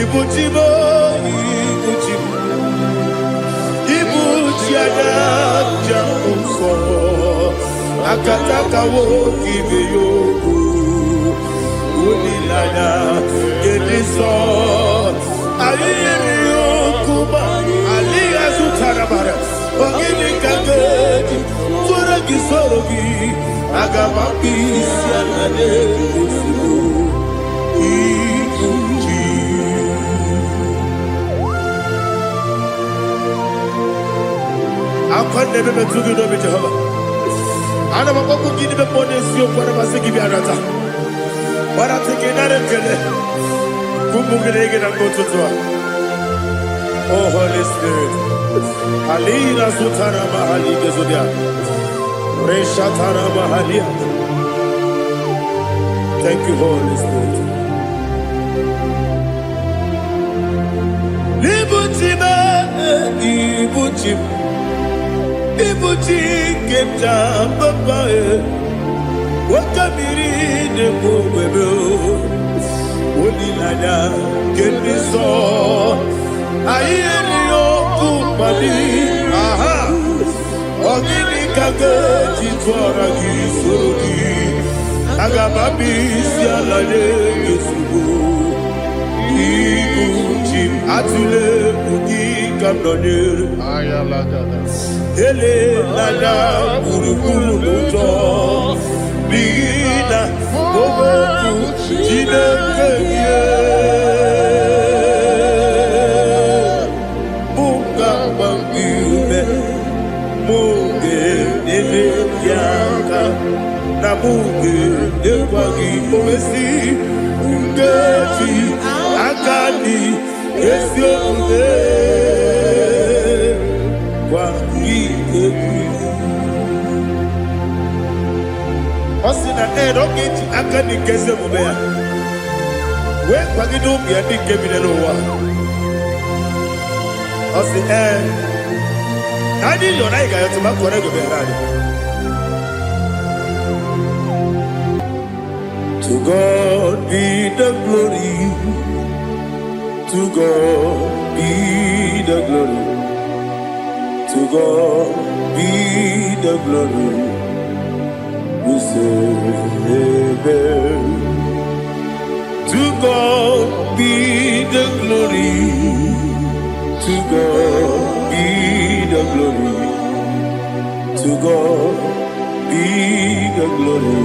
Ibujibo, Ibujibo, Ibujiada, Jamuso, Akataka wo give you, Unilada, Gediso, Aliyu Kuba, Aliya Sutarabara, Ogini Kageti, Turagi Sorogi, Agamapi, Sianade, I can't never be too good over Jehovah. I never go give the money to you for the give you another. But I take another killer. Kumugege and go to Tua. Oh, Holy Spirit. Alina Sutana Mahali Gezudia. Reshatana Mahalia. Thank you, Holy Spirit. Ibutima, Ibutim. Ibuti kemja papa wakamiri de bobebe onilada keniso ayeni okupali aha ogini kage titwara gisorogi agababi sialade yesugo ibuti atule ugi kamdonir ayalada ele lada buruburu moto bina oboku jinekeye munga bangiume munge nene yaka na munge nekwagi omesi ngeti akani esiomude Osina rocket akani kese mubea. We kwagido bia di kebine no wa. Osi nadi yo na iga yo tuma kore go berani. To God be the glory. To God be the glory. To God be the glory. We say amen. To God be the glory. To God be the glory. To God be the glory.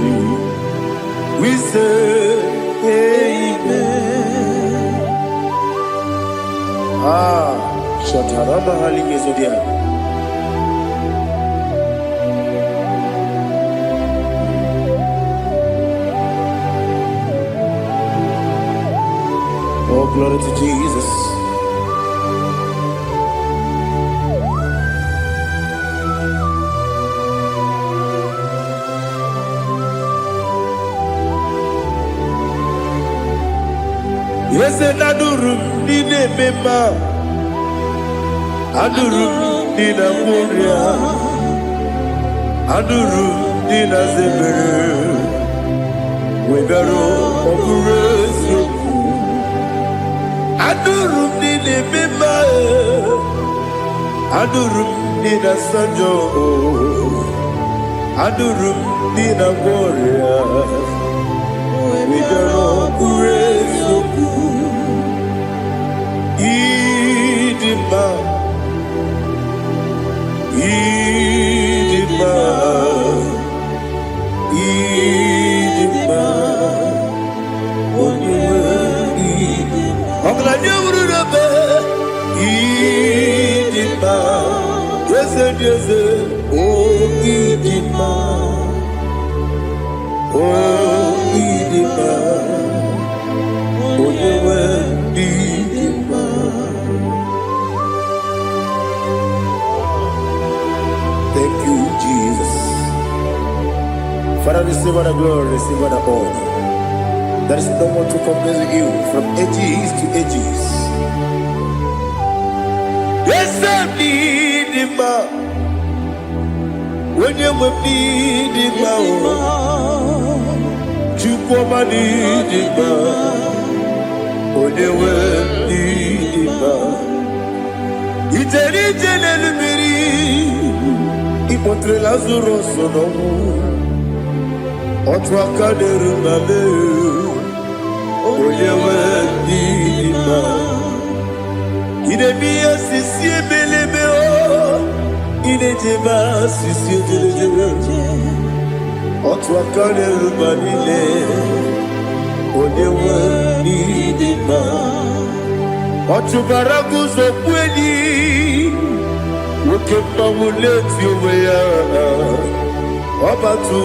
We say amen. Shataraba Haligezodia. Oh, glory to Jesus. Yes, and Adurum Nine Mema Adurum Nina Moria Adurum Nina Zebere Webero Operation Adurum Nine Mema Adurum Nina Sanjo Adurum Nina Moria Webero Operation Idima Idima Idima Ogla nyurube Idima Yeze Oh Idima Oh Idima Onyewe Idima. Thank you, Jesus. Father, receive all the glory, receive all the honor. There is no one to compare with you from ages to ages. Yes, I need him. When you need him, you come and need him. When you Ijele lumiri Ipotre Lazarus sonomu Otwa kaderu mame Oyewe dima Idemiya sisi ebelebe o Idejeba sisi ejelejebe Otwa kaderu manile Oyewe dima Otubaragu zokweni Woke mawuleti oweya Obatu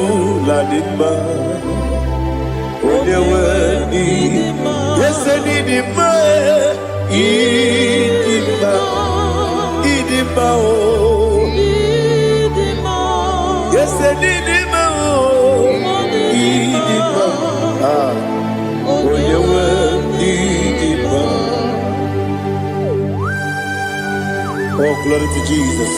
ladima Oyewe dima Yese dima Idima Idima o Yese dima o Idima Oyewe dima. Oh, glory to Jesus.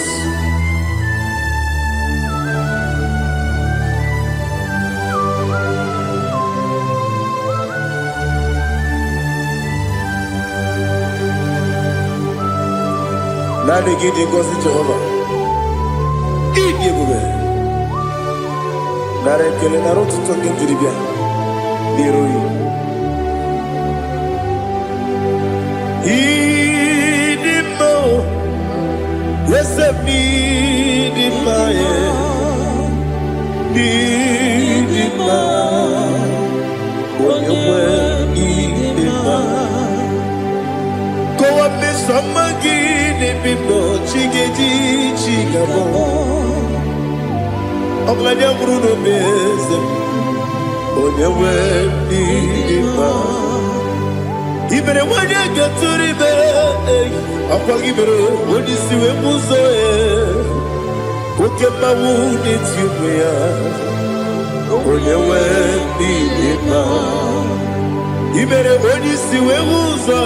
Now they get the gospel to Jehovah. Eat the good. Now they kill a road to talk into the beer. Yes, I need in my need in my when you were in my go up the summer guinea people, chiggy chigabo. I'm glad you're Bruno Bez when you were in my even when you get to the bed. Apagibero, when you see a muzo, okay, my wound it's you, when you went in Ibere, when you see a muzo,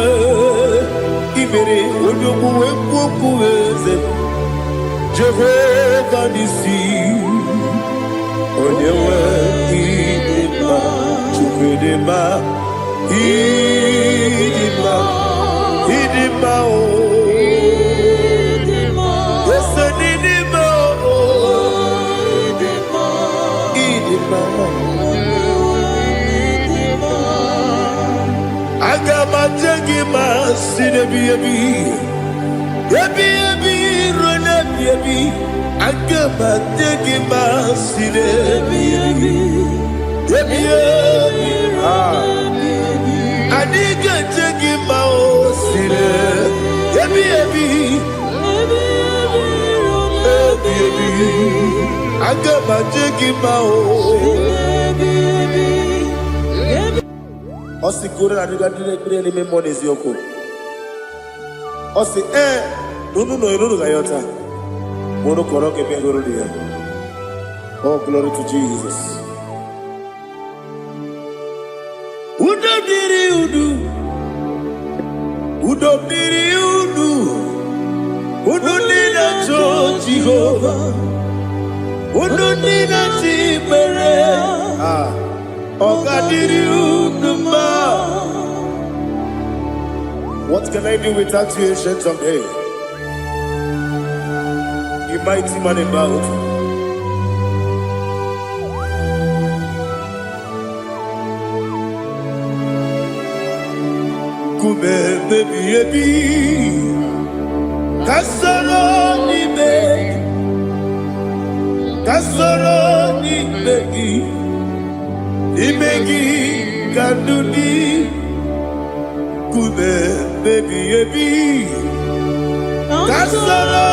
Ibere, when you go, Jehovah, you see, when you went in Idima, Idima, Agama jagima sinebi Yabi rona yabi Agama jagima sinebi Yabi Adiga jagima o sine Yabi Agama jagima o Osi kore na diga dire me money zioko. Osi no gayota. Mono koro ke me goro dia. Oh, glory to Jesus. Udo diri udu. Udo nina cho Jehovah. Udo nina chibere. What can I do without you, ancient of days? You mighty man about. Kume baby, kasoro ni begi. Imegi kanduni kume baby kasoro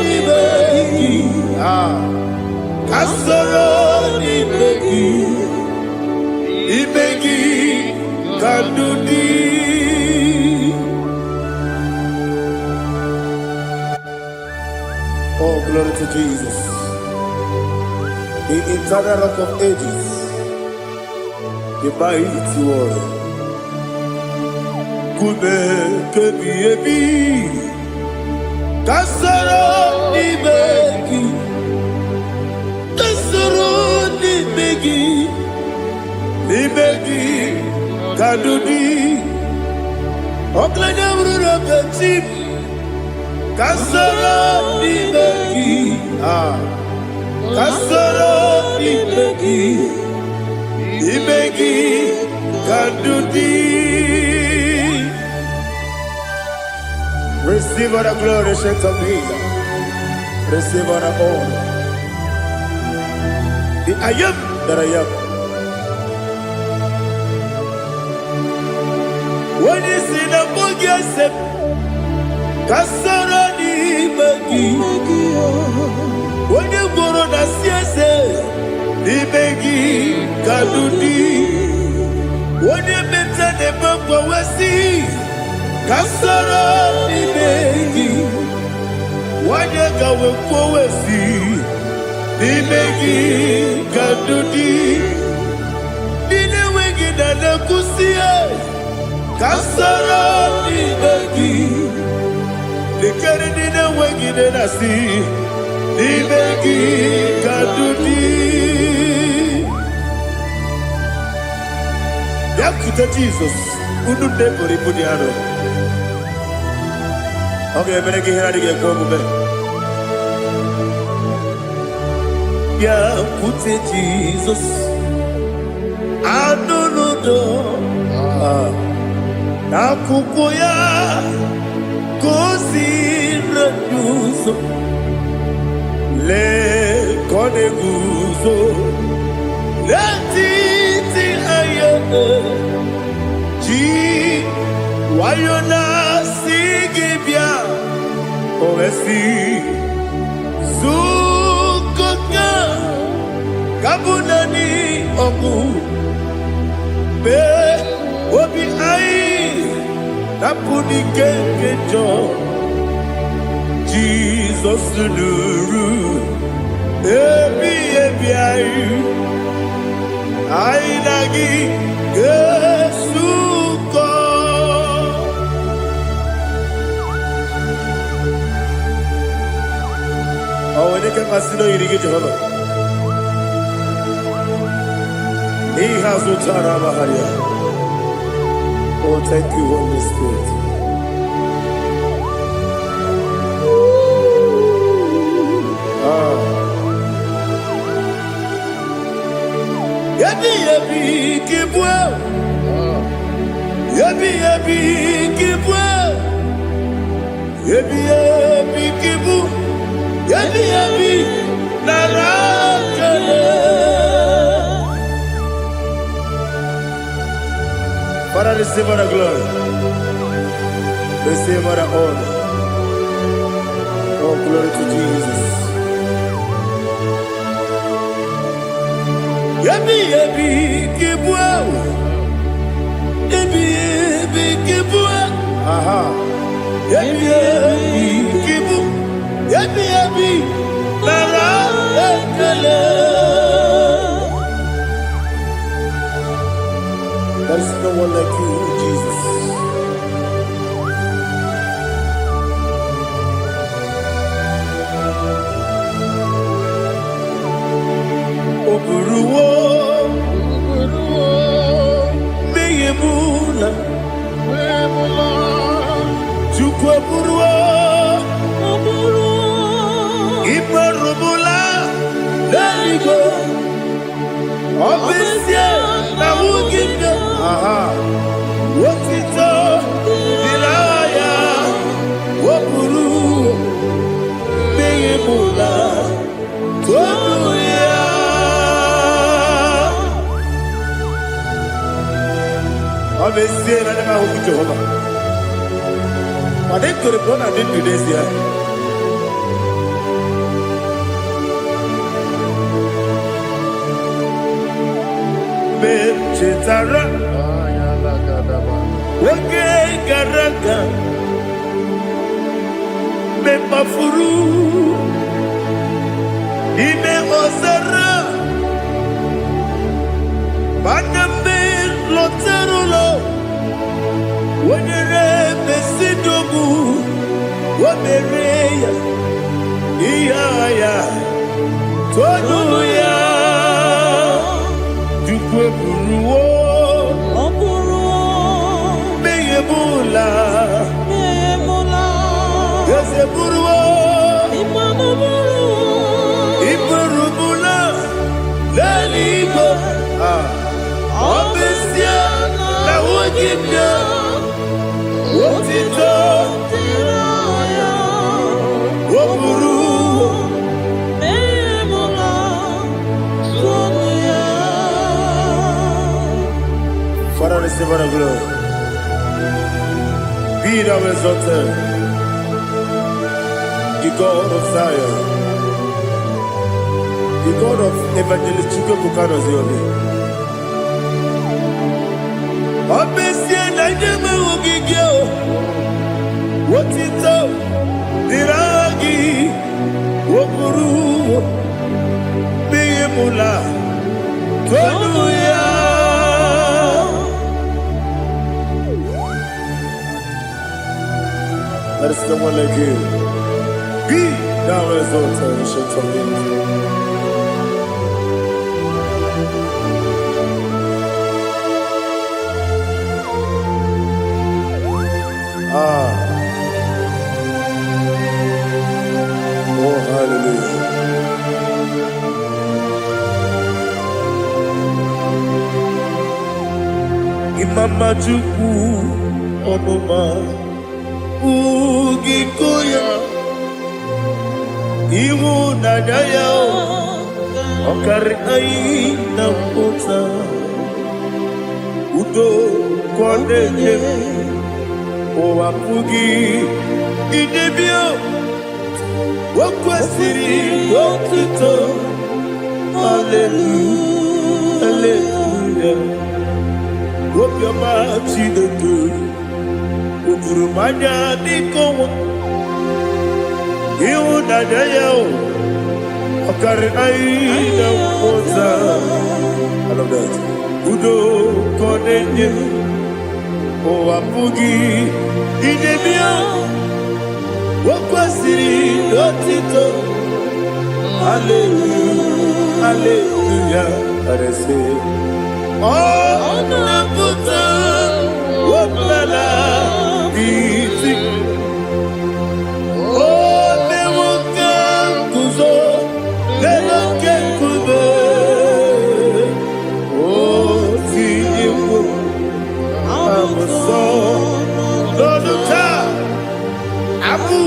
ni begi imegi kanduni. Oh, glory to Jesus, the eternal rock of ages, the mighty one. Kume kebi kasoro ni begi kadudi oklanya brura petit Kasoro Ibeki, Kasoro Ibeki, Ibeki Kadudi. Receive all the glory, shake of Jesus. Receive all the honor. The I am that I am. When you see the book, yes, Kasoro Ibeki. When you go on the CS, Ibeki Kadudi. When you mention the book, we see Kasoro Ibeki. When you go we see Ibeki Kadudi. Dine wegi na kusiye Kasoro Ibeki. Dikere dine wegi na nasi Ibeki Kadudi. Yakuta Jesus, unu debori pudiano. Okay, I'm going to get going. Yakuta Jesus, I don't know. Nakukoya, kosi na yuso, le kone guzo, le titi ayane, ji wayona sigibia, oesi, zukoka, kabunani oku, be obi ai. Napuni kenjo Jesus nuru ebi ai nagi Yesuko. Oh, when you can masino yirige Jehovah. He has utara baharia. Oh, thank you, Holy Spirit. Yabi kibwa. Yabi kibwa. Yabi kibu. Yabi narakale. Father, receive all the glory. Receive all the honor. Oh, glory to Jesus. Yabi kibwa. Yabi kibwa. Aha. Yabi kibu. Yabi nara ekele. There is no one like you, Jesus. Oburuwo, meyemula, chukwu oburuwo, imarubula, leligo, obesie na wugide. Aha, wotito, dilaya, woburu, meyemula, tobuya. Obesie na nema huku Jehovah. Madem to the blood I did today's year. Chetara, Wage Garaka, Mepafuru, Ime Ozara, Baname Loterulo, Wenere Besidobu, Wamereya, Iaya, Toduya. Buruwo, meyemula, yeseburu. Obesia na wogibia Wotito Tiraya Woburu Memola Sonia. Father, receive our glory. Be thou exalted, the God of Zion, the God of Evangelist Chukwu Bukano Ziobi. Obesia na nyeme wogigio Wotito Diragi Woburu Biyemula Tonuya. There is no one like you. Be thou exalted, ancient of days. Oh, hallelujah. Imama Chukwu Onuma Ugikoya Iwu Nadaya Okari Aina Mota Udo Kwaneye Owapugi Idebio Wakwasiri Wotito Hallelujah Hallelujah Wopiama Chidetu Ukurumanya Nikowa Iwu Nadaya Okari Aina Mota. I love that. Udo Kwaneye Owapugi Idebio Wakwasiri Wotito Hallelujah Hallelujah. And I say Oh Nabuta Wapala Biti Oh Newoka Kuzo Newoke Kuzo Oh Tiyewo Amoson Loduta Abu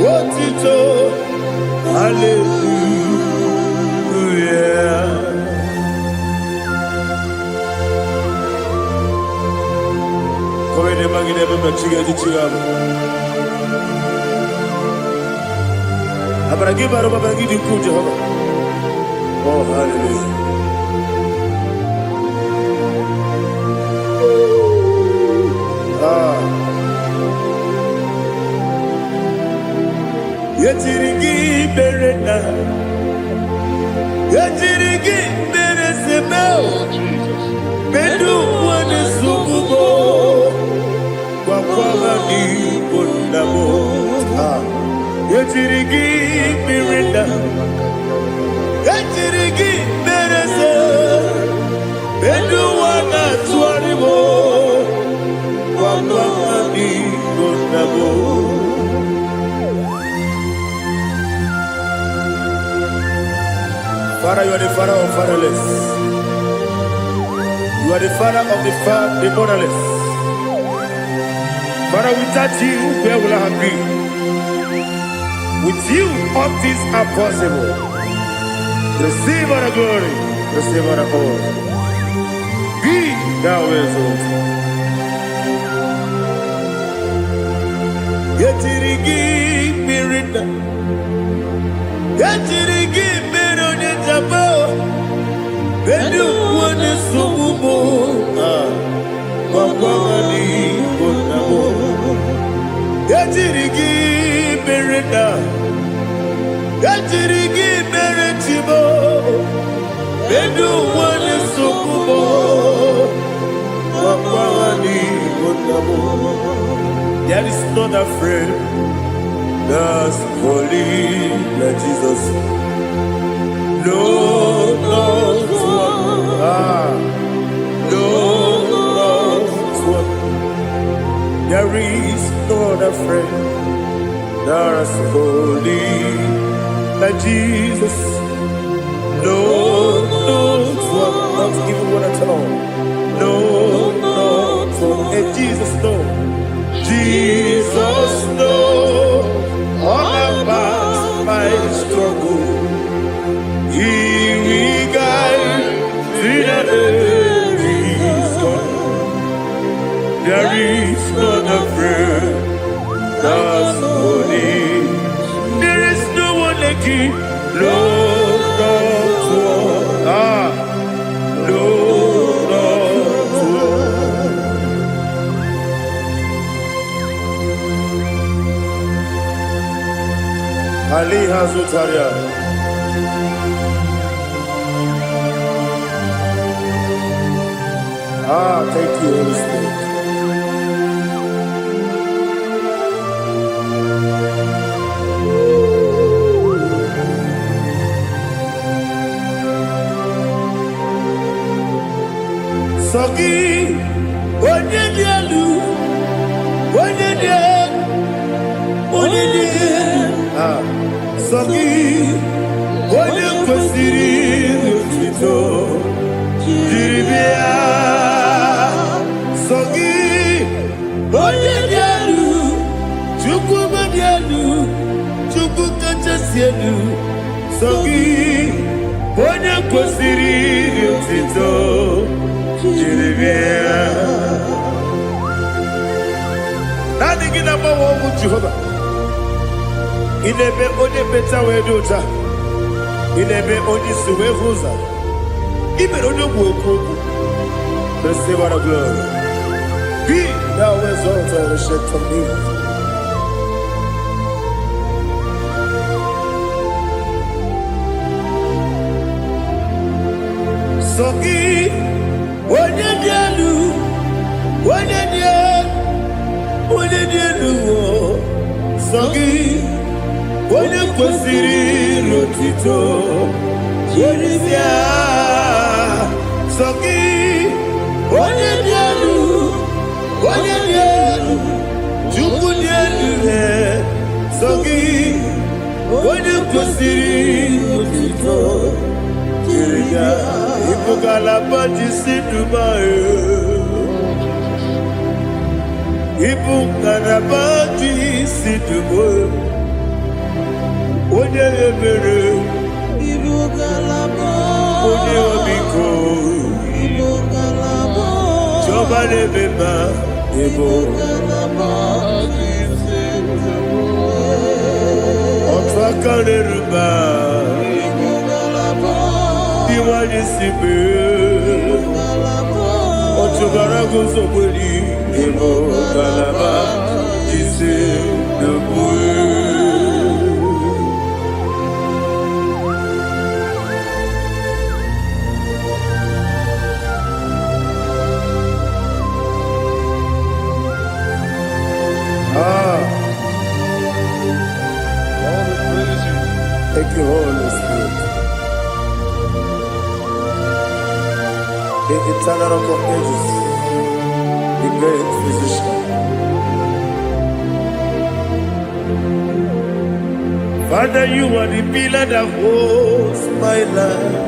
Wotito Hallelujah. Come ne magine baba chiga di chiga. Abragi baro baba gidi ku Jehovah. Oh hallelujah. Yetirigi berena Yetirigi beresebeo Bedu wane sububo Kwa ni bondabo Yetirigi berena Yetirigi berese Bedu wana tuaribo Kwa ni bondabo. Father, you are the father of fatherless. You are the father of the motherless. Father, without you, where will I have been? With you, all things are possible. Receive our glory, receive our honor. Be thou exalted. Yetirigi mirina, yetirigi mirone jabo, bedu wane sububo, wakwani bonabo. Yetirigi mirina, yetirigi miretibo, bedu wane sububo, wakwani bonabo. There is not a friend that's holy like Jesus. No, not one. No, not one. There is not a friend that's holy like Jesus. No, not one. about to even want to tell. No, and Jesus know. Jesus know all about my struggle. He will guide me there is not a friend that's holy. There is no one like you. Lord, Ali Hazutaria. Thank you, Holy Spirit. Sogi, onye dielu, onye dielu, onye dielu. Sogi, onye kwesịrị otuto, jiri bịa. Sogi, onye dielu, Chukwu dielu, Chukwu kachasị elu. Sogi, onye kwesịrị otuto. Nothing in a moment with Jehovah. In a bit only better way to do. In a bit only Suwe Huza. Even on your work, receive our glory. Be thou exalted and shed from me. Sogi. Onye dielu, Sogi, onye kwesịrị otito, jiri bịa. Sogi, onye dielu, Chukwu dielu. Sogi, onye kwesịrị otito, jiri bịa. Ibugalaba jisi Dubai. Ibugalaba jisi Dubai. Onye ebere. Ibugalaba. Onye obiko. Ibugalaba. Jọba lebeba. Ibugalaba jisi Dubai. Ọtụ aka n'eruba. Iwani sibe. Otubara gozo kweli. Ibugalaba jisi Dubai. Thank you, Holy Spirit. The eternal rock of ages, the great physician. Father, you are the pillar that holds my life.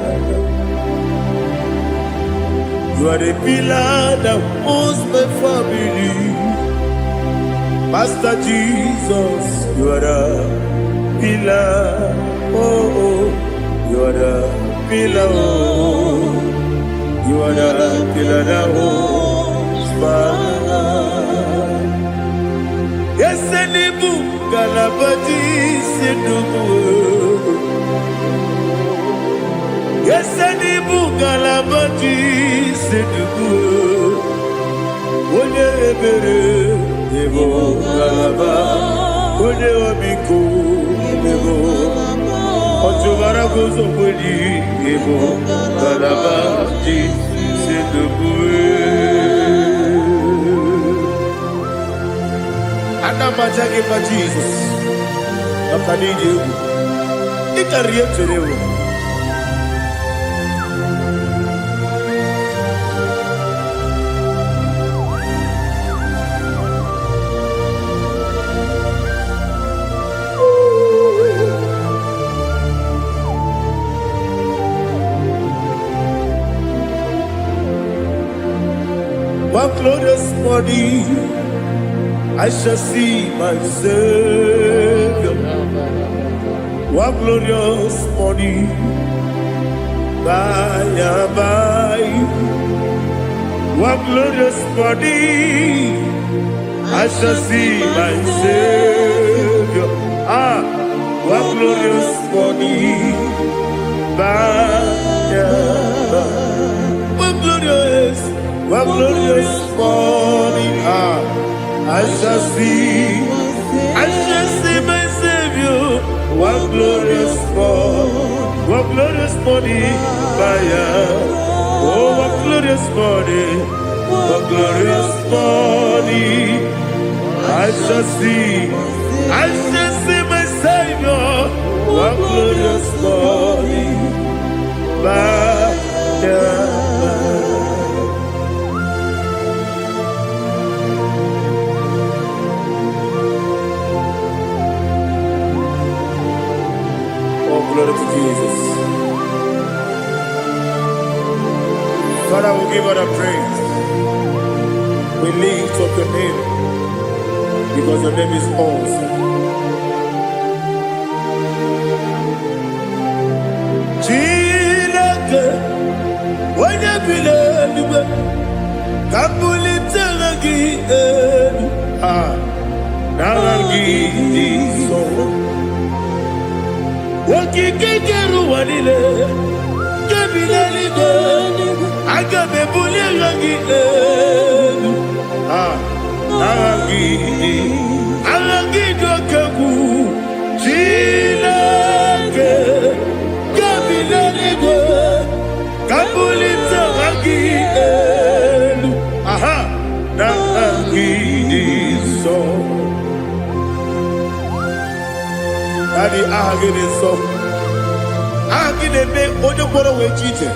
You are the pillar that holds my family. Master Jesus, you are the pillar. Oh, you are the pillar. Oh, you are the pillar that holds my life. Yes, Anibu Galabati Sidubu. Yes, Anibu Galabati Sidubu. Onye ebere, Ebo Galaba. Onye obiko, Ebo. Otubara gozo kweli, Ebo Galaba Sidubu. Anamajage pa Jesus. Nakanidi ugu. Ikariye terewo. One glorious morning, I shall see my Savior. One glorious morning, by and by. One glorious morning, I shall see my Savior. One glorious morning, by and by. One glorious morning, I shall see my Savior. One glorious morning, oh, one glorious morning, I shall see my Savior. One glorious morning, glory to Jesus. Father, we give all the praise. We lift up your name because your name is awesome. Chilake, when you believe, Kabuli Telagi, Naragi, so. Wakikekeru wanile Kebilaligo Agabe bulirangi Arangi dokagu Chilake Kebilaligo Kabulita rangi Narangi so Daddy, agide so. Agide be ojo boro we chite.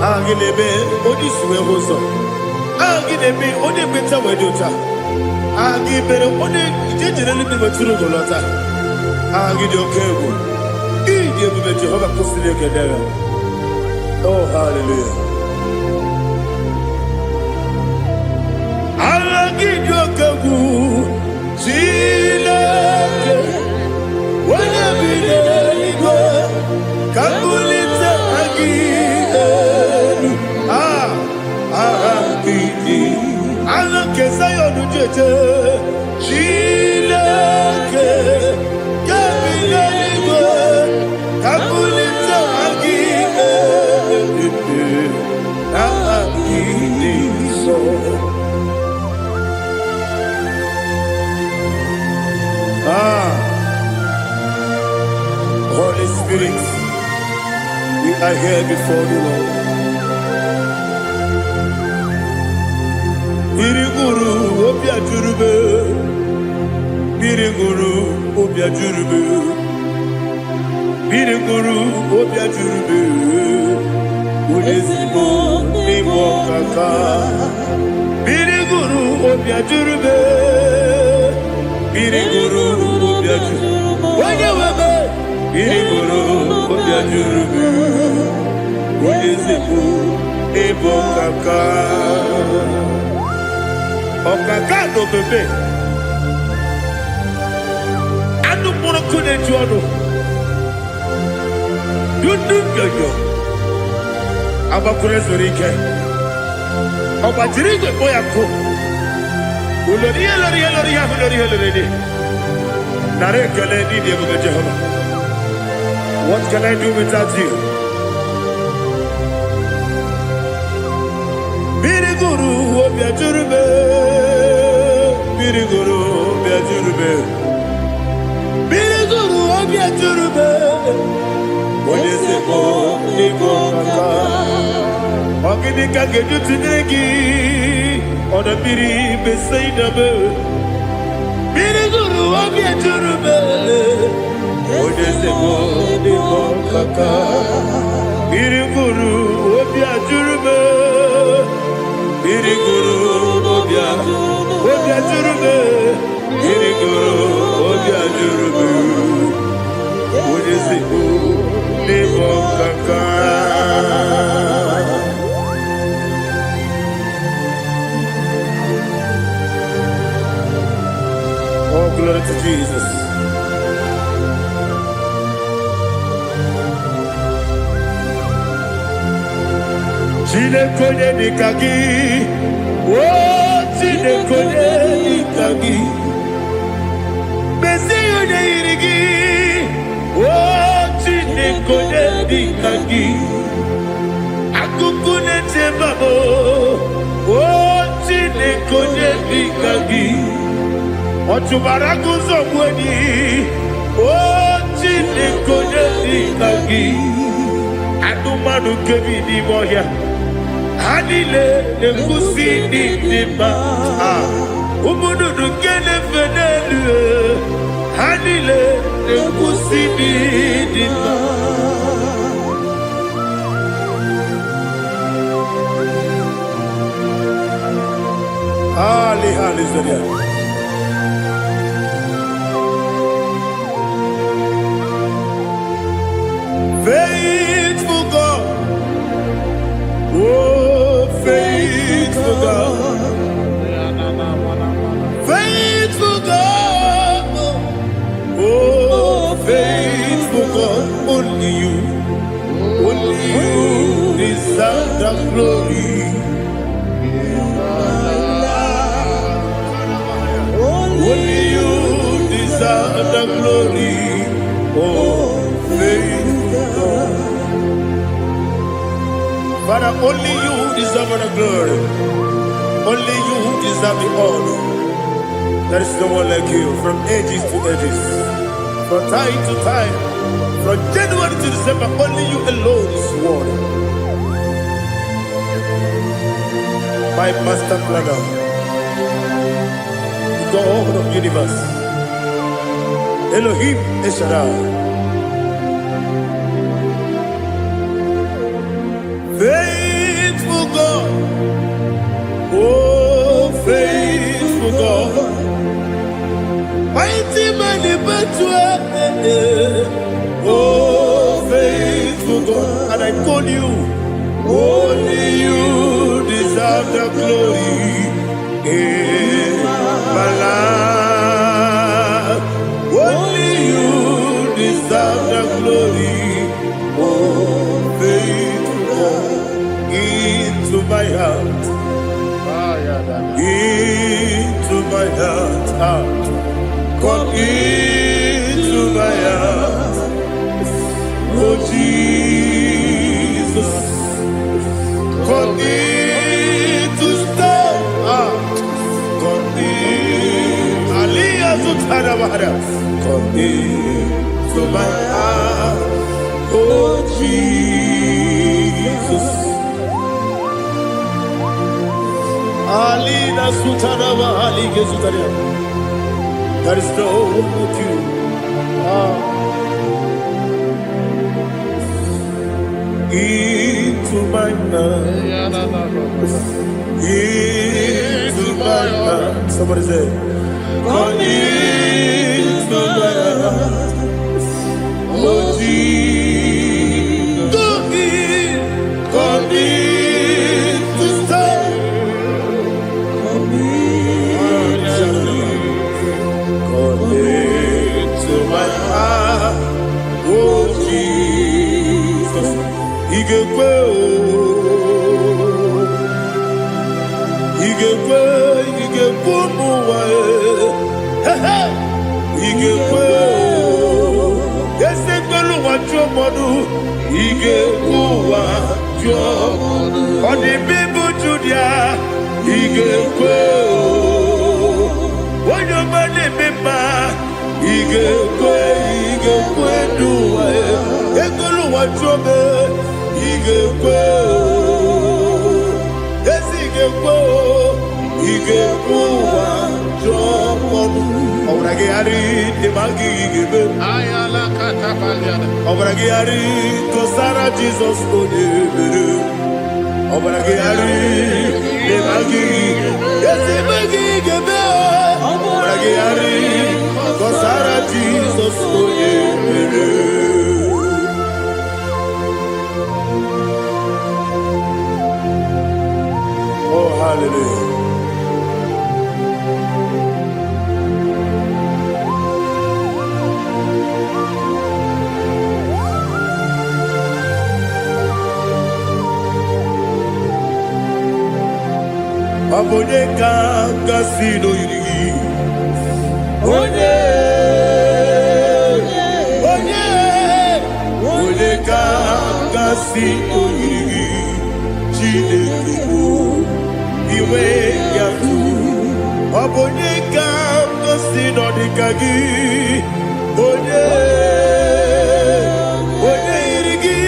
Agide be odi suwe hoso. Agide be odi beta we dota. Agide be odi jejere libi beturu golota. Agide okego. Ide be Jehovah kusile kedera. Oh, hallelujah. Agide okego. Chilake. Kabulita agidelu agidi alake sayonu jeje Chilake kabileligo kabulita agidelu agidi so. Holy Spirit, we are here before you, Lord. Biriguru obia jurube, Biriguru obia jurube, Biriguru obia jurube, Udesibo nimo kaka, Biriguru obia jurube, Biriguru obia jurube, Wanyawebe. Biriguru obia jurube, Udesibo nimo kaka. Okaka no bebe. Anu mono kune juano. Dundu yoyo. Abakure zorike. Obajirige boyako. Uloriya. Nare kele ni diye Jehovah. What can I do without you? Biriguru obia jurube, Biriguru obia jurube, Biriguru obia jurube. Odesibo nimo kaka, ogini kageju tinegi, ona biri besaidabe. Biriguru obia jurube, Odesibo nimo kaka, Biriguru obia jurube. Biriguru obia jurube, Biriguru obia jurube, Odesibo nimo kaka. Oh, glory to Jesus. Chinekonye nikagi. Oh, chinekonye nikagi. Mesiyone irigi. Oh, chinekonye nikagi. Akukune tebabo. Oh, chinekonye nikagi. Otubaraguzo mweni. Oh, chinekonye nikagi. Adumanu kebi ni moya. Hanile nekusi ni nima. Umudu nukene fenelu. Hanile nekusi ni nima. Ali Zodia. Faithful God. Oh, faithful God. Faithful God. Oh, faithful God. Only you deserve the glory. Only you deserve the glory. Oh, faithful God. Father, only you deserve the glory. Only you deserve the honor. There is no one like you, from ages to ages, from time to time, from January to December. Only you alone is worthy. My master planner, the God of the universe, Elohim Eshadai. Faithful God, oh faithful God, mighty man in battle, oh faithful God, and I call you, only you deserve the glory in my life, only you deserve the glory, oh faithful God. Into my heart, into my heart, come into my heart, oh Jesus, come in to stay, come in, Aliyah Zutanabara, come into my heart, oh Jesus. Alina Sutanaba Ali Gezutaria. There is no one like you. Into my heart. Into my heart. Somebody say, come into my heart. Oh Jesus. Come in to stay. To my heart, oh Jesus, He gave Jesus, oh, hallelujah. kanga sino yiri. Onye kanga sino yiri. Chineke bụ iwe ya tu. Onye kanga sino dịka gị. Onye yiri gị.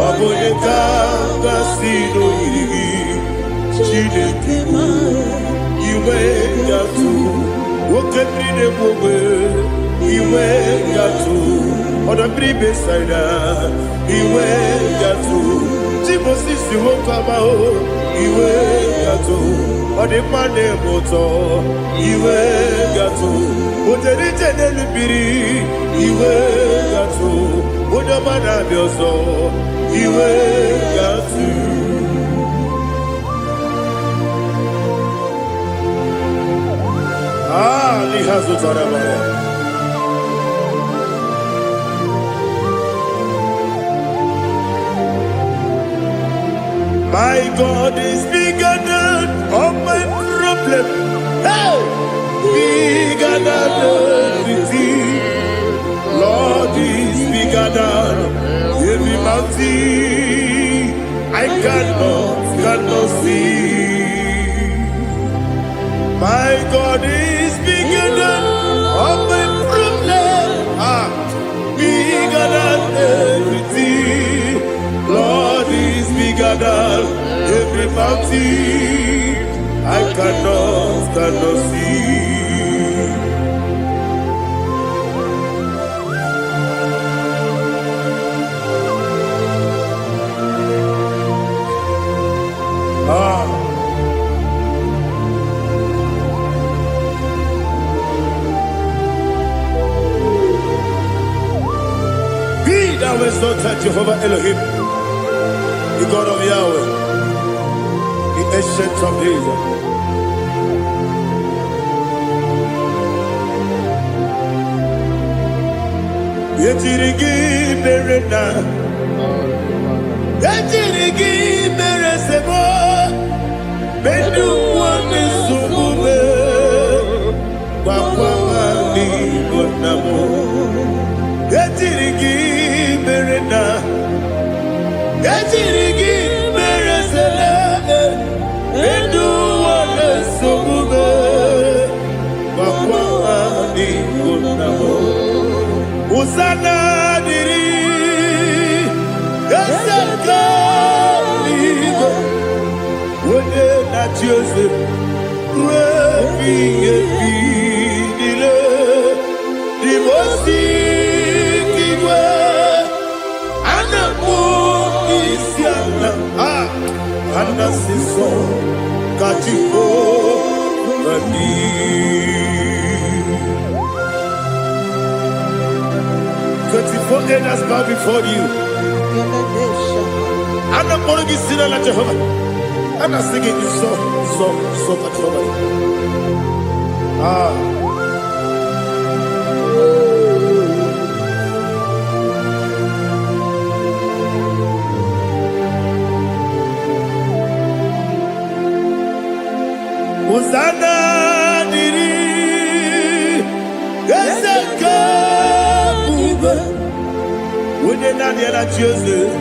Onye kanga sino yiri gị. Chineke bụ iwe ya tu. Woke bride mwe iwe gatu oda bribe saida iwe gatu Timo sisi wokama o iwe gatu ode mane moto iwe gatu ode jene libiri iwe gatu ode mana bioso iwe gatu. Lihazu Tarabaya. My God is bigger than all my problem. Hey! Bigger than everything. Lord is bigger than every mountain. I cannot see. My God is bigger than all my problems. Bigger than everything. Lord is bigger than every mountain. I cannot see. Thou exalted Jehovah Elohim, the God of Yahweh, the ancient of days. Yetirigi berena, yetirigi beresebo, bedu wane sumube, wakwamani bonamo. Yetirigi berena, yetirigi beresele, bedu wane sumube, wakwamani bonamo. Usana diri, esaka ligo, wone na Joseph, wepi dile, divosi kiwe, anamu isiana, anasiso katiko gani. 24 elders bow before you. I'm not going to sit like Jehovah. I'm not singing this song at Jehovah. Hosanna diri, Ezeka. When you're not yet at Joseph,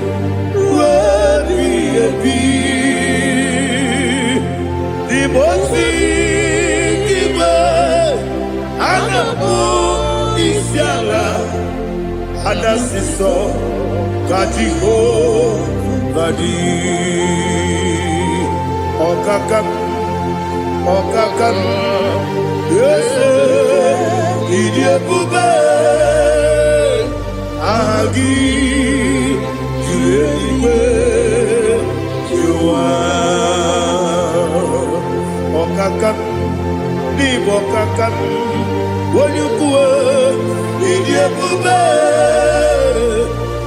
the most giver, Anabu Isiala, Anasiso, Katiho, Vadi, Okakam, yes, Idiabube. Agi, Juliwe, Jua, Okakam, Nibo Kakam, Wanyukue, Idiabube,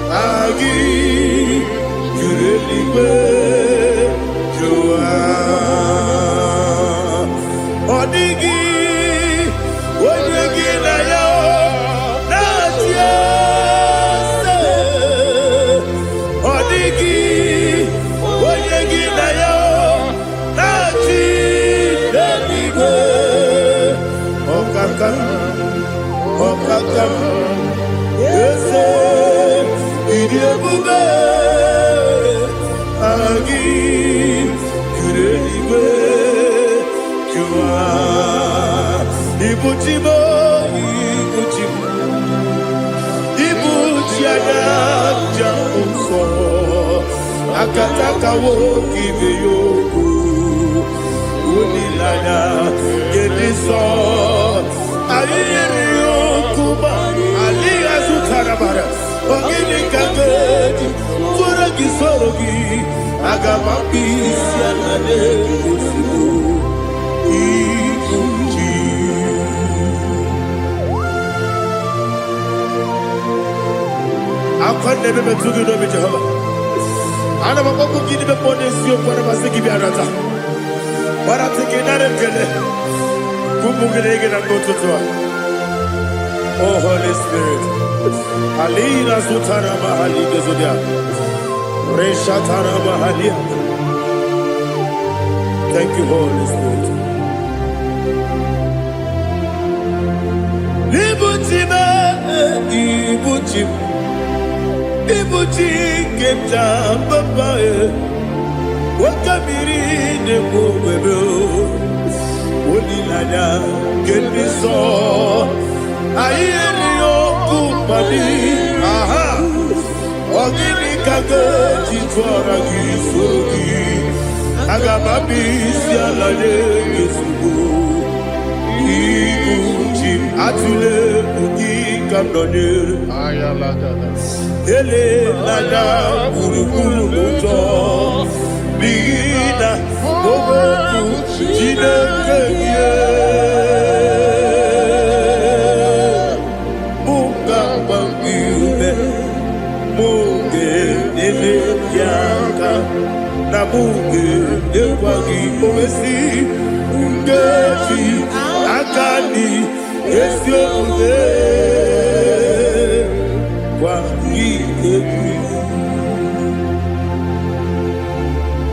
Agi, Juliwe, Jua, Odigi, Odigi na yo, Natia. Odigi, Odigi na yo, Natia. ọkaka eze ịdị ebube agị juru eluigwe jụwa ibuchi m ibuchi m ibuchi anya ja ụzọ akatakawo ibe ya okwu olilanya gedi sọ ayịyịrị okwu ma alịghị zụtara mara ogini ka gedi tụrụ gị soro gị aga m akpụ isi ala n'ezigbo ibuchi akwa na-eme metụ gị n'obi Jehova ana m akpọkụ gị n'ime mmụọ n'eziokwu ana masị gị bịa nata gbara tị gị nara ekele ka ụmụ gị na-ege na nke ụtụtụ a Oh Holy Spirit alina zutara mahali gezodia reshatara mahali. Thank you Holy Spirit. Ibuchime ibuchim ibuchi kemta papa wakamiri ne bobebe olilanya kemiso ayeri okupani aha ogini kage jitwara gisogi agamabisi alale gesugo ibuchi atule bugi kamdonir ayalagada ele lada burukuru moto bigina ogoku jinekeye munga bangiune munge ele yaka na munge ekwagi owesi ngeji akani esiode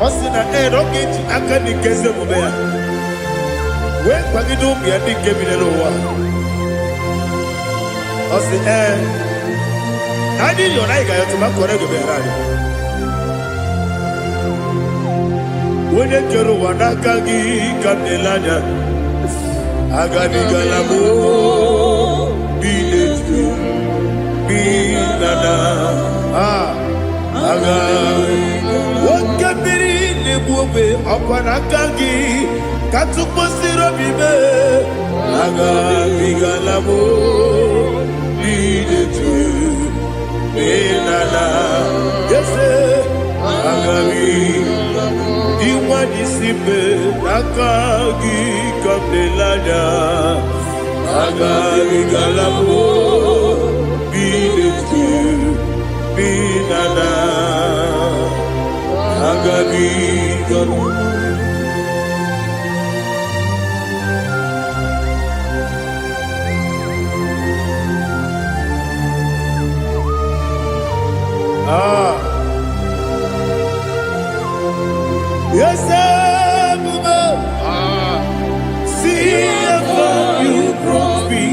Osina rogeji akani keze mubea we kwagido bia di kebile wa osi nadi yo na iga yo tuma kore go be rari wone kero wanaka gi kandelanya agani galamo biletu binana aga wakabiri lebuobe opanakangi katuposiro bibe aga bigalamo biletu binana yese aga diwani sibe nakagi kabelanya aga bigalamo biletu binana agabi galu yes see if you brought me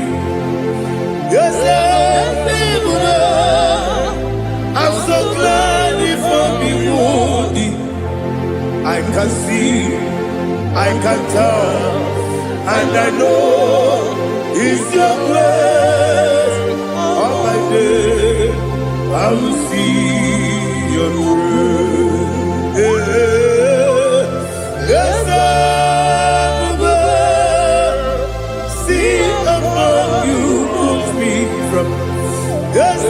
yes I'm so glad if I'm wounded. I can see, I can tell, and I know it's your grace. On my day, I will see your grace. Yes, see among you moves me from. Yes,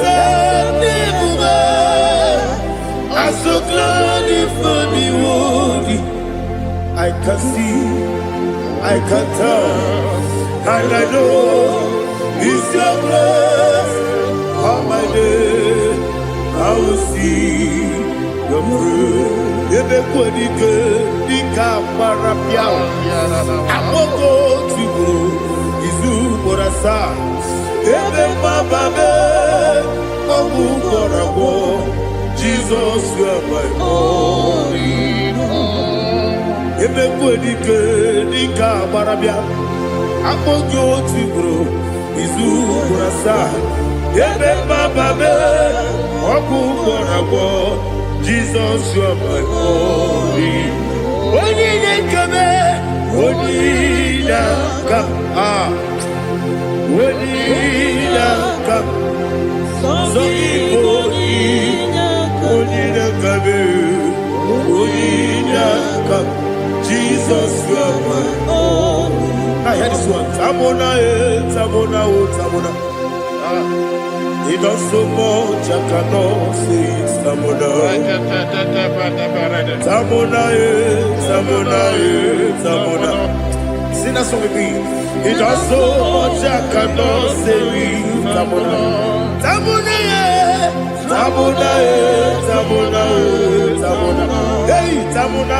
I'm so glad for the world. I can see, I can tell, and I know it's your grace. On my day, I will see your grace. Everybody good, the camera piao. I'm going to go, Izu Borasa. Everybody, I'm going to go. Jesus, you are my only home. Everybody good, the camera piao. akpọghị otu ugboro izu ugboro asaa ebe mba be ọgwụ gwọrọ agwọ Jizọs ọbụghị onye na-ekebe onye na-aka onye na-aka sọ Igbo onye na-ekebe onye na-aka Jizọs ọbụghị. I hear this one. Tamona, Tamona, Tamona. He does so much, I cannot say it. Tamona, Tamona, Tamona, Tamona. Sing that song with me. He does so much, I cannot say it. Tamona, Tamona, Tamona, Tamona, Tamona. Hey, Tamona,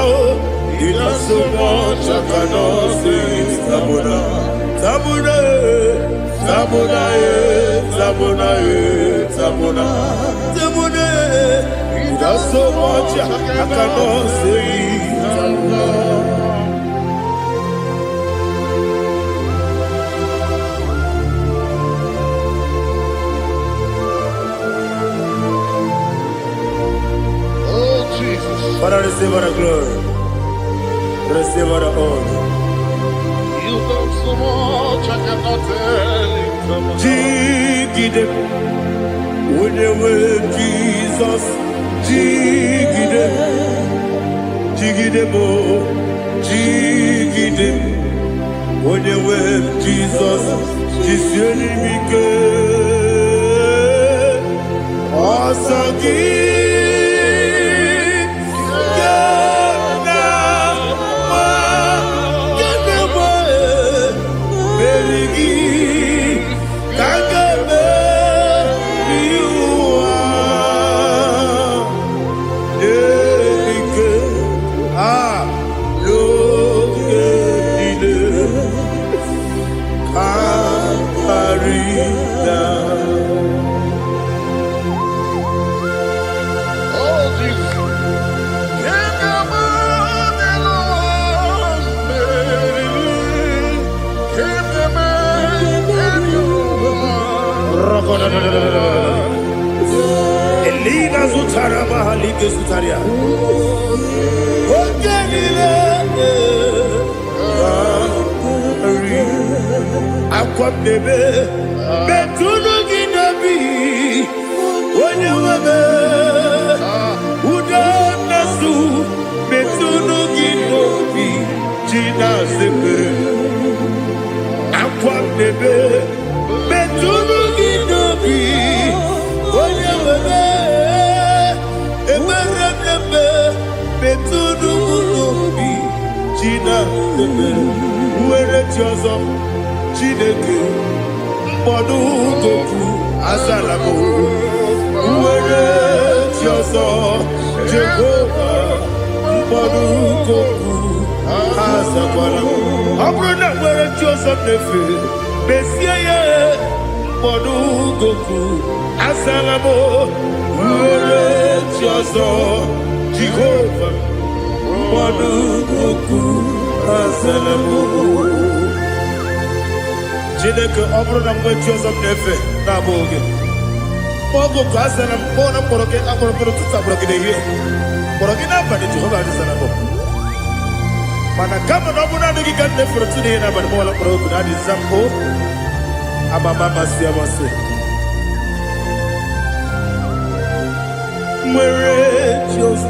he does so much, I cannot say it. Tamona, Tamona, Tamona, Tamona, Tamona, Tamona. He does so much, I cannot say it. Tamona. Oh, Jesus. Father, receive our glory. Receive our honor. You done so much, I cannot tell it. Jigide, when you were Jesus, Jigide, Jigide mo, Jigide, when you were Jesus, Jiseli Mike, Asagi. Elina Zutara Mahalike Zutaria. Aqua bebe, Betuno Ginabi, when you were Udanasu, Betuno Ginobi, Gina Zebe, Aqua bebe, Betuno Ginobi, when you were Betuno Ginobi, Gina Zebe, where it was. Chineke mkpọdụ goku azalamo nwere chi ọzọ Jehova mkpọdụ goku azakwala ọ bụrụ na nwere chi ọzọ na-efe mesie ya mkpọdụ goku azalamo nwere chi ọzọ Jehova mkpọdụ goku azalamo. Chineke ọ bụrụ na mgbe chi ọzọ na-efe na-abụ oge ọgụ ka a sara mkpọ na mkpọrọ gị akpọrọ mkpọrọ tutu akpọrọ gị n'ehihie mkpọrọ gị n'abalị Jehova adịzara bụ mana kama na ọ bụrụ na adịghị ka nne fere tụ n'ihe n'abalị mọla mkpọrọ ogu na adịza mpụ amama amasị amasị nwere chi ọzọ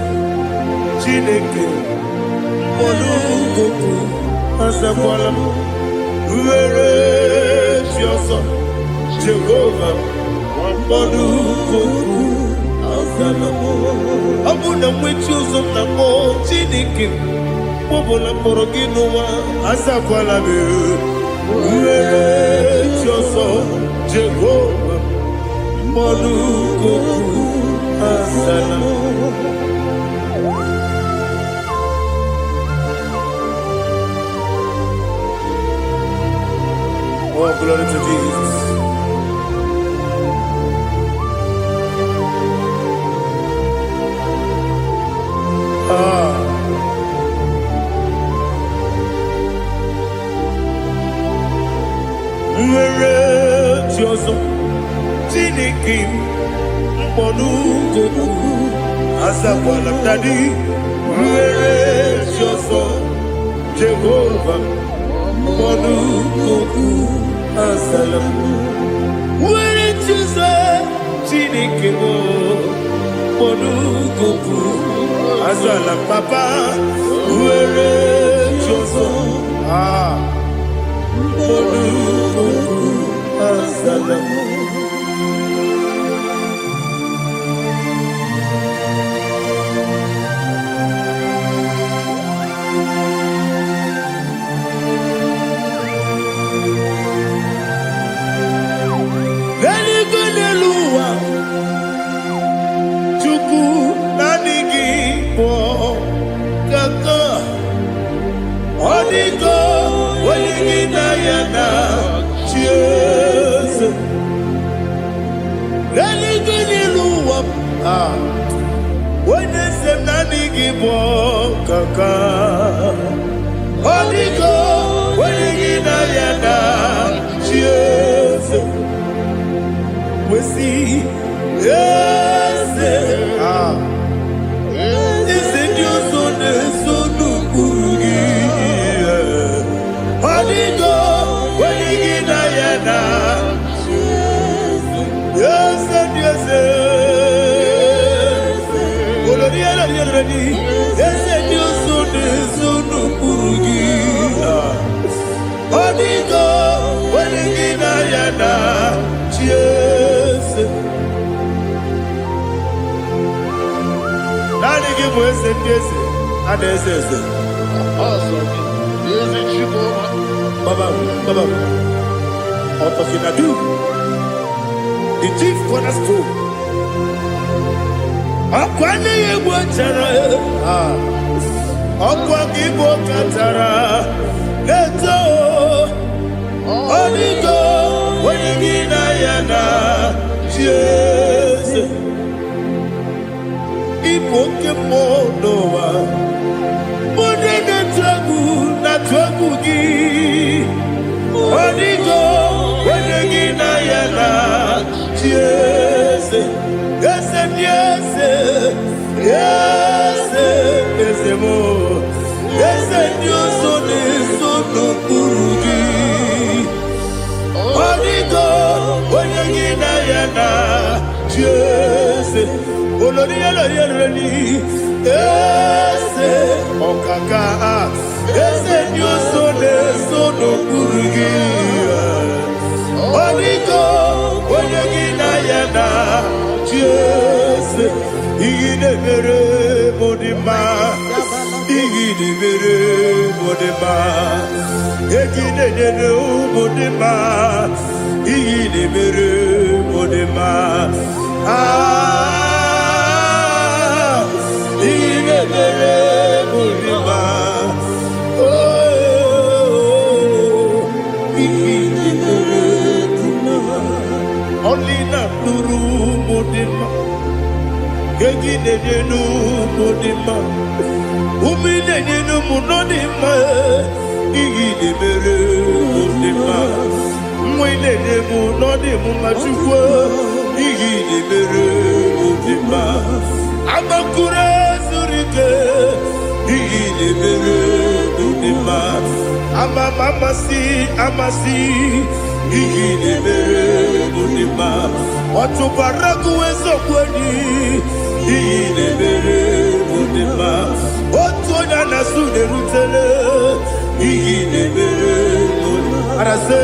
Chineke mkpọrọ ogu azakwala m nwere chi ọzọ Jehova mkpọdụ goku azala m ọ bụ na nwe chi ọzọ na mkpọ Chineke kpọbụla mkpọrọ gị n'ụwa azakwala m nwere chi ọzọ Jehova mkpọdụ goku azala m. Oh, glory to Jesus. nwere chi ọzọ Chineke mkpọnụ goku azakwala m dadi nwere chi ọzọ Jehova mkpọnụ goku azala m nwere chi ọzọ Chineke mkpọnụ goku azala m papa nwere chi ọzọ the chief cornerstone. Akwane yebo chara, akwa kibo katara, leto, onigo, wenigina yana, Jesus. Ipoke monowa, monene tragu na tragu gi, onigo, wenigina yana, Jesus. Yes, yes, yes, yes, more. Yes, Dios son eso no purugi. Onigo, oyagina yana, yes. Olonia la yereni, yes. Okaka, yes, Dios son eso no purugi. Onigo, oyagina yana. Yes, igidebere modima, igidebere modima, igidebere modima, igidebere modima. Igidebere modima. Oh, igidebere modima. Only not Nuru Modima. Gegidenu Modima. Umidenu Munodima. Igidebere Modima. Mwidenu Nodimu Machukwa. Igidebere Modima. Amakure Zurike. Igidebere Modima. Amasi. Igidebere Modima. Otubaraku ezokweni. Igidebere Modima. Otonya nasude rutele. Igidebere Modima. Arase.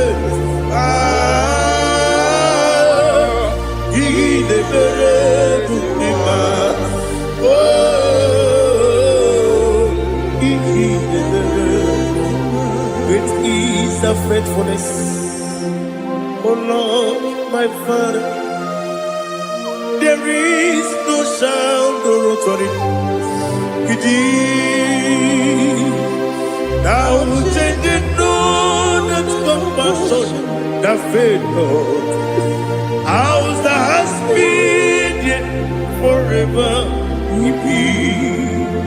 Igidebere Modima. Oh, Igidebere. Great is the faithfulness. Oh Lord, my Father, there is no sound or authority. Thou changest not that compassion, the faith, Lord. How's the husband yet forever?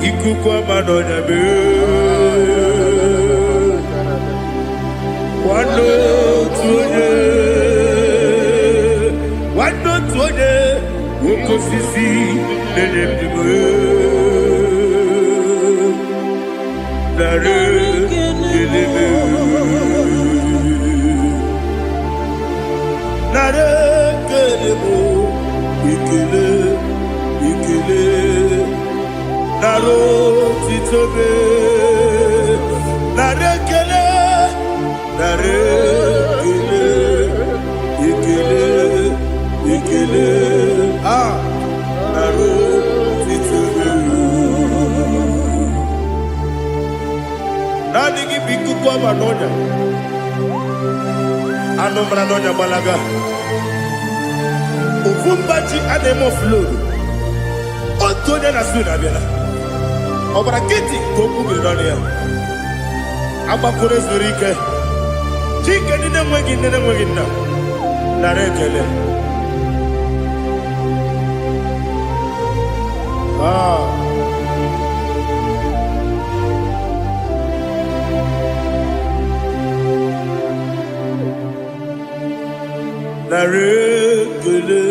Ikukwa madonya be. One tuone, wano tuone, uko sisi nene mdimu. Nare kelebe, nare kelebo, ikele, ikele, naro titobe, nare kele, nare kele, ikele, ikele, naro titobe. Nani ki biku kwa manonya, anomra nonya balaga. Ufumbaji anemo flow. Otonya na suna bela. Obra kiti koku bironia. Aba kure zurike. Chike nine mwegi na. Narekele. Narekele,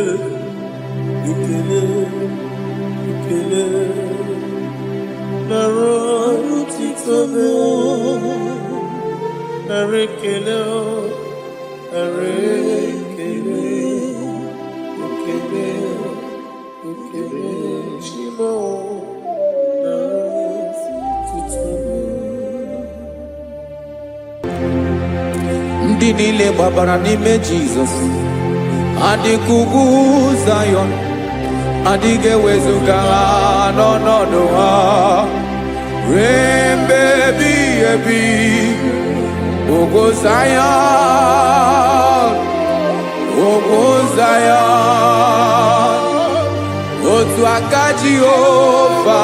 ikele, ikele, narotitobe, narekele, narekele, ikele, ikele, shimo, narotitobe. Ndị niile gbabara n'ime Jizọs adịghị Zion, adịghị ewezuga ha n'ọnọdụ ha ruo mgbe ebighị ebi. Ugwu Zion, ugwu Zion, otu aka Jehova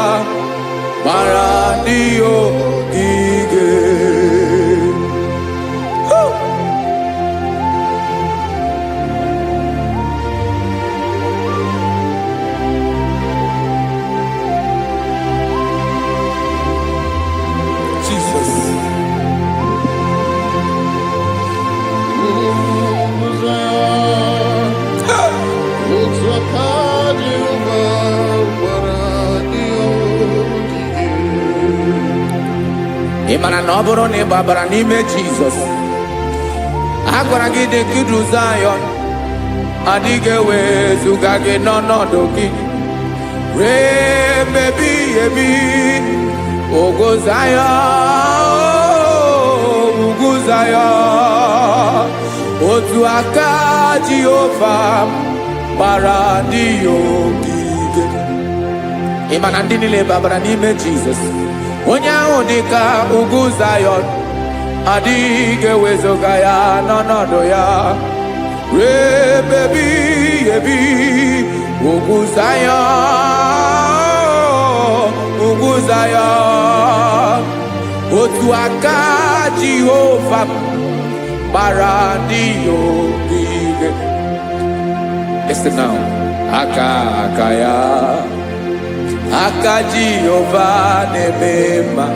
gbara ndị ogige. Ịmara na ọ bụrụ na ị gbabara n'ime Jizọs, a gwara gị dị ka Zion, adịghị ewezuga gị n'ọnọdụ gị ruo mgbe ebighị ebi. Ugwu Zion, ugwu Zion, otu aka Jehova gbara ndị ogige. Ịmara ndị niile gbabara n'ime Jizọs, onye ahụ dị ka ugwu Zion, adịghị ewezuga ya n'ọnọdụ ya ruo mgbe ebighị ebi. Ugwu Zion, ugwu Zion, otu aka Jehova gbara ndị ogige. Listen now, aka ya, aka Jehova na-eme mma.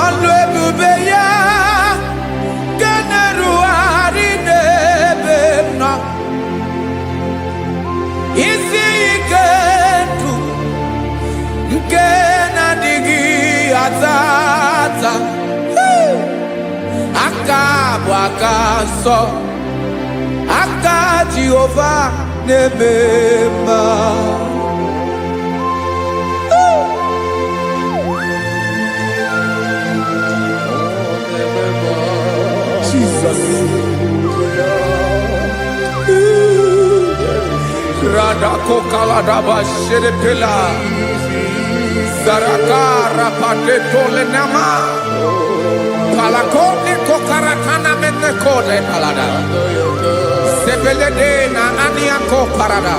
Ọlụ ebube ya ga na-erugharị n'ebe m nọ. Isi ike ndụ nke na-adịghị ata ata. Aka bụ aka nsọ, aka Jehova na-eme mma. Jesus. Radako kaladaba sherepela, zarakara patetole nama, palakone kokaratana mene kode palada, sebelede na aniako parada,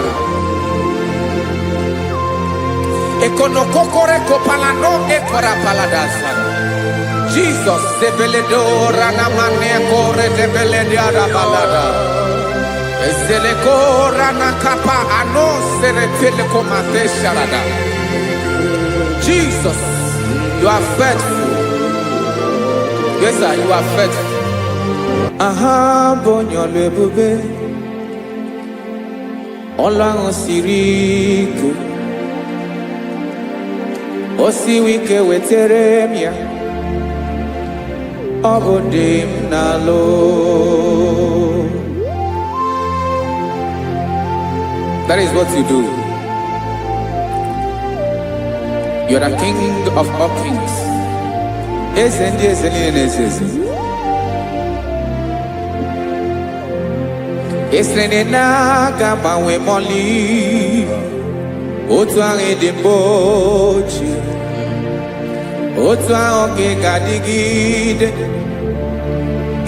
ekono kokore kopalano ekora paladasa. Jesus, sebeledora na mane kore sebelediada balada. Eselekora na kapa ano serepele komate sharada. Jesus, you are faithful. Yes, sir, you are faithful. aha bụ onye ọlụ ebube ọlụ ahụ siri ike o siwe ike wetere m ya ọ bụ dị m n'alụ. That is what you do. You are the king of all kings. Eze ndị eze niile na-eze eze. Esere na-aga gbanwe mọlị otu ahụ dị mgbe ochie otu ahụ ka ị ga-adịgide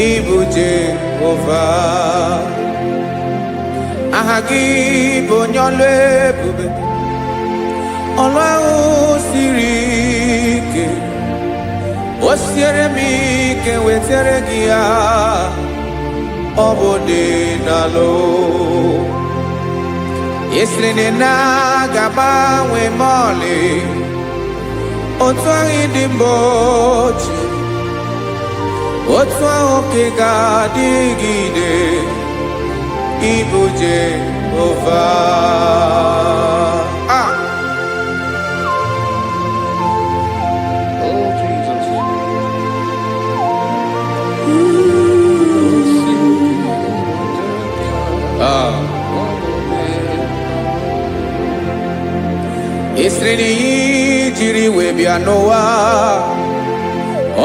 ịbụ Jehova. Aha gị bụ onye ọlụ ebube ọlụ ahụ siri ike o siere m ike wetere gị ya ọ bụ dị n'alụ. Esiri na-agbanwe mọlị otu ahụ dị mgbe ochie otu ahụ ka ị ga-adịgide ịbụ Jehova. Oh, Jesus. Esiri na ihe jiri wee bịa n'ụwa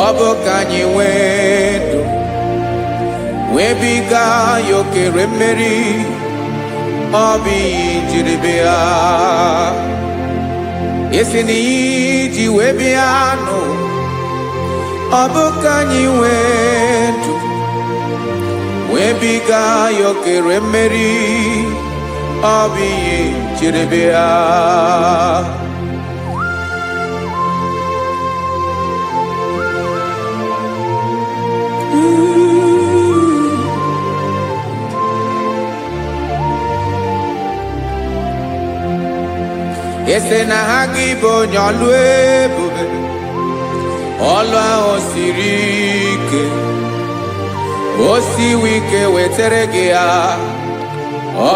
ọ bụ ka anyị nwee ndụ wee biga ya okere mmeri ọ bụ ihe jiri bịa. Esi na ihe ji wee bịa nụ ọ bụ ka anyị nwee ndụ wee biga ya okere mmeri ọ bụ ihe jiri bịa. Ese na ha gị bụ onye ọlụ ebube ọlụ ahụ siri ike o siwe ike wetere gị ya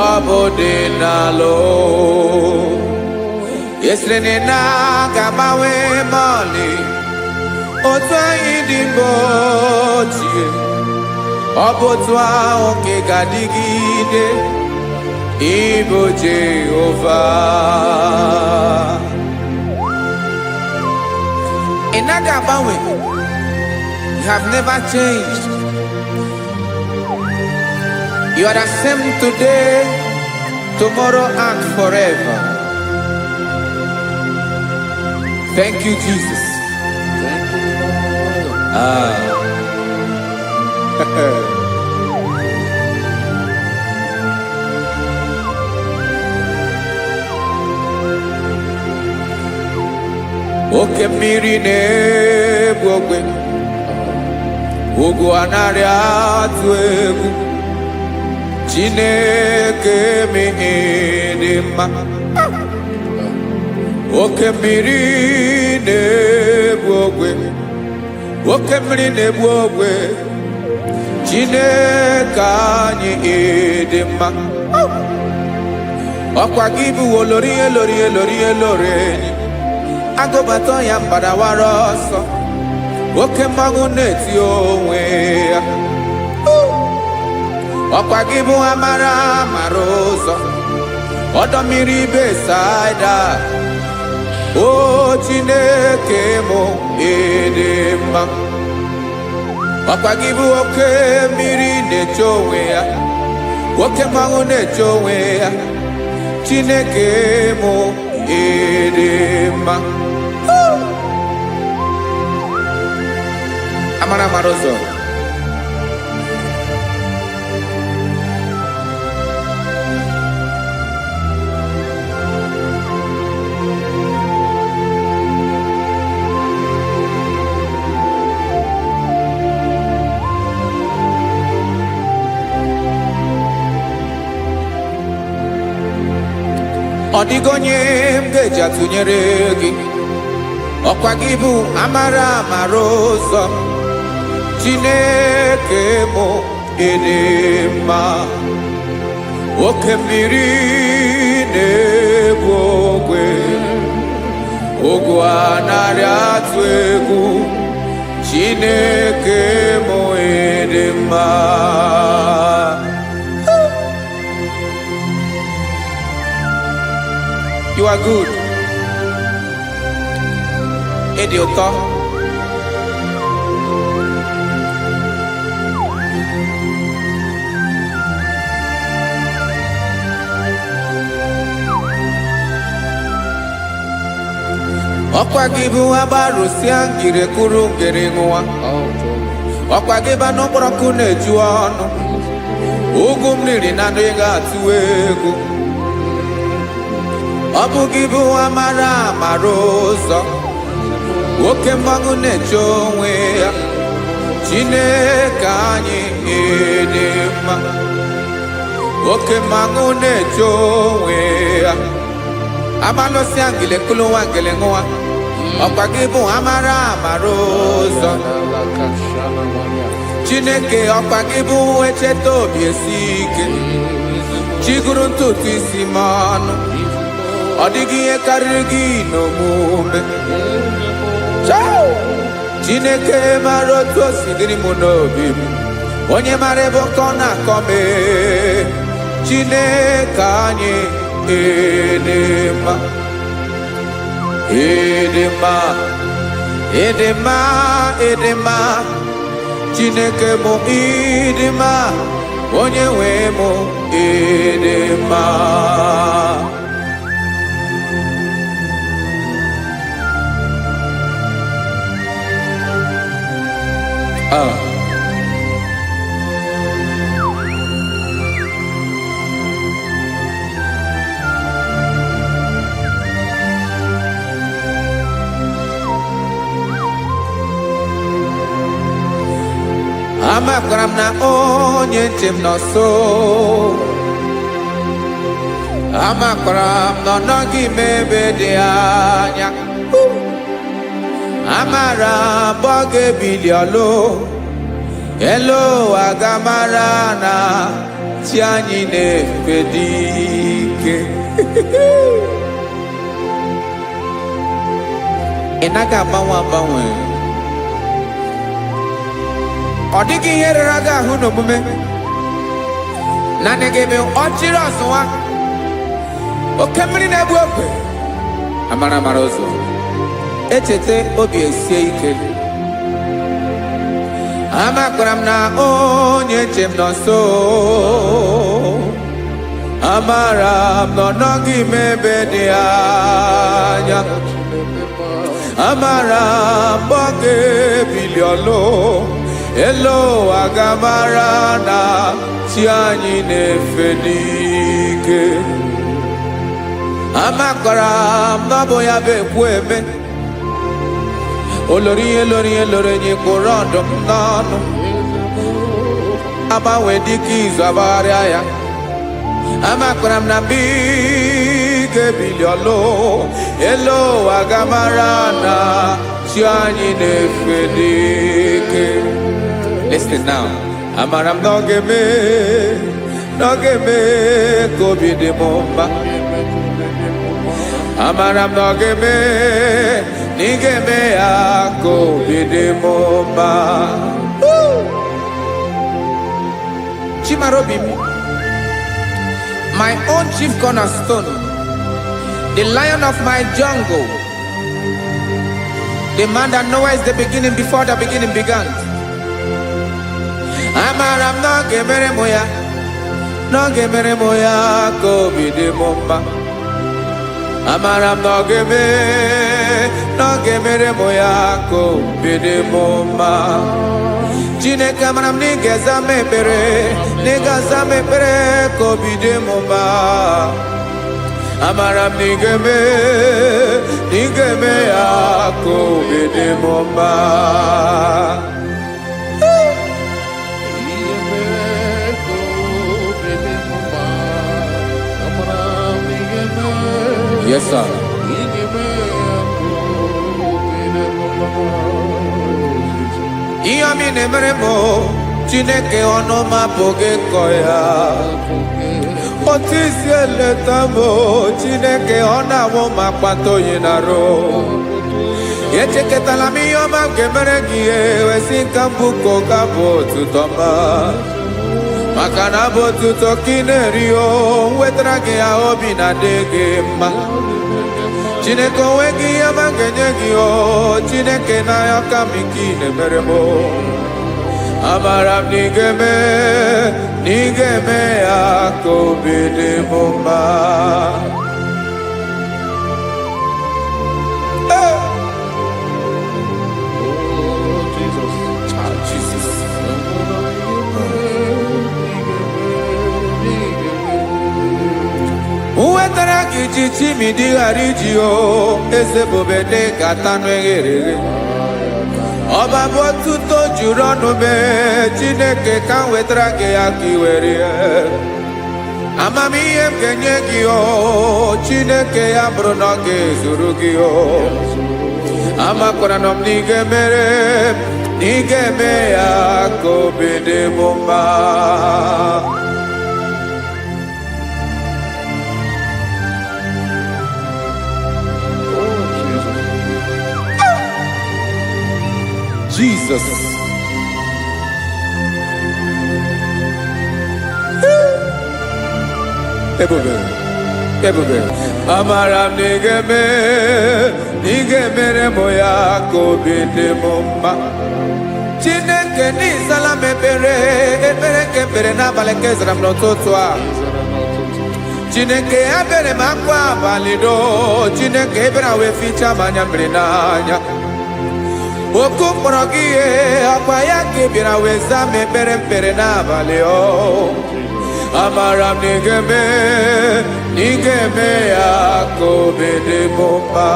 ọ bụ dị n'alụ. Esere na-agbanwe mọlị otu anyị dị mgbe ochie ọ bụ otu ahụ ka ị ga-adịgide ịbụ Jehova. Ị naghị agbanwe. You have never changed. You are the same today, tomorrow and forever. Thank you, Jesus. Thank you, Lord. Oke mmiri na-egbu ogwe ugwu anaghị atụ egwu Chineke mee dị mma. Oke mmiri na-egbu ogwe oke mmiri na-egbu ogwe Chineke anyị dị mma. Ọkwa gị bụ olori elori elori elori enyi agụbata ya mgbadawara ọsọ oke mmanwụ na-eti onwe ya. Ọkwa gị bụ amara amara ụzọ ọdọ mmiri Besaida o Chineke mụ ịdị mma. Ọkwa gị bụ oke mmiri na-eche onwe ya oke mmanwụ na-eche onwe ya Chineke mụ ịdị mma. Amara amara ụzọ ọ dịghị onye m ga-eji atụnyere gị. Ọkwa gị bụ amara amara ụzọ Chineke mụ edema oke mmiri na-egbu ogwe ogwu anarị atụ egwu Chineke mụ edema. You are good. Ịdị ụtọ. Ọkwa gị bụ agbarụsịa ngire kụrụ ngere nwa. Ọkwa gị bụ n'ụkpọrọkụ na-eju ọnụ. Ugwu mmiri na ndụ ị ga-atụ egwu. Ọ bụ gị bụ amara amara ụzọ. Oke mmanwụ na-eche onwe ya. Chineke anyị dị mma. Oke mmanwụ na-eche onwe ya. Amalụsịa ngile kụlụ nwa ngele nwa. Ọkwa gị bụ amara amara ụzọ. Chineke ọkwa gị bụ echeta obi esi ike. Chiguru ntutu isi m ọnụ. Ọ dịghị ihe karịrị gị n'omume. Chineke mara otu o si dịrị m n'obi m. Onye mara ebe ọkọ na-akọ m. Chineke anyị edema. Edema, edema, edema. Chineke mụ edema. Onye nwe mụ edema. Amakwara m na onye nche m nọ nso. Amakwara m na ọ nọghị m ebe dị anya. Amara m ọ ga-ebili ọlụ. Elu aga mara na chi anyị na-efe dị ike. Ị naghị agbanwe agbanwe. Ọ dịghị ihe rere gị ahụ n'omume. Naanị gị bụ ọchịrị ọzụwa. Oke mmiri na-egbu ogwe. Amara amara ụzọ. Echete obi esie ike. Amakwara m na onye nche m nọ nso. Amara m na ọ nọghị m ebe dị anya. Amara m ọ ga-ebili ọlụ. Elu aga mara na chi anyị na-efe n'ike. Amakwara m na ọ bụ ya bụ ekwu eme. Olori ihe lori ihe lori enyi kwụrụ ọdụm n'ọnụ. Agbanwe dịka izu agbagharịa ya. Amakwara m na mgbe ị ga-ebili ọlụ. Elu aga mara na chi anyị na-efe n'ike. Listen now. Amara m na ọ ga-eme ka obi dị m mma. Amara m na ọ ga-eme na ị ga-eme ya ka obi dị m mma. Chimarobi m, my own chief cornerstone, the lion of my jungle, the man that knows the beginning before the beginning began. Amara m na ọ ga-emere m ya, na ọ ga-emere m ya ka obi dị m mma. Amara m na ọ ga-emere m ya ka obi dị m mma. Chineke amara m na ị ga-aza m ekpere, na ị ga-aza m ekpere ka obi dị m mma. Amara m na ị ga-eme ya ka obi dị m mma. Yes, sir. Ihe mi na-emere m Chineke ọnụ ma pụghị ịkọ ya. Otu isi eleta m Chineke ọ na-awụ ma kpata oyi n'arụ. Echeketala m ihe ọma nke mere gị wesi nka mbụ ka ọ ga-abụ otuto ma. Maka na abụ otuto ka ị na-eri o wetara gị ya obi na-adị gị mma. Chineke onwe gị ihe ọma ga-enye gị o Chineke n'anya ka m ike ị na-emere m. Amara m na ị ga-eme ya ka obi dị m mma. Wetara gị ji chimidi ghara iji o eze bobede gata n'eghere eghe. Ọba bụ otuto juru ọnụ mee Chineke ka m wetara gị ya ka ị were ya. Amamihe m ga-enye gị o Chineke ya bụrụ na ọ ga-ezuru gị o. Amakwara na m na ị ga-emere na ị ga-eme ya ka obi dị m mma. Jesus. Ebube. Amara m na ị ga-emere m ya ka obi dị m mma. Chineke n'ịzala m ekpere ka ekpere n'abalị ka ezara m n'ụtụtụ a. Chineke ebere m akwa abalị do Chineke ebere wee fichaa m anya mmiri n'anya. Oku mkpọrọ gị ihe akwa ya ka ị bịara wee zaa m ekpere mpere n'abalị o. Amara m na ị ga-eme ya ka obi dị m mma.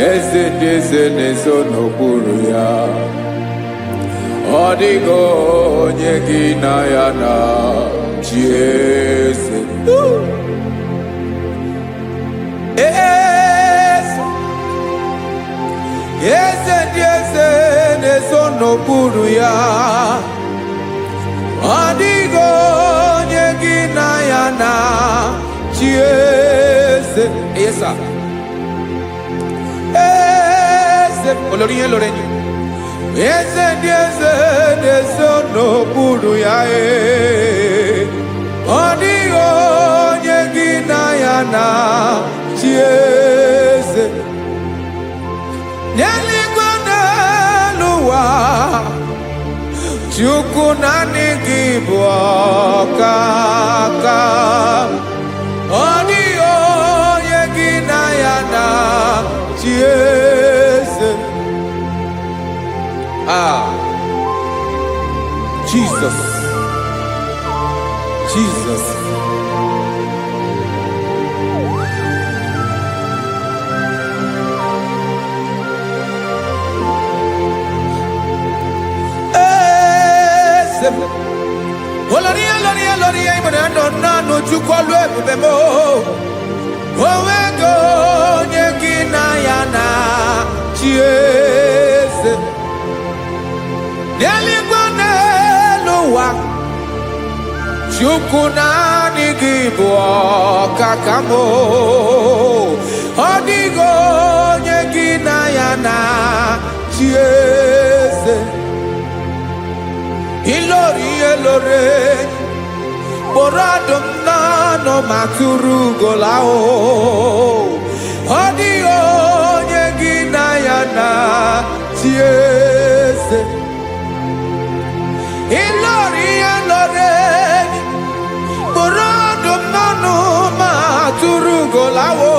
Eze ndị eze na-ezo n'okpuru ya. Ọ dịghị onye gị na ya na chi eze. Eze ndị eze na-ezo n'okpuru ya. Ọ dịghị onye gị na ya na chi eze. Yes, sir. Olórí yẹn lórí ẹni. Eze ndị eze na-ezo n'okpuru ya. Ọ dịghị onye gị na ya na chi eze. N'eluigwe n'elu ụwa Chukwu naanị gị bụ ọkaka. Ọ dịghị onye gị na ya na chi eze. Jesus. Olórí ìmọ̀ràn àdọ̀nà n'ojúkọ ló ebube mo. Owego onye gị na ya na chi eze. N'eluigwe n'elu ụwa Chukwu naanị gị bụ ọkaka m. Ọ dịghị onye gị na ya na chi eze. Ilori kpọrọ ọdụm n'ọnụ ma tụrụ ugola o. Ọ dịghị onye gị na ya na chi eze. Ilori kpọrọ ọdụm n'ọnụ ma tụrụ ugola o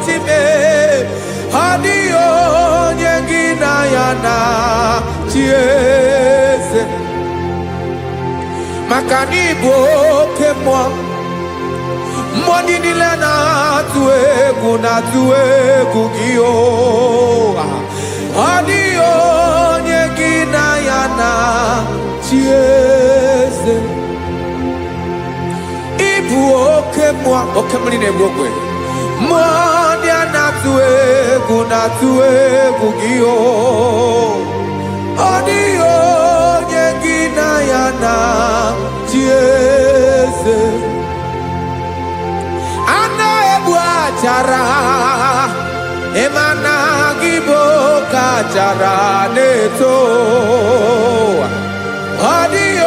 time. Ọ dịghị onye gị na ya na chieze maka na ịbụ oke mmụọ mmụọ niile na-atụ egwu gị o ọ dịghị onye gị na ya na chieze ịbụ oke mmụọ oke mmiri na-egbu ogwe mmụọ ndị a na-atụ egwu gị o ọ dịghị onye gị na ya na chieze a na-egbu achara ịmana gị bụ oke achara na-eto ọ dịghị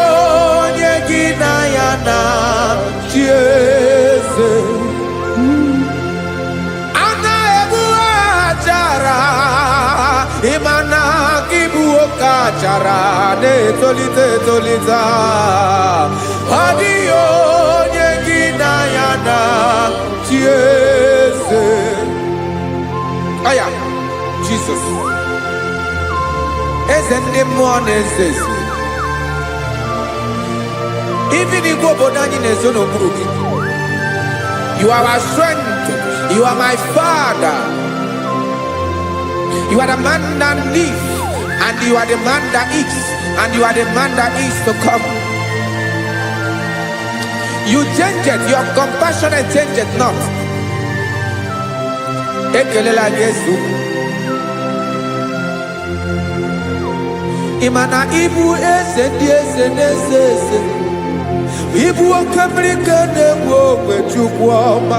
onye gị na ya na chieze a na-egbu achara ịmana gị bụ oke achara na-etolite etolite ọ dịghị onye gị na ya na chieze aya Jesus eze ndị mmụọ na-eze eze even igwe obodo anyị na-ezo n'okpuru gị you are our strength, you are my father, you are the man that lives and you are the man that eats and you are the man that is to come. You change it, your compassion change it not. Ekelela Yesu imana ibu eze ndị eze na-eze eze ibu oke mmiri ka na-egbu ogwe Chukwu ọma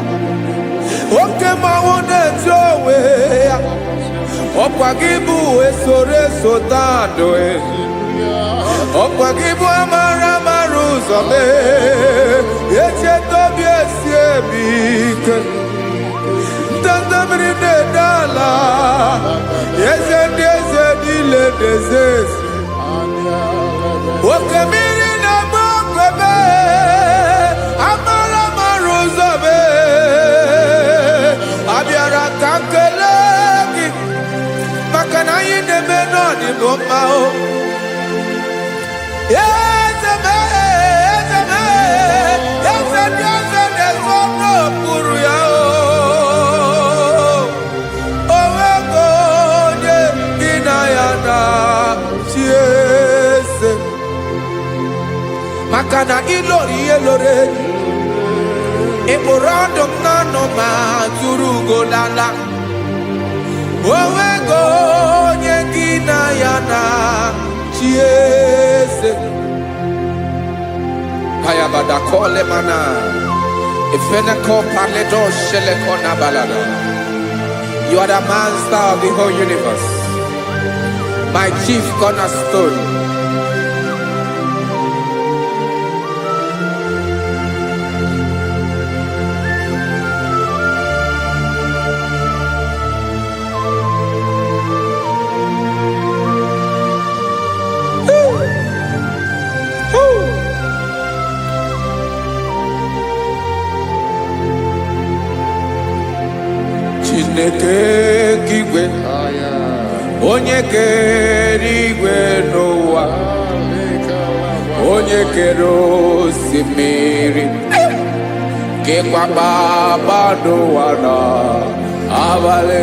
oke mmanwụ na-eji onwe ya ọkwa gị bụ esoro esota ndụ ọkwa gị bụ amara amara ụzọ mee echeta obi esi ebi ike ndanda mmiri na-ede ala eze ndị eze niile na-eze eze oke mmiri na-agba okwebe amara amara ụzọ mee abịara ka nkele gị maka na anyị na-eme n'ọdịbụ mma o eze mee eze mee eze ndị eze na-ezo n'okpuru ya o onwego onye gị na ya na chieze maka na ịlọrọ ihe lọrọ enyi ịkpụrụ ọdụ m n'ọnụ ma tụrụ ugo lala onwego onye gị na ya na chieze Hayabada kole mana Ifeneko paledo sheleko nabalada. You are the master of the whole universe, my chief cornerstone. Chineke kigwe onye kere igwe n'ụwa onye kere osimiri kekwa kpakpando ụwa n'abalị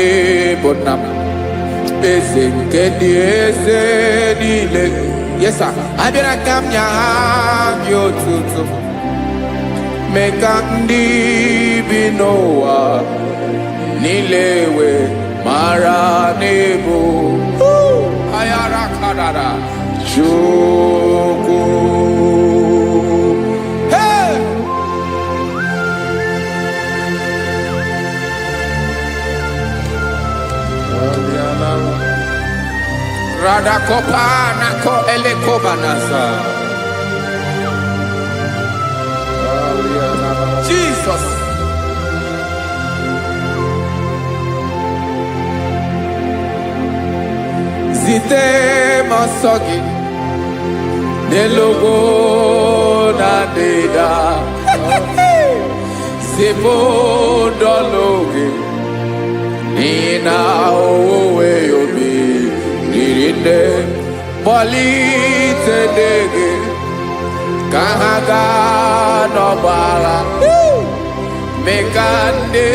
ịbụ nna m eze nke dị eze niile. Yes sir, abịara ka m nya gị otuto mee ka ndị bi n'ụwa niile wee mara n'ebu ayara kadara Chukwu. Hey! Radakopa nako elekobanasa. Jesus. Zite masogi nelogo na deda Zibo dologi nina owe niile kpọlite gị ka ha gaa n'ọgba agha mee ka ndị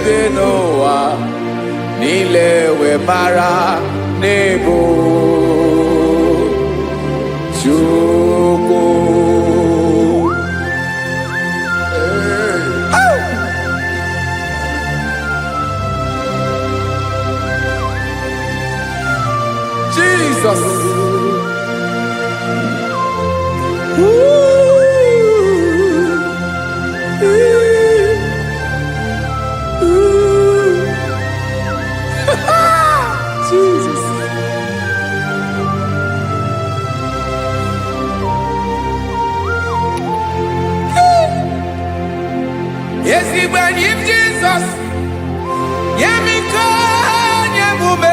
bi n'ụwa niile wee mara n'ebu Chukwu. Jesus. Jesus. Yes, he went in Jesus. Yemiko nyemume.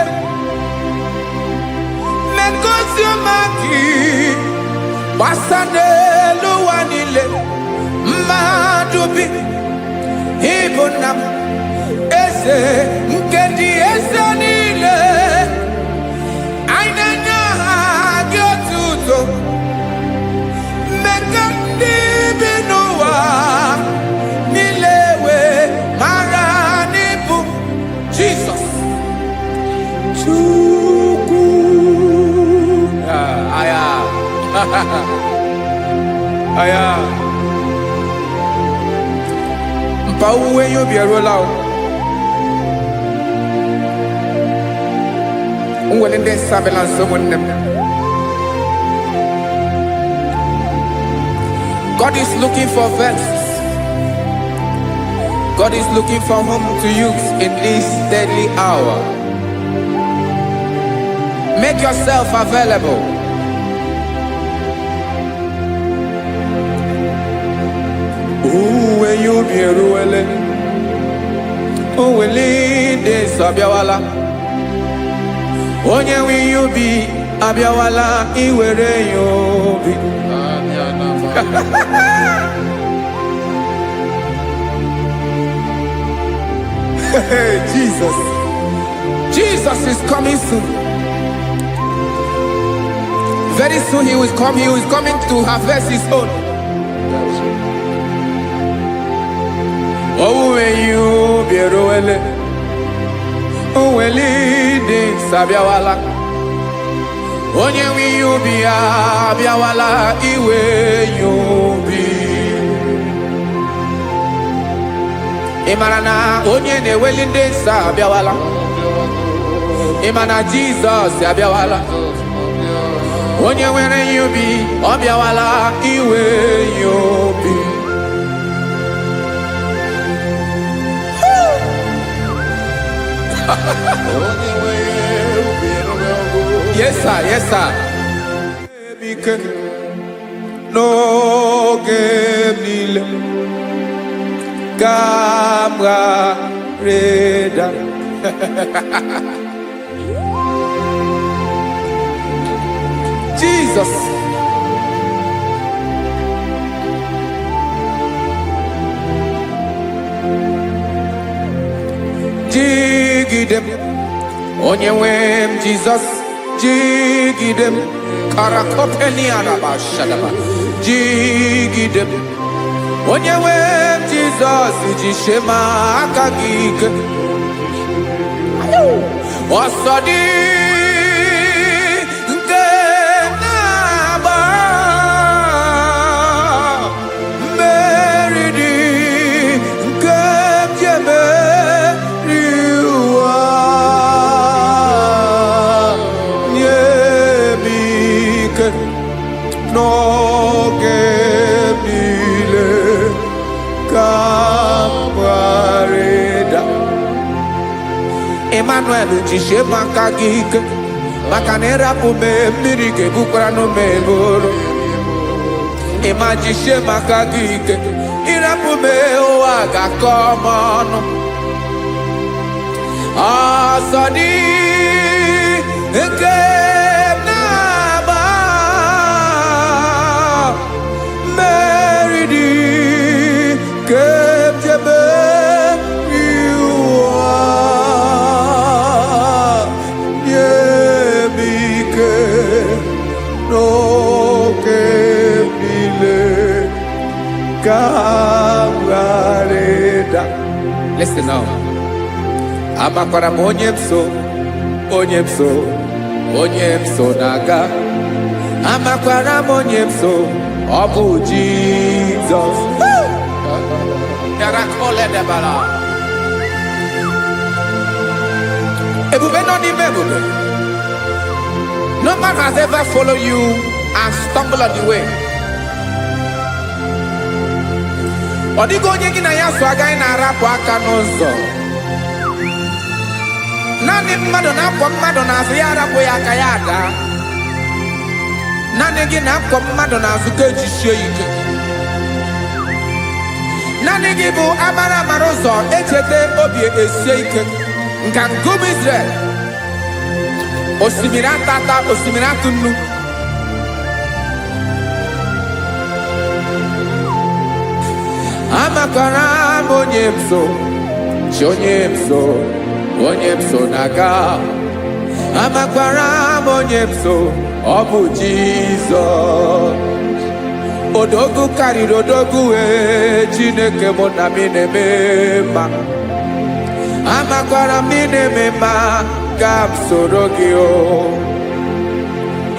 Mekosiomaki. Basane luwanile. Madubi. Ibunam. Ese nkedi ese nile. Ainanya gyotuto. Mekandi binuwa. Nilewe maranibu. Jesus. Chukwu. Aya. Aya. Mpa uwe yo bierola o. Unwelende sabela someone. God is looking for vessels. God is looking for whom to use in this deadly hour. Make yourself available. Uwe you be ruele. Uwe linde sabiawala. Onye wi you be abiawala iwere you be. Jesus. Jesus is coming soon. Very soon he will come. He is coming to harvest his own. Oh, when you be roele. Oh, when leading sabiawala. Onye wi you be abiawala iwe you be. Imanana onye ne-ewelinde nsa abiawala. Imana Jesus abiawala. Onye were yubi obiawala iwe yubi. Yes sir, yes sir. No game nile. Camera Reda. Jesus. Jigidem. Onyewem Jesus. Jigidem. Karakopeni araba shadaba. Jigidem. Onyewem Jesus. Jishema akagike. Osodi. No gemile camarada Emmanuel jishe makagike makanera pume mirike bukrano meboro Ema jishe makagike irapume oaga komono Asadi eke Listen now. Amakwara m onye m so na-aga. Amakwara m onye m so, ọ bụ Jizọs. Yarakoledebara. Ebube nọ n'ime ebube. No man has ever followed you and stumbled on the way. Ọ dịghị onye gị na ya so agaghị na-arapụ aka n'ụzọ. Naanị mmadụ na-akwọ mmadụ n'azụ ya arapụ ya aka ya ada. Naanị gị na-akwọ mmadụ n'azụ ka ejisie ike. Naanị gị bụ amara ụzọ echete obi esie ike. Nka ngụm Israel. Osimiri atata, osimiri atụ nnu. Amakwara m onye m so, onye m so na-aga. Amakwara m onye m so, ọ bụ Jizọs. Odogwu karịrị odogwu, Chineke mụ na m na-eme mma. Amakwara m na-eme mma, ka m soro gị o.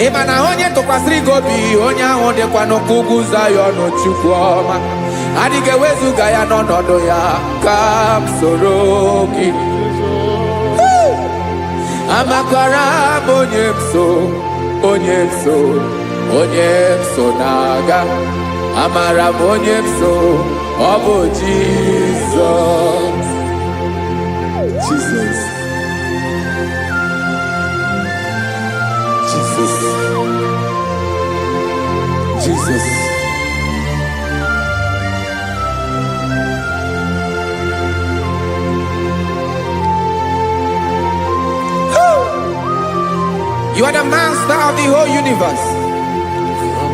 Ị ma na onye tụkwasịrị gị obi, onye ahụ dịkwa n'ụkwụ ugwu Zayọn Chukwu ọma. Adịghị ewezuga ya n'ọnọdụ ya, ka m soro gị. Amakwara m onye m so na-aga. Amara m onye m so, ọ bụ Jizọs. Jesus. You are the master of the whole universe.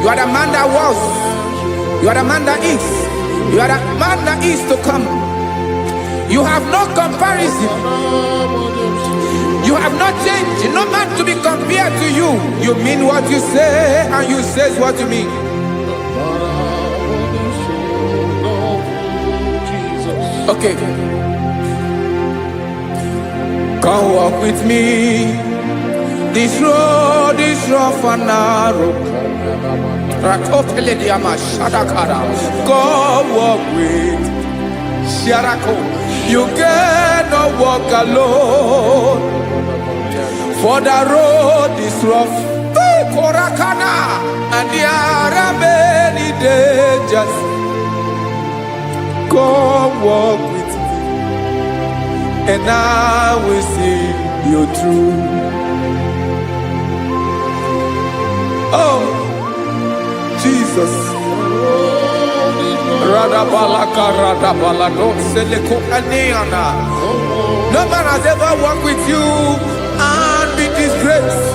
You are the man that was. You are the man that is. You are the man that is to come. You have no comparison. You have not changed. No man to be compared to you. You mean what you say, and you say what you mean. Okay. Come walk with me. This road is rough and narrow. Come walk with Sharako. You cannot walk alone. For the road is rough. Korakana. And there are many dangers. Come walk with me, and I will see you through. Oh, Jesus. No man has ever walked with you and be disgraced.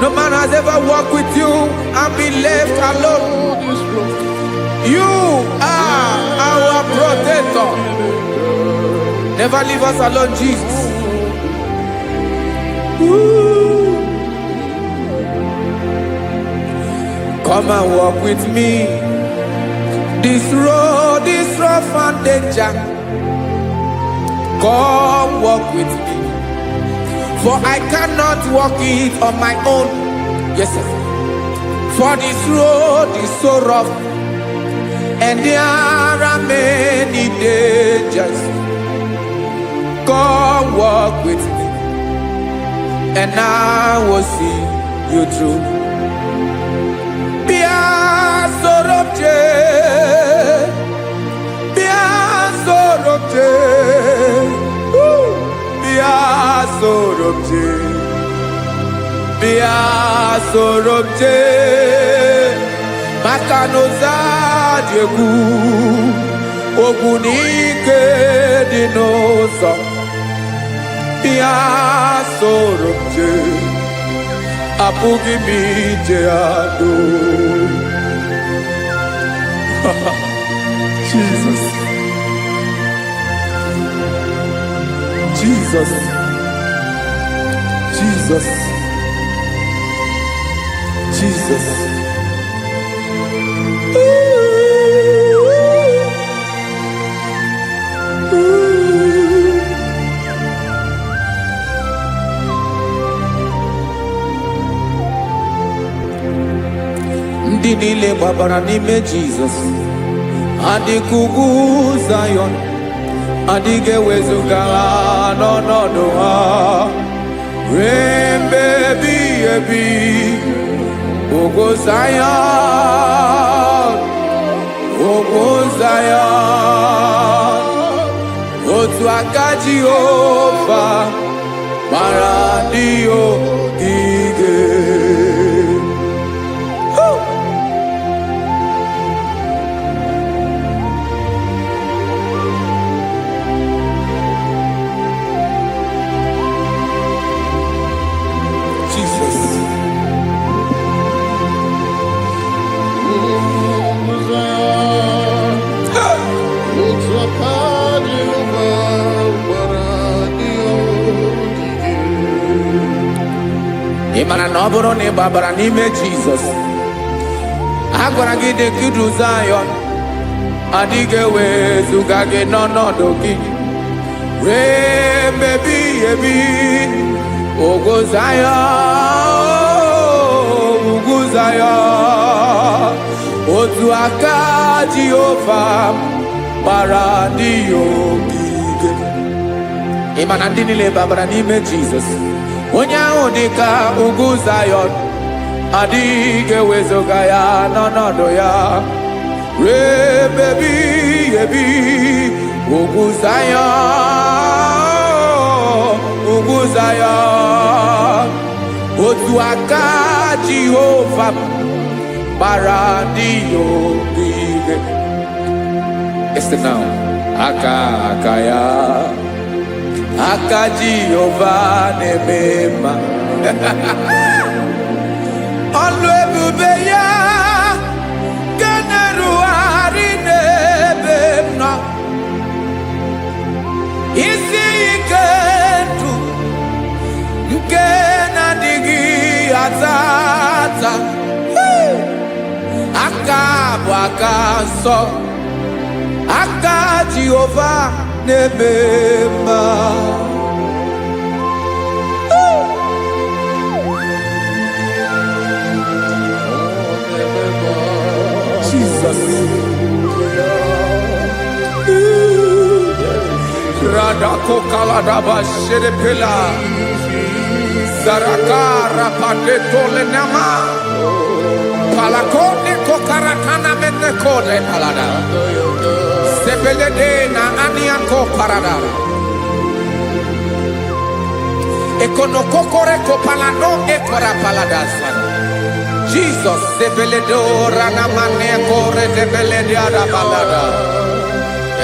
No man has ever walked with you and be left alone. You are our protector. Never leave us alone, Jesus. Ooh. Come and walk with me. This road is rough and danger. Come walk with me. For I cannot walk it on my own. Yes, sir. For this road is so rough, and there are many dangers. Come walk with me, and I will see you through. Sorobje Makanoza Diegu Ogunike Dinosa Bia Sorobje Apugi Mijeado. Jesus. Ooh. ndị niile gbabara n'ime Jizọs adịghị ugwu Zayọn, adịghị ewezuga ha n'ọnọdụ ha ruo mgbe ebighị ebi. Ugwu Zayọn, ugwu Zayọn, otu aka Jehova mara ndị ogige. Ị mara na ọ bụrụ na ị gbabara n'ime Jizọs, a gwara gị dị ka Ugwu Zayọn, adịghị ewezuga gị n'ọnọdụ gị ruo mgbe ebighị ebi. Ugwu Zayọn, ugwu Zayọn, otu aka Jehova gbara ndị ogige. Ị ma na ndị niile gbabara n'ime Jizọs, onye ahụ dị ka ugwu Zayọn, adịghị ewezuga ya n'ọnọdụ ya ruo mgbe ebighị ebi. Ugwu Zayọn, ugwu Zayọn, otu aka Jehova gbara ndị ogige. Listen now, aka ya, aka Jehova na-eme mma. Ọlụ ebube ya ga na-erugharị n'ebe m nọ. Isi ike ndụ nke na-adịghị ata ata, aka bụ aka nsọ, aka Jehova na-eme mma. Jesus. Radako kaladaba sherepela zarakara pateto lenama palakone kokaratana mene kode palada sebelede na aniako parada ekono kokore kopalano ekora paladasa. Jesus sebeledo rana mane kore sebelede ada palada.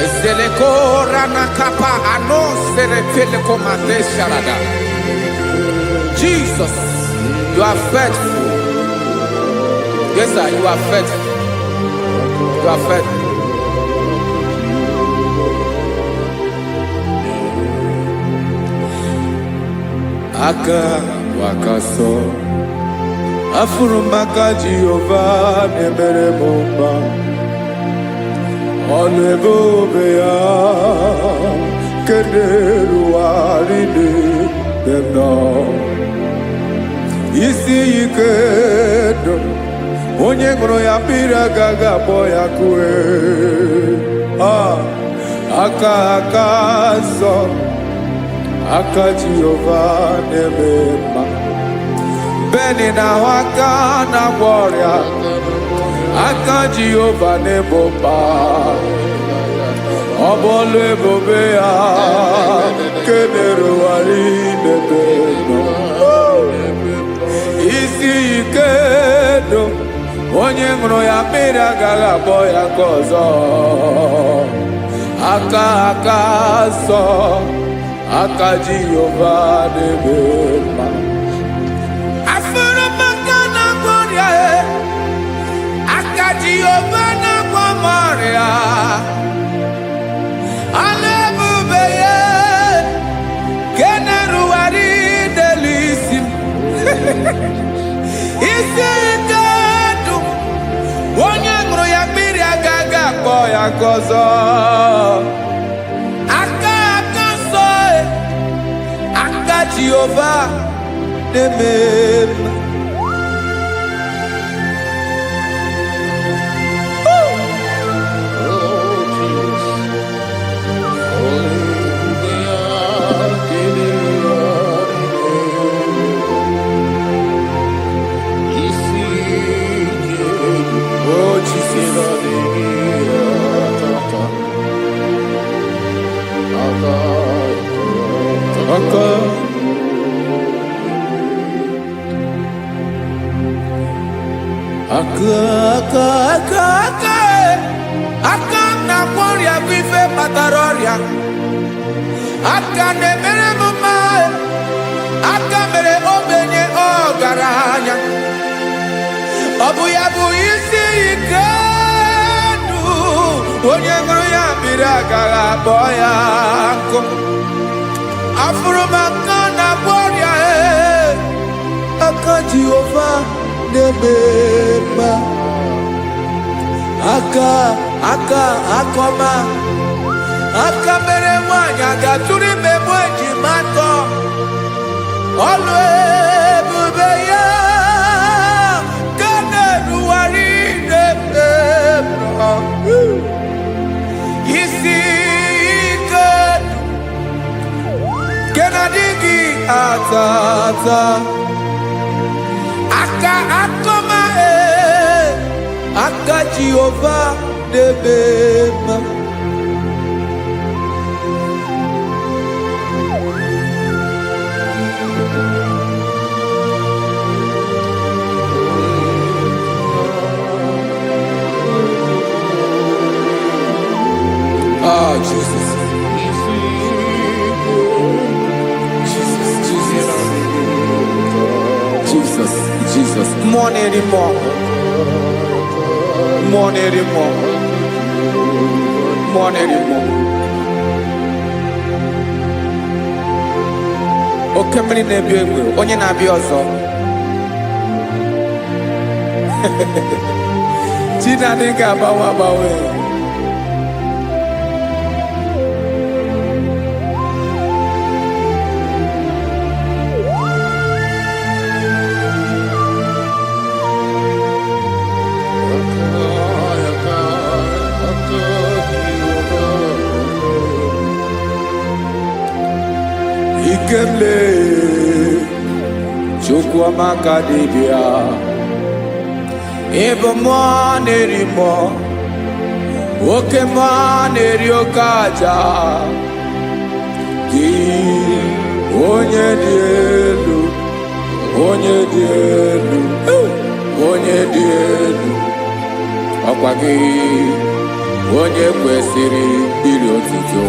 Eseleko rana kapa ano serepele komate sharada. Jesus, you are faithful. Yes, sir, you are faithful. You are faithful. Aka wakaso afurumaka Jehova nebere bomba. Ọlụ ebube ya keneruwarị n'ebe m nọ. Isi ike ndụ onye ṅụrụ ya mmiri agaghị akpọ ya kue. Aka nsọ, aka Jehova na-eme mma. Beni na-ahụ aka na-agwọ ọrịa, aka Jehova na-egbo mkpa. Ọ bụ ọlụ ebube ya kenerugharị n'ebe m nọ. Isi ike ndụ onye ṅụrụ ya mmiri agaghị akpọ ya ka ọzọ. Aka nsọ, aka Jehova na-eme mma. Jehova na-agwọ m ọrịa, ọlụ ebube ya ka na-erugharị n'elu isi m. Isi ike ndụ onye ṅụrụ ya mmiri agaghị akpọ ya ka ọzọ. Aka nsọ, aka Jehova na-eme mma. aka na kwọrịa bụ ife kpatara ọrịa, aka na-emere m mma, aka mere ogbenye ọgaranya, ọ bụ ya bụ isi ike ndụ, onye ṅụrụ ya mmiri agaghị akpọ ya nkụ. Afụrụ m aka na kwọrịa, aka Jehova na-eme mma, aka akọma, aka mere nwanyị agatụrụ ime mụ ejima atọ, ọlụ ebube ya ka na-erugharị n'ebe nọ. Isi ike nke na-adịghị ata ata, aka akọma, aka Jehova na-eme mma. Oh, Jesus. Jesus. More anymore. More anymore. More anymore. Oke mmiri na-ebi egbe, onye na-abịa ọzọ. Chinadị ga-agbanwe agbanwe. Ikemle Chukwuamaka dibịa, ịbụ mmụọ na-eri mmụọ, oke mmụọ na-eri oke aja, gị onye dị elu, onye dị elu, onye dị elu, ọkwa gị onye kwesịrị iri otuto,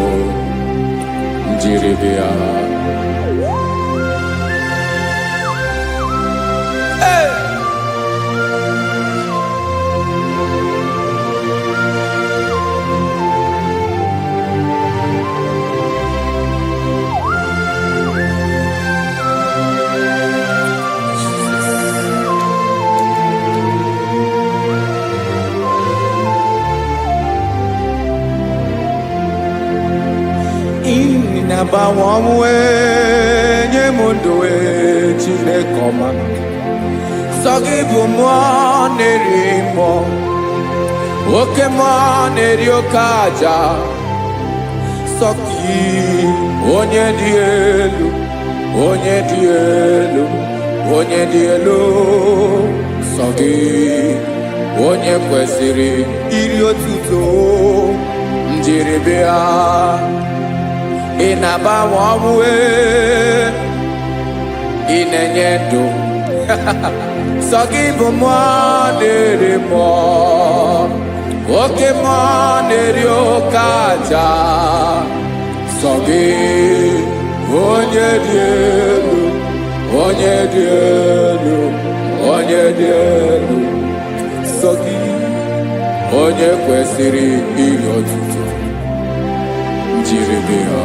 njiri bịa. Na-agbanwe ọnwụ nye m ndụ Chineke ọma, sọ gị bụ mmụọ na-eri mmụọ, oke mmụọ na-eri oke aja, sọ gị onye dị elu, onye dị elu, onye dị elu, sọ gị onye kwesịrị iri otuto, njiri bịa. Ị na-agbanwe ọnwụ, ị na-enye ndụ, sọ gị bụ mmụọ na-eri mmụọ, oke mmụọ na-eri oke aja, sọ gị onye dị elu, onye dị elu, onye dị elu, sọ gị onye kwesịrị iri otuto, njiri bịa.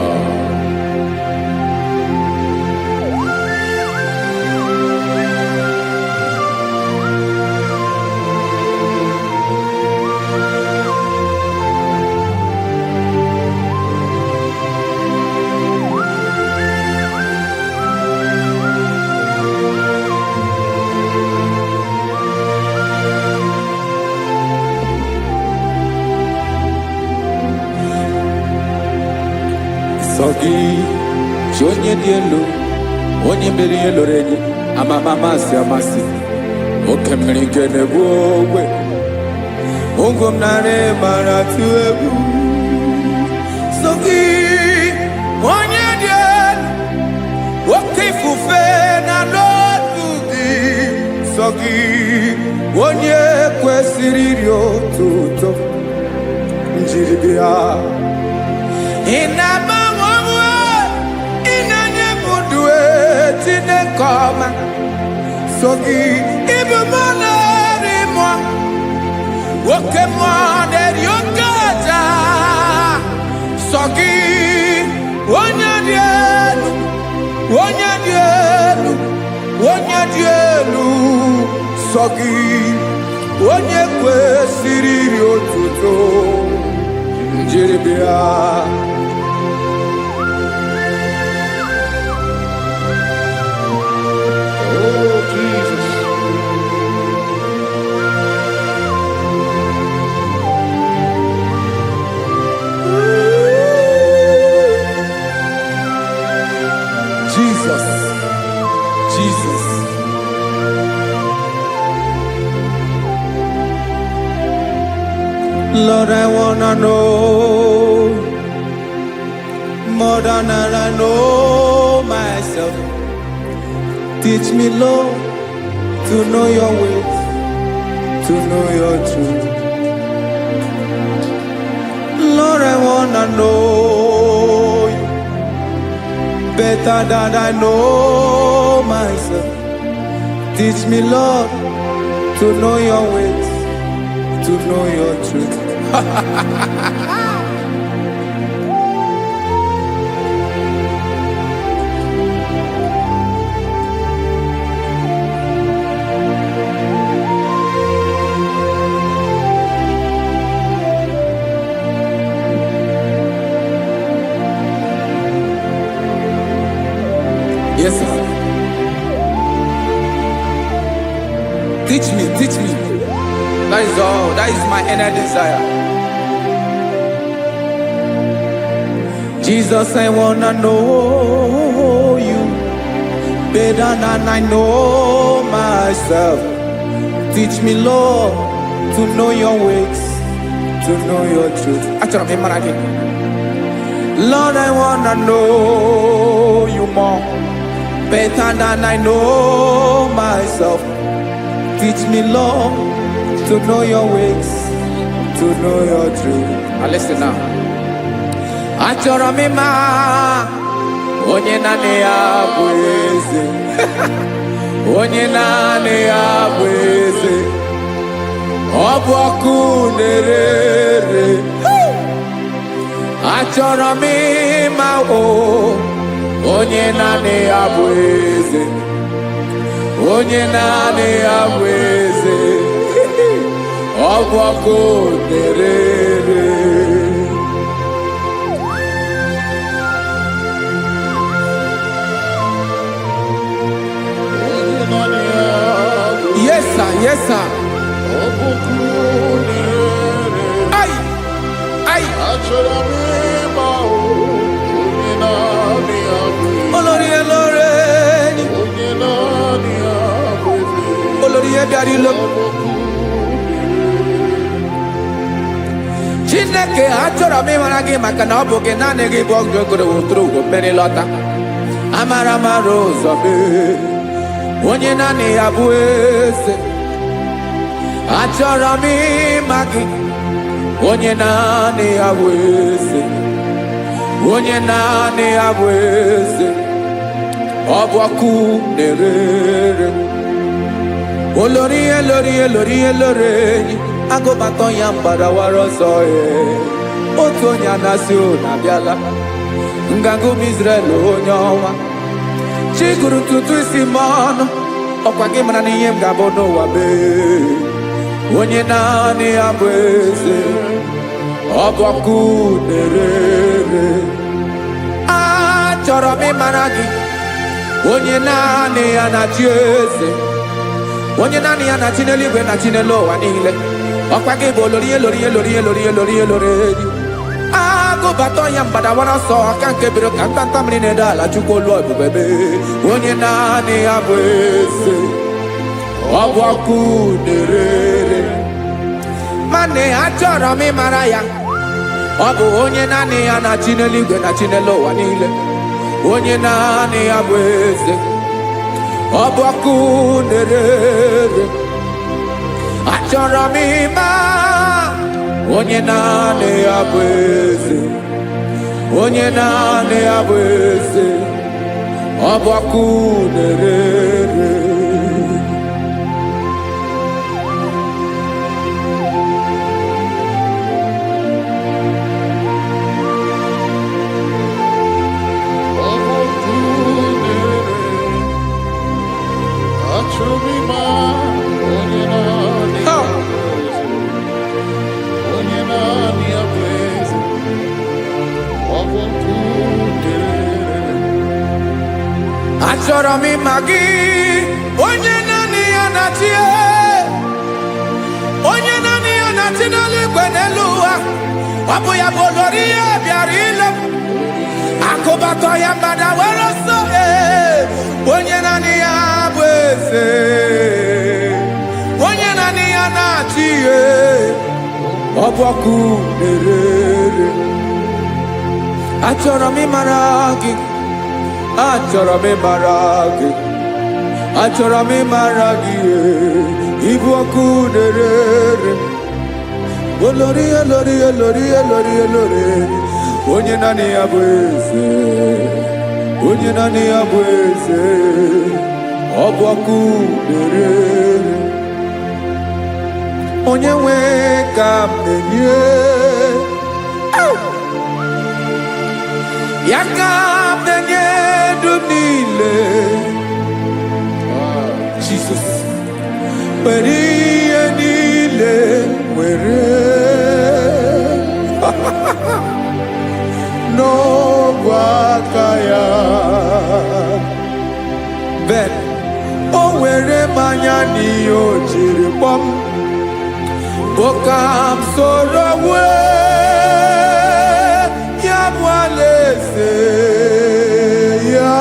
Sọ gị chi onye dị elu, onye mere ihe lụrụ enyi, amama amasị amasị, oke mmiri nke na-egbu ogwe, ụgwọ m narị mara atụ egwu. Sọ gị onye dị elu, oke ifufe na n'otu gị, sọ gị onye kwesịrị iri otuto njiri bịa. Ị na-agbanwe onwe, ị na-enye m ndụ Chineke ọma. So gị ịbụ mmụọ na-eri mmụọ, oke mmụọ na-eri oke aja. So gị onye dị elu, onye dị elu, onye dị elu. So gị onye kwesịrị iri otuto njiri bịa. Oh, Jesus. Jesus, Jesus. Lord, I wanna know more than I know myself. Teach me, Lord, to know your ways, to know your truth. Lord, I wanna know you better than I know myself. Teach me, Lord, to know your ways, to know your truth. Yes, sir. Teach me, teach me. That is all. That is my inner desire. Jesus, I wanna know you better than I know myself. Teach me, Lord, to know your ways, to know your truth. Actually, I'm again. Lord, I wanna know you more, better than I know myself. Teach me, Lord, to know your ways, to know your truth. Now listen now. Achọrọ m ịma onye naanị ya bụ eze. Onye naanị ya bụ eze. Ọ bụ ọkụ na-ere. Achọrọ m ịma onye naanị ya bụ eze. Onye naanị ya bụ eze. Ọ bụ ọkụ na-ere. Yes, sir. Yes, sir. Ay, ay. Olórí Ẹlọ́rẹ́, olórí Ẹ̀dàrí lọ. Chineke achọrọ m ịmara gị maka na ọ bụ gị naanị gị bụ ọgụ ogoro wotoro ugwo mmeri lọta. Amara mara ụzọ mee. Onye naanị ya bụ eze. Achọrọ m ịma gị. Onye naanị ya bụ eze. Onye naanị ya bụ eze. Ọ bụ ọkụ na-ere. Olórí Ẹlọ́rẹ́, agụbatọ ya mgbadawara ọsọ ya. Otu onye anasị na abịala. Nganga ụmụ Izrel onye ọnwa. Chi gụrụ ntutu isi m ọnụ. Ọkwa gị mara na ihe m ga-abụ n'ụwa mee. Onye naanị ya bụ eze. Ọ bụ ọkụ na-ere. Achọrọ m ịmara gị. Onye naanị ya na-achị eze. Onye naanị ya na-achị n'eluigwe na-achị n'elu ụwa niile. Ọkwa gị bụ olórí Ẹlọ́rẹ́. Agụbatọ ya mgbadawara ọsọ aka nke biri ka ntanta mmiri na-ede ala Chukwu olu ebube mee. Onye naanị ya bụ eze. Ọ bụ ọkụ na-ere. Mane achọrọ m ịmara ya. Ọ bụ onye naanị ya na-achị n'eluigwe na-achị n'elu ụwa niile. Onye naanị ya bụ eze. ọbọkụ nerere achọrọ m ịma onye naanị ya bụ eze onye naanị ya bụ eze ọbọkụ nerere achọrọ m ịma gị onye naanị ya na-achị onye naanị ya na-achị n'eluigwe n'elu ụwa ọ bụ ya bụ olori ya bịara ile akụbatọ ya mgbada were ọsọ onye naanị ya bụ eze onye naanị ya na-achị ihe ọ bụ ọkụ nerere achọrọ m ịmara gị achọrọ m ịmara gị achọrọ m ịmara gị ịbụ ọkụ nerere olori olori olori olori olori onye naanị ya bụ eze onye naanị ya bụ eze ọ bụ ọkụ nerere onye nwe ka m na-enye ya ka m na-enye dum niile Jesus were ihe niile were n'ọbụ aka ya ben o were mmanya n'ihe o jiri kpọọ m boka m soro wee ya bụ alaeze ya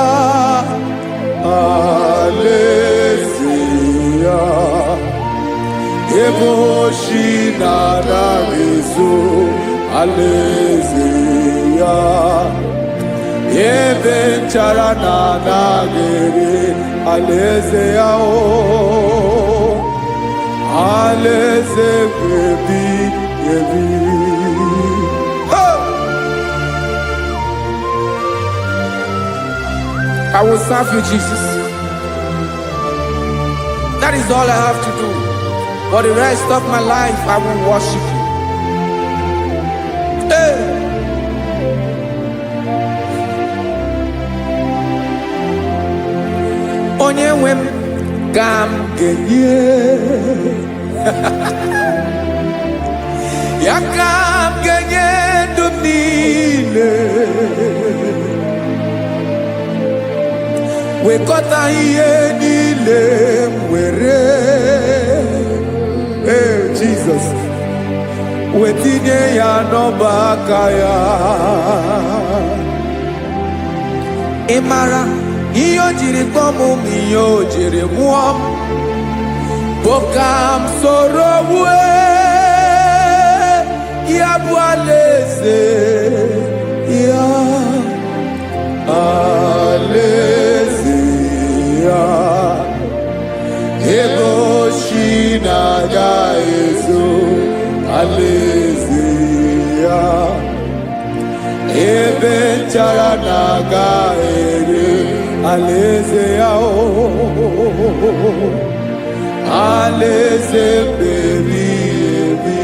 alaeze ya ebe oshi na-anaghị ezo alaeze ya ebe nchara na-anaghị ere alaeze ya alaeze ebi ebi. I will serve you, Jesus. That is all I have to do. For the rest of my life, I will worship you. Hey. Onye nwe m ka m ga-enye ya ka m ga-enye ndụ m niile wekọta ihe niile m were Jesus wetinye ya n'ọba aka ya ị mara ihe o jiri kpọọ m ihe o jiri mụọ m bụ ka m soro wee ya bụ alaeze ya alaeze ya ebe oshi na-aga ezo alaeze ya ebe nchara na-aga ere alaeze ya alaeze ebi ebi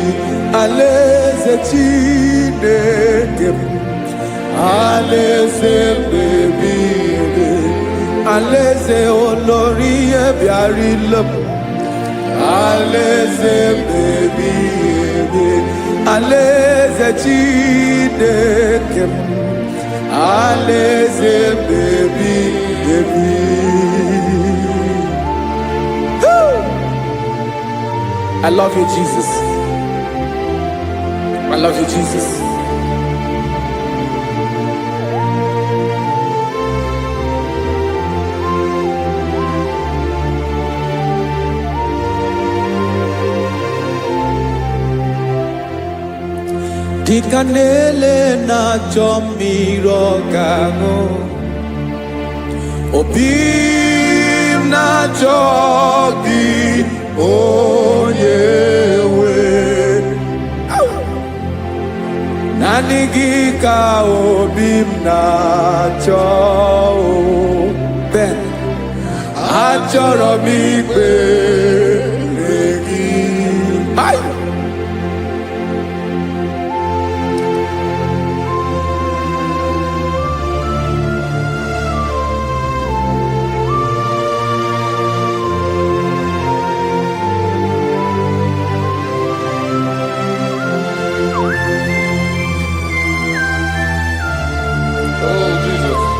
alaeze Chineke m alaeze ebi ebi alaeze olori ihe bịara ile m alaeze ebi ebi alaeze Chineke m alaeze ebi ebi. I love you, Jesus. I love you, Jesus. Dịka na-ele na-achọ mmiri ọ ga-aṅụ, obi m na na-achọghị onye nwe. Naanị gị ka obi m na-achọ. Ben, achọrọ m ikpere gị.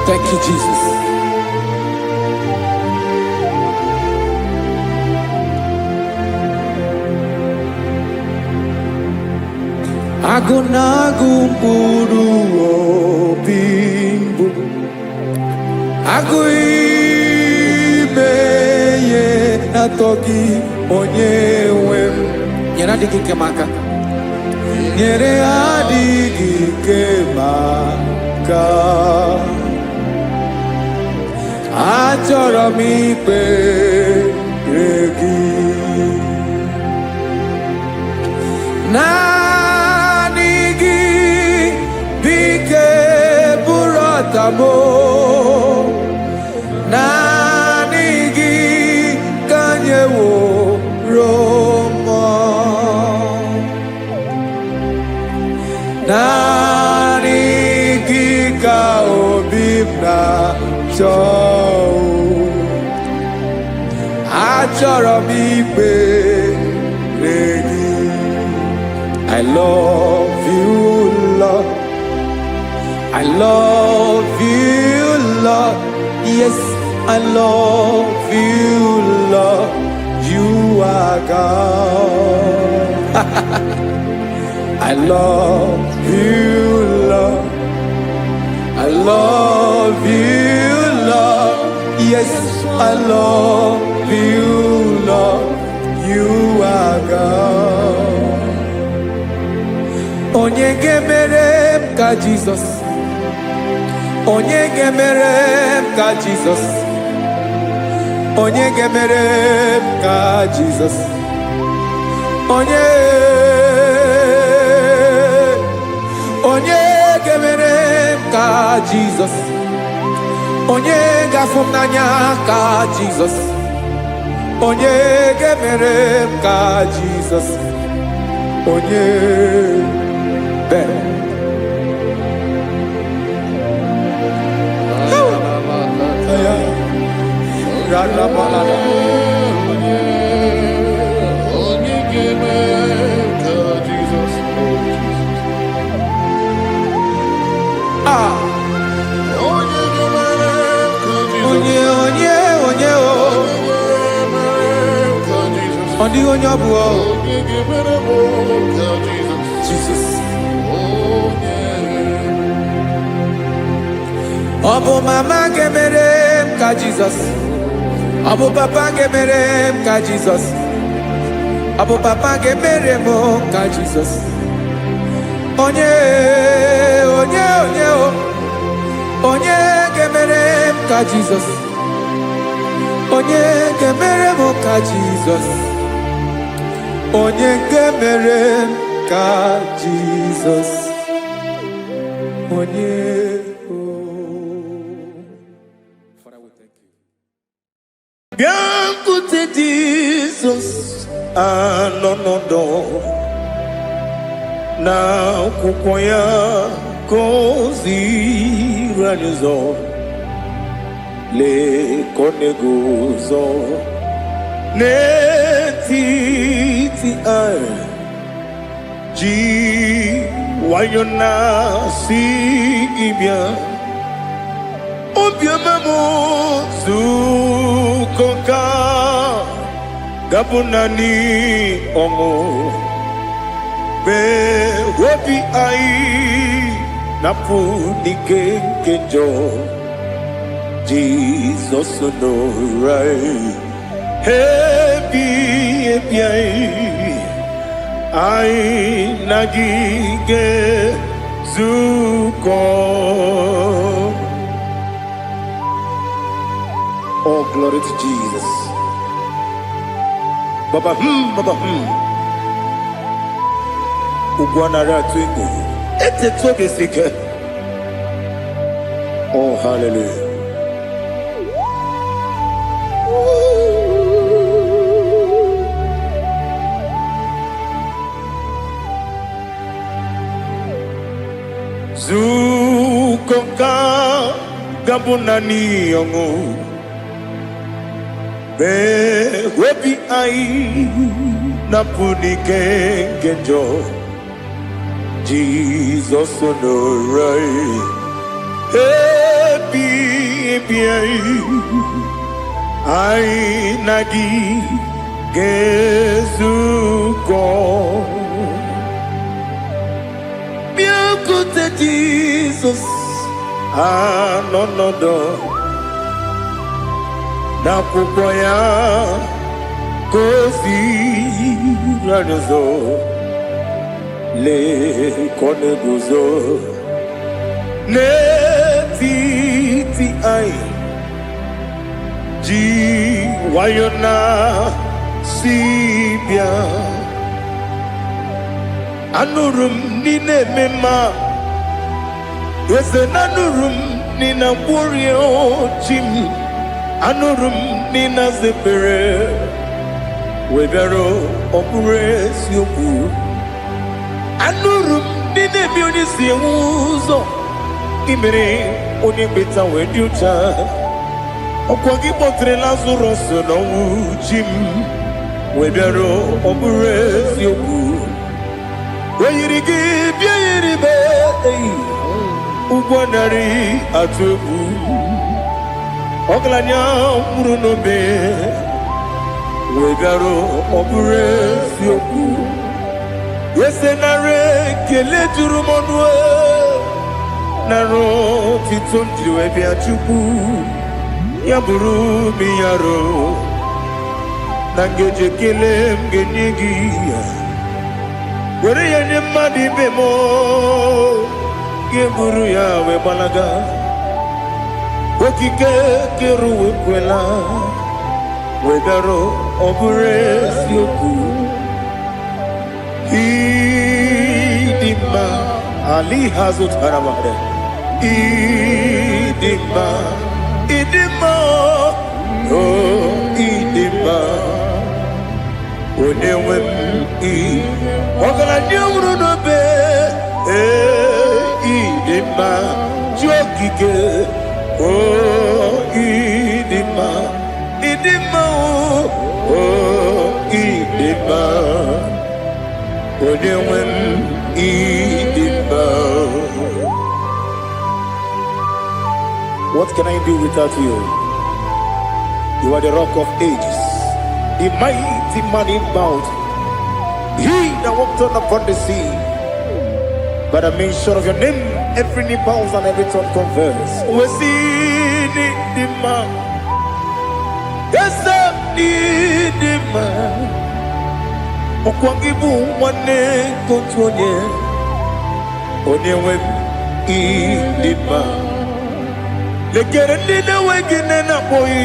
Thank you, Jesus. Agụ na-agụ mkpụrụ obi mbụ, agụ ime ihe na-atọ gị onye nwe m. Nyere adịghị ike m aka, nyere adịghị ike m aka. Achọrọ m ikpere gị. Naanị gị bike bụrụ ọtamo. Naanị gị ka anyị wụrụ mmụọ. Naanị gị ka obi m na-achọ. Achọrọ m ikpere gị. I love you, Lord. I love you, Lord. Yes, I love you, Lord. You are God. I love you, Lord. I love you, Lord. Yes, I love you, Lord. You are God. Onye ga-emere m ka Jesus. Onye ga-emere m ka Jesus. Onye ga-emere m ka Jesus. Onye ga-emere m ka Jesus. Onye ga-afụ m n'anya ka Jesus. Onye ga-emere m ka Jesus. Onye Ben. Jesus. Ọbụ mama ga-emere m ka Jesus. Ọbụ papa ga-emere m ka Jesus. Ọbụ papa ga-emere m ka Jesus. Onye ga-emere m ka Jesus. Onye ga-emere m ka Jesus. Onye ga-emere m ka Jesus. Onye. Bịakwute Jizọs anọ n'ọdụ n'akwụkwọ ya ka o ziri anyị ụzọ. Lee ka ọ na-eguzo n'etiti anyị, ji nwayọọ na-asị gị bịa. Obiọma m nzukọ ka ga-abụ naanị ọṅụ mgbe obi anyị na-apụ n'ike nke njọ. Jizọs nọrọ anyị ebi anyị na gị ga-ezukọ. Oh, glory to Jesus. Baba, Baba, Ugwanara twingo. Ete tobe sike. Oh, hallelujah. Zukonka gabunani yongo. Be webi ai napunike genjo. Jesus onorai. Happy ai nagi gezuko. Biakute Jesus anonodo. Nakupoya kosi ranozo le koneguzo ne ti ai ji wayona sibia anurum nine mema yese nanurum nina burio chim anurum nina zepere webero opure sioku anurum nine bioni siuzo imere oni beta weducha okwagi potre Lazarus no jim webero opure sioku weyirigi biiribe ugwanari atubu oglanya murunobe wegaro obure sioku yesenare kele turumonwe naro titondi webi achuku yaburu miyaro nangeje kele mgenyigi were yenye madi bemo geburu ya we balaga okike keru wekwela wedaro obure sioku idima ali hazut haramade idima oh idima onewem ogala nyuru no be idima jokike oh idima oh idima onewem idima. What can I do without you? You are the rock of ages, the mighty man in mountain, he that walked on upon the sea. By the mention of your name, every knee bows and every tongue confess. We see the man. Yes, the man. Okwangibu wane kontonye. Onyewe idima. Lekere nina wengine na boy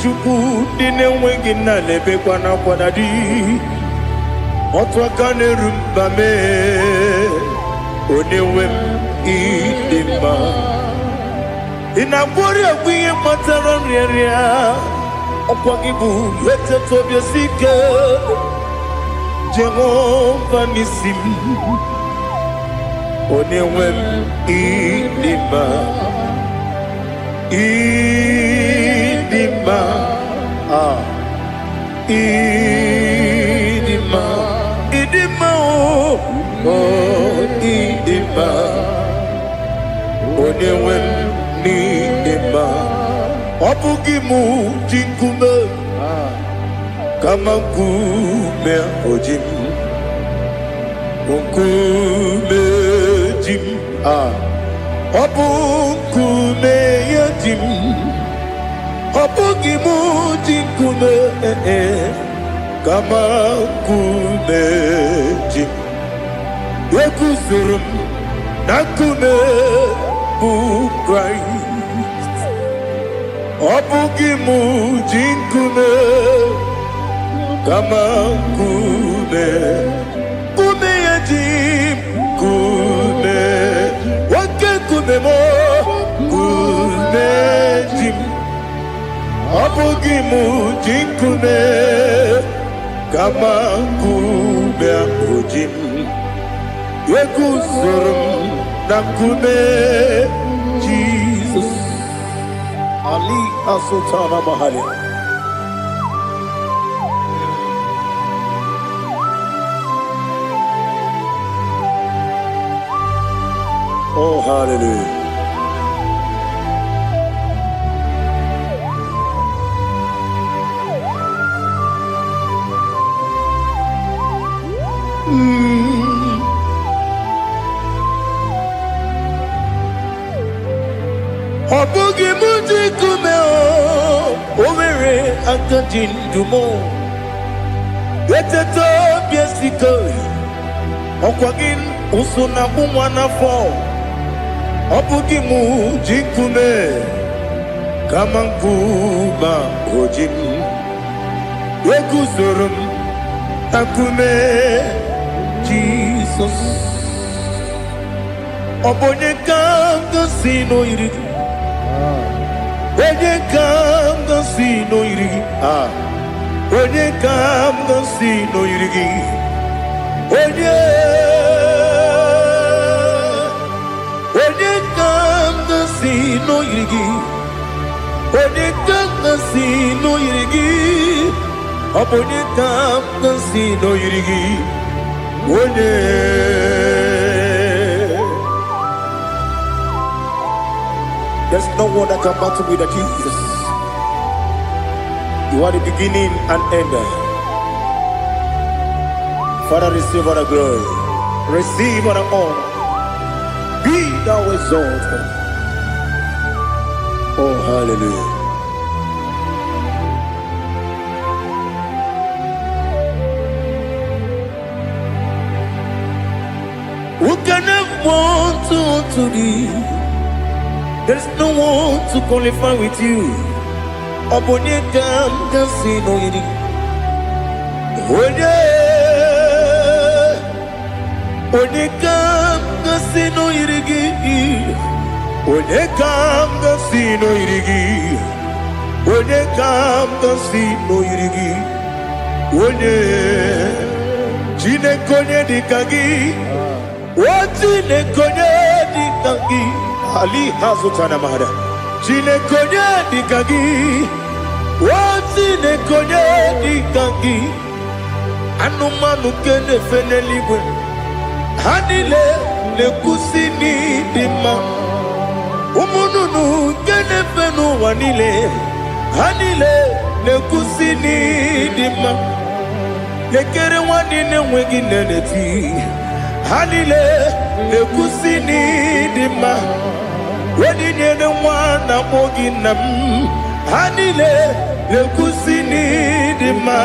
chuku nina wengine lebe kwa na kwa nadi. Otwa kane rumba me. Onewem idima inabori agwiye matara nyeria okwagibu lete tobia sike Jehova nisim onewem idima idima idima oh idima onewem idima obugimu jinkume kama kume ojim kume jim obukume yajim obugimu jinkume kama kume jim Yekusurum nakume bu Christ Ọbụghị m ji nkume kama nkume, nkume ya ji nkume, nwoke nkume m nkume ji m. Ọbụghị m ji nkume kama nkume ahụ ji m, eguzoro m na nkume Jesus. Ali Asultana Mahali. Oh, hallelujah. Ọbụghị m ji nkume o nwere aka ji ndụ m, eteta obi esiko ọkwa gị ụsụ na mụ nwa n'afọ. Ọbụghị m ji nkume kama nkume o ji m, eguzoro m na nkume Jizọs. Ọ bụ onye ka m gosi n'oyiri gị, onye ka m gosi n'oyiri gị, onye ka m gosi n'oyiri gị, onye ka m gosi n'oyiri gị, onye ka m gosi n'oyiri gị, ọ bụ onye ka m gosi n'oyiri gị, onye. There's no one that can battle with Jesus. You are the beginning and end. Father, receive all the glory, receive all the honor. Be thou exalted. Oh, hallelujah. Who can have one to thee? There's no one to qualify with you. Obonye kam kasi no yiri. Onye kam kasi no yiri. Onye kam kasi no yiri. Onye kam kasi no yiri. Onye jine konye dikagi. Wajine konye dikagi. Ali Hazutana Mahada. Jine konye dikagi. Wajine konye dikagi. Anumanu kene fene ligwe. Hanile le kusini dima. Umununu kene fenu wanile. Hanile le kusini dima. Yekere wanine wengi neneti. Hanile le kusini dima. Wedi nyene wana mogi nam. Hanile le kusini dima.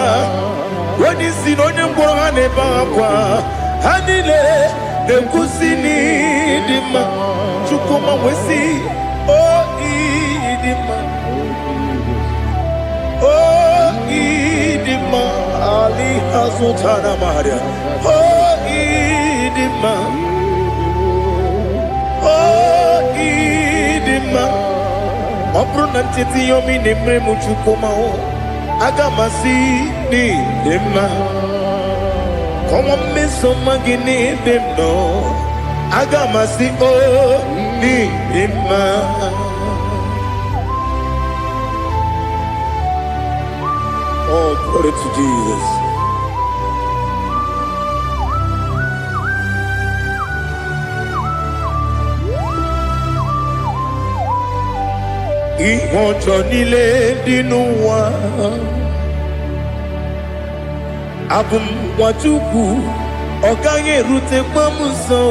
Wedi sinonye mbwangane bakwa. Hanile le kusini dima. Chukuma wesi oh idima. Oh idima. Ali Hazutana Maria. Oh idima. Oh idima. Obruna titi yomi nemre muchukuma o. Agamasi ni dema. Como me somagini demno. Agamasi o ni dema. Oh, glory to Jesus. Ìwọ̀njọ́ nílé nínú wa. Abumwachukwu ọ̀gá yẹn rute pọ́nmùsọ̀.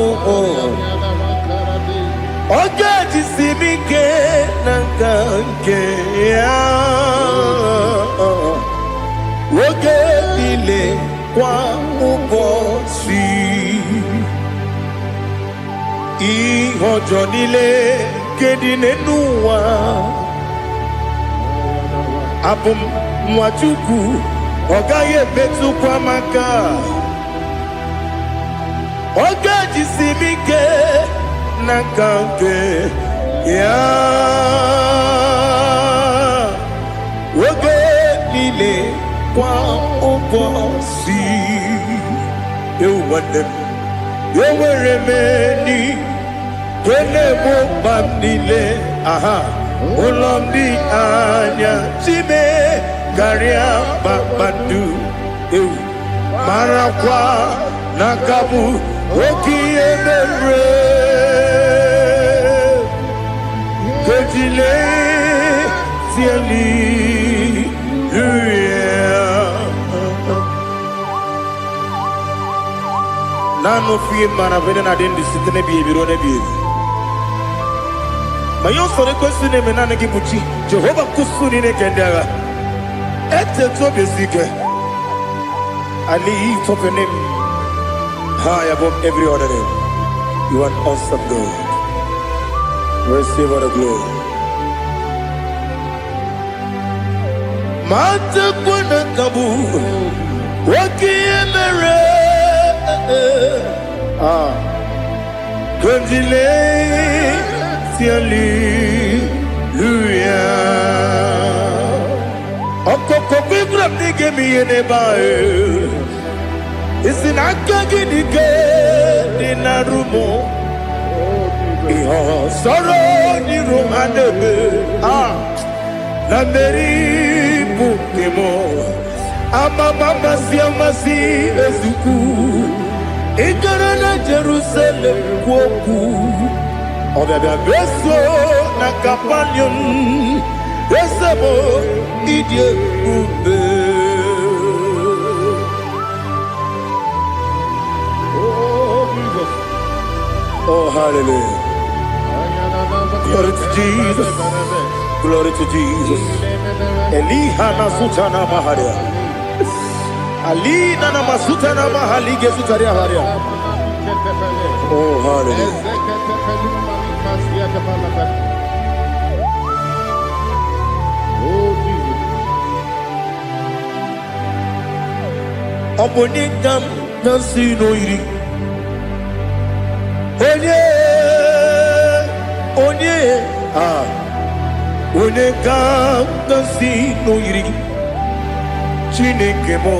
Ọ̀gá jisi mi ké na nka nke ya. Oge niile kwa ụbọchị. Ìwọ̀njọ́ nílé kedine n'ụwa. abụ m nwa Chukwu ọ gaghị emetụkwa m aka ọ ga-ejisi m ike n'aka nke ya oge niile kwa ụbọchị ewu nwanne m enwere m enyi na-egbu mkpa m niile aha ụlọ m dị anya chime karịa kpakpando ewu marakwa n'aka bụ oke ihe mere ejile tieli nanu fie mana vene na den disitene bi ebiro ne bi mayo sore kwesi ne menane gi buchi Jehova kusuni ne kendaga ete to besike ali top your name high above every other name. You are awesome God. Receive all the glory. Mata kuna kabu wakiemere Kundile tiali luya Okoko bibra nige miyene bae Isina kagini ke dinarumo Iho soro ni rumanebe Na meri bukimo Ama mama siamasi ezuku Ikara na Jerusalem kwoku Obebe beso na kapanion Besebo idye ube Oh, hallelujah. Glory to Jesus. Glory to Jesus. Elihana sutana maharia. Alina na masutana mahalige sutaria haria. Oh, hallelujah. Oh, Jesus. Obonikam nasino iri. Onye ka nasi n'oyiri Chineke mo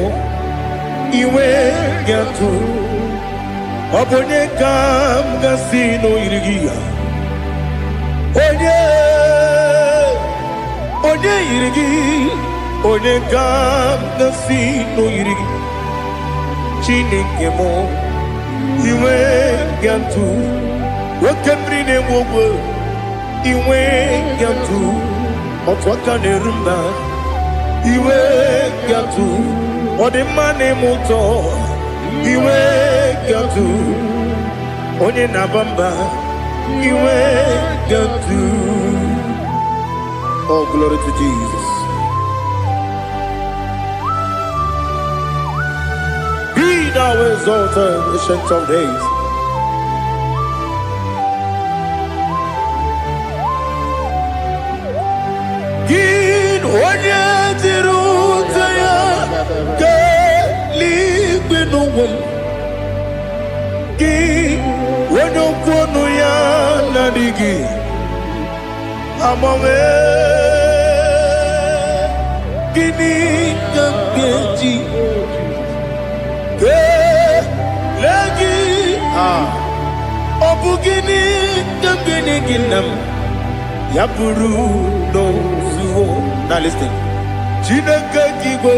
iwe gatu ọ bụ onye ka nasi n'oyiri gị onye yiri gị onye ka nasi n'oyiri gị Chineke mo iwe gatu nwoke mmiri na-enwe ogwe iwe gatu otu aka na-eru mba iwe gatu ọ dị mma na-eme ụtọ iwe gatu onye na-aba mba iwe gatu. Oh, glory to Jesus. Be thou exalted, ancient of days. Onye jiri ụzọ ya ka eluigwe n'ụwa gị onye okwu ọnụ ya na-adịghị agbanwe gịnị ka m ga-eji kelee gị ọ bụ gịnị ka m ga-enye gị nna m ya bụrụ n'ozuo. Now listen. Chineke kigwe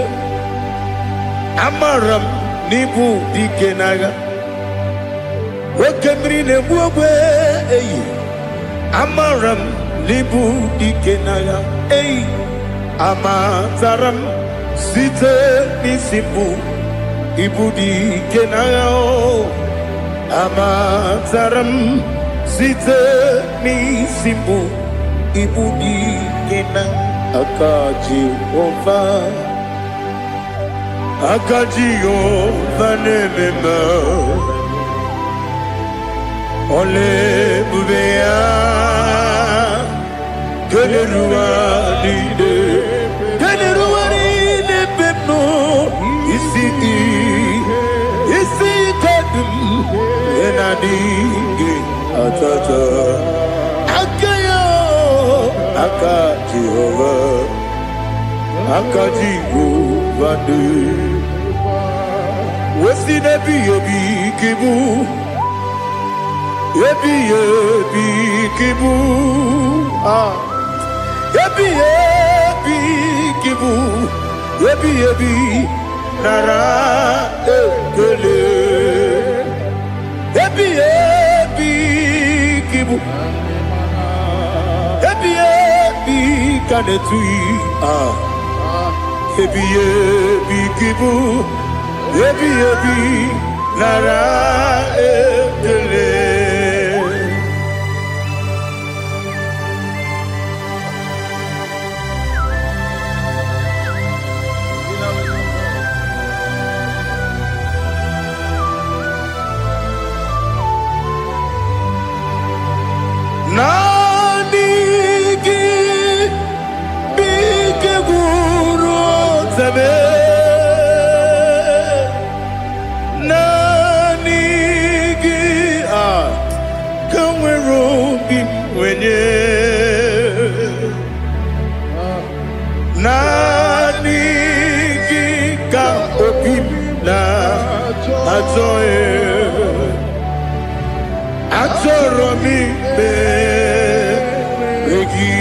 amaram n'ibu dike n'agha nwoke mmiri na-egbu ogwe eyi amaram n'ibu dike n'agha eyi amatara m site n'isi mbụ ibu dike n'agha amatara m site n'isi mbụ ibu dike n'agha aka Jehova na-ememe ole ebube ya keneruwa niile nadigi atata akayo aka Jehovah aka Jehovah wesi nebi yobi kibu yebi kibu yebi kibu yebi nara ekele yebi kibu yebi kanetui yebi kibu yebi nara ekele. Nanigi bige guru zabe nanigi kamweru bimwenye nanigi ka obimna ajoe atoro mi beregi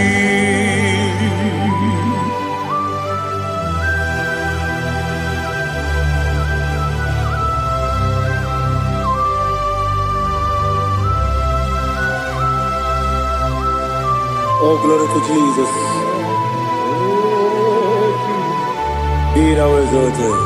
oh glory to Jesus be thou exalted.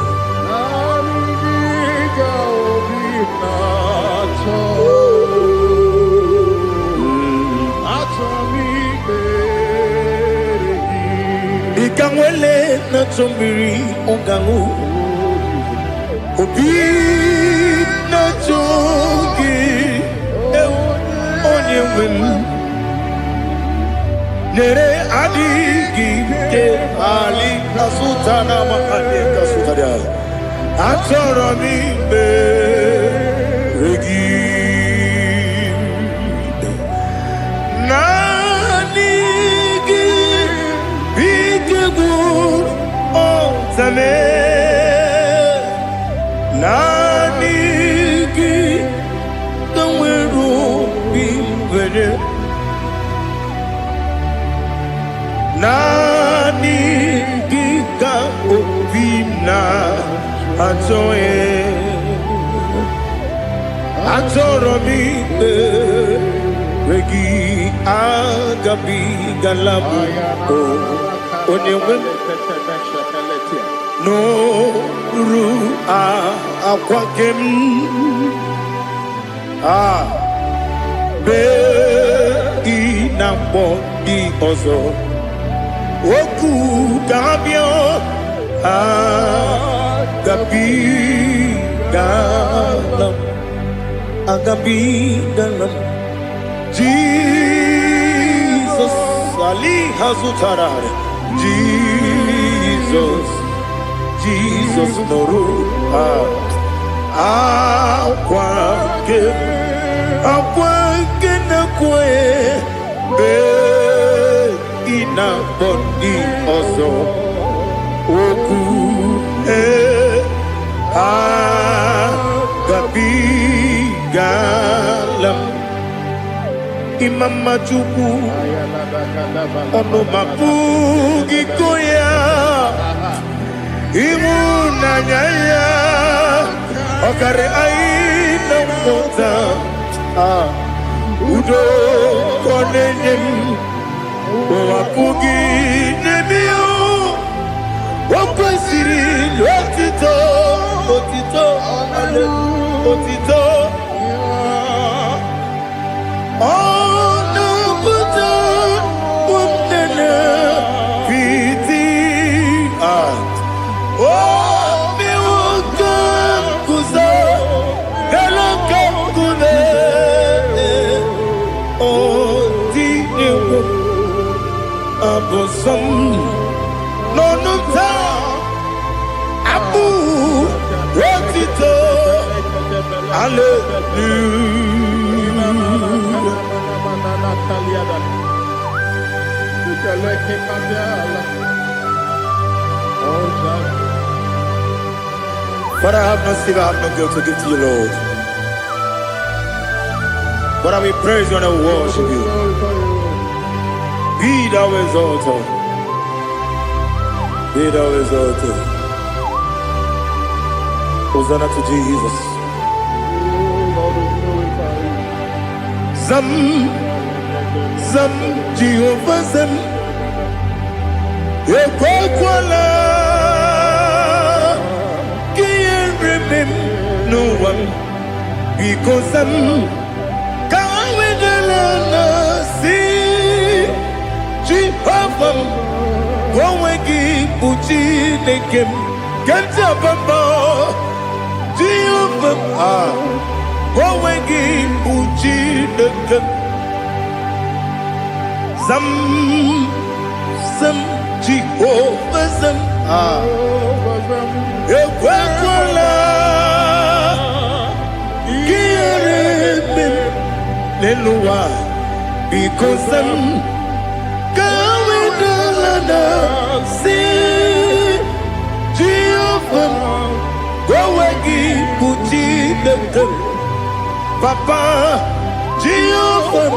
Ikangwele na chombiri ongangu obi na chogi onye wem nere adigi ke ali kasutana mahali kasutaria atoro mi beregi Zame nanigi kamweru bimwere nanigi ka obimna atoe atoro mi regi agabi galabu onyewe no ru akwakem be inambo di ozo oku gabio agabi galam Jesus ali hazutarare Jesus noru akwake na kwe be ina bondi ozo oku gabi galam imama chuku ono mapugi koya imuna nyaya okare aina mota udo konenyem wapugi nebio wakwasiri lotito otito no abu rotito But I have no sin, I have no guilt to give to you, Lord. But I will praise you and I will worship you. Be thou exalted. Be thou exalted. Hosanna to Jesus. Zam, Zam, Jehovah Zam. Ekwakwala, Kiyeremim, no one, because I'm Kawedalana, see, Jehovah, Gowegi, Uchi, Nekem, Kantabamba, Jehovah, Gowegi, Uchi, Nekem, Zam, Zam, Jehovah Zam, Ekwakwala, Kiyeremim, Neluwa, because I'm Kawedalana, see, Jehovah, Gowegi, Uchi, Nekem, Papa, Jehovah,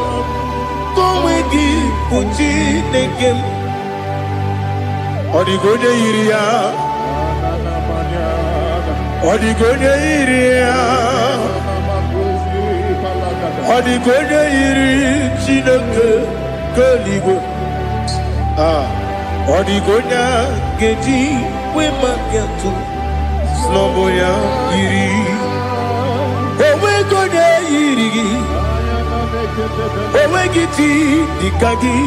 Gowegi, Uchi, Nekem, Odigonya iria, Odigonya iria, Odigonya iri chineke keligo. Odigonya geji wema getu sloboya iri. Owegonya iri, owegiti dikagi.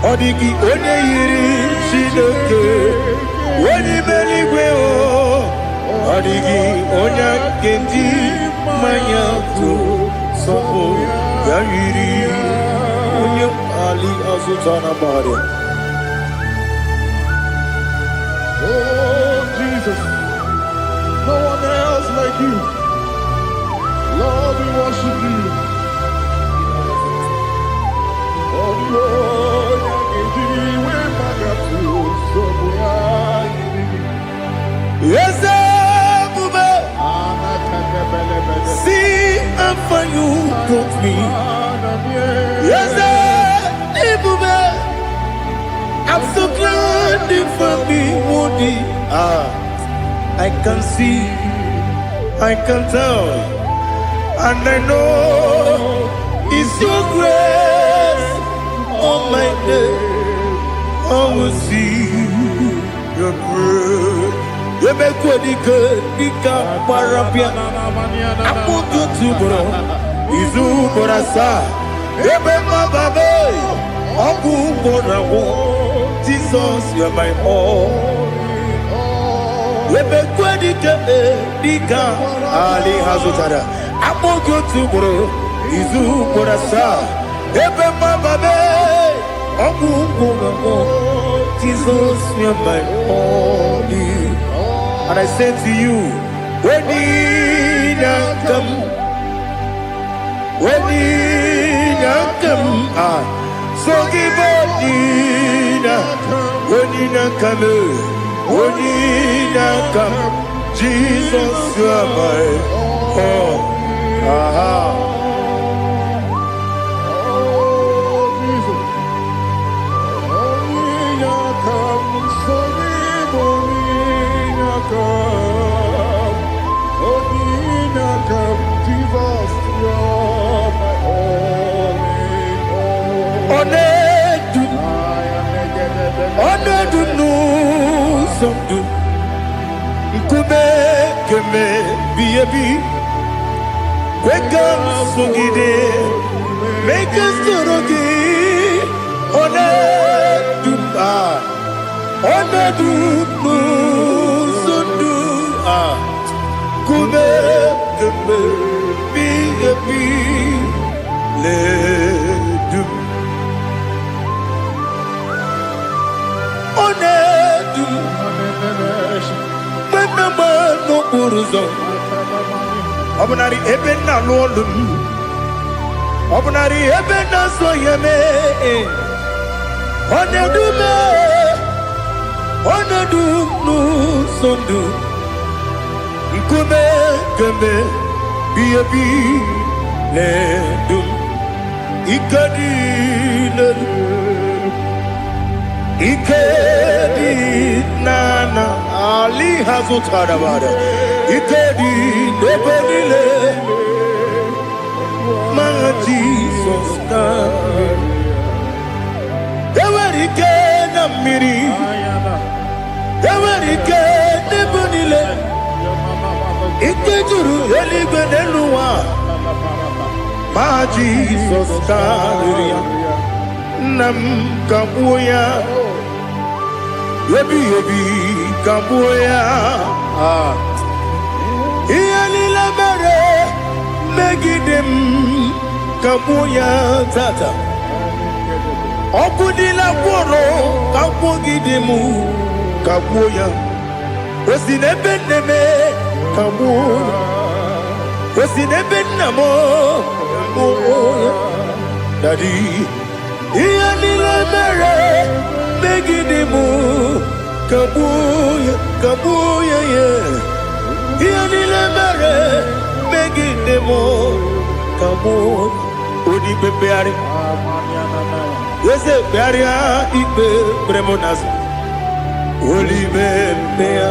Odigi onye yiri Chineke, onye meligwe o. Odigi onye kendi manya tu sopo ya yiri. Onye ali azutana bari. Oh, Jesus, no one else like you. Lord, we worship you. Oh, Lord, yes, Bube. See how far you brought me. Yes, Bube. I'm so glad you found me, Woody. I can see, I can tell, and I know it's your grace. On my day, I will see your grace. You make what you could, you can't parapia. I put you to bro, Izu Borasa. You make my baby, Abu Borawo. Jesus, you're my all. You make what you could, you can't Ali Hazutara. I put you to bro, Izu Borasa. Ebe mababe, Jesus, you're my only. And I say to you, when you come, so give up when you come, Jesus, you're my all. Wake up, Sugide, make us Torogi, Sundu, Kube, Ledu, Onedu, Menama no Uruzo. Obunari ebena lolum. Obunari ebena soyeme. Onedume. Onedunu sondu. Nkume kembe. Biyebi ledum. Ikadi ledum. Ikedi nana Ali hazutara bada Ikedi nebonile Ma Jesus na Ewerike na miri Ewerike nebonile Ikejuru eligwe neluwa Ma Jesus na Nam kabuya Yebi kabuya Iyalila mere Megidem kabuya tata Okudila kworo kabugidemu kabuya Osinebeneme kabuya Osinebenamo kabuya Daddy Iyalila mere Megidemu kabuya kabuya yeah. Iyalila mere Megidemu kabuya Odi bebeari Yese bearia ibe bremonas Oli bebea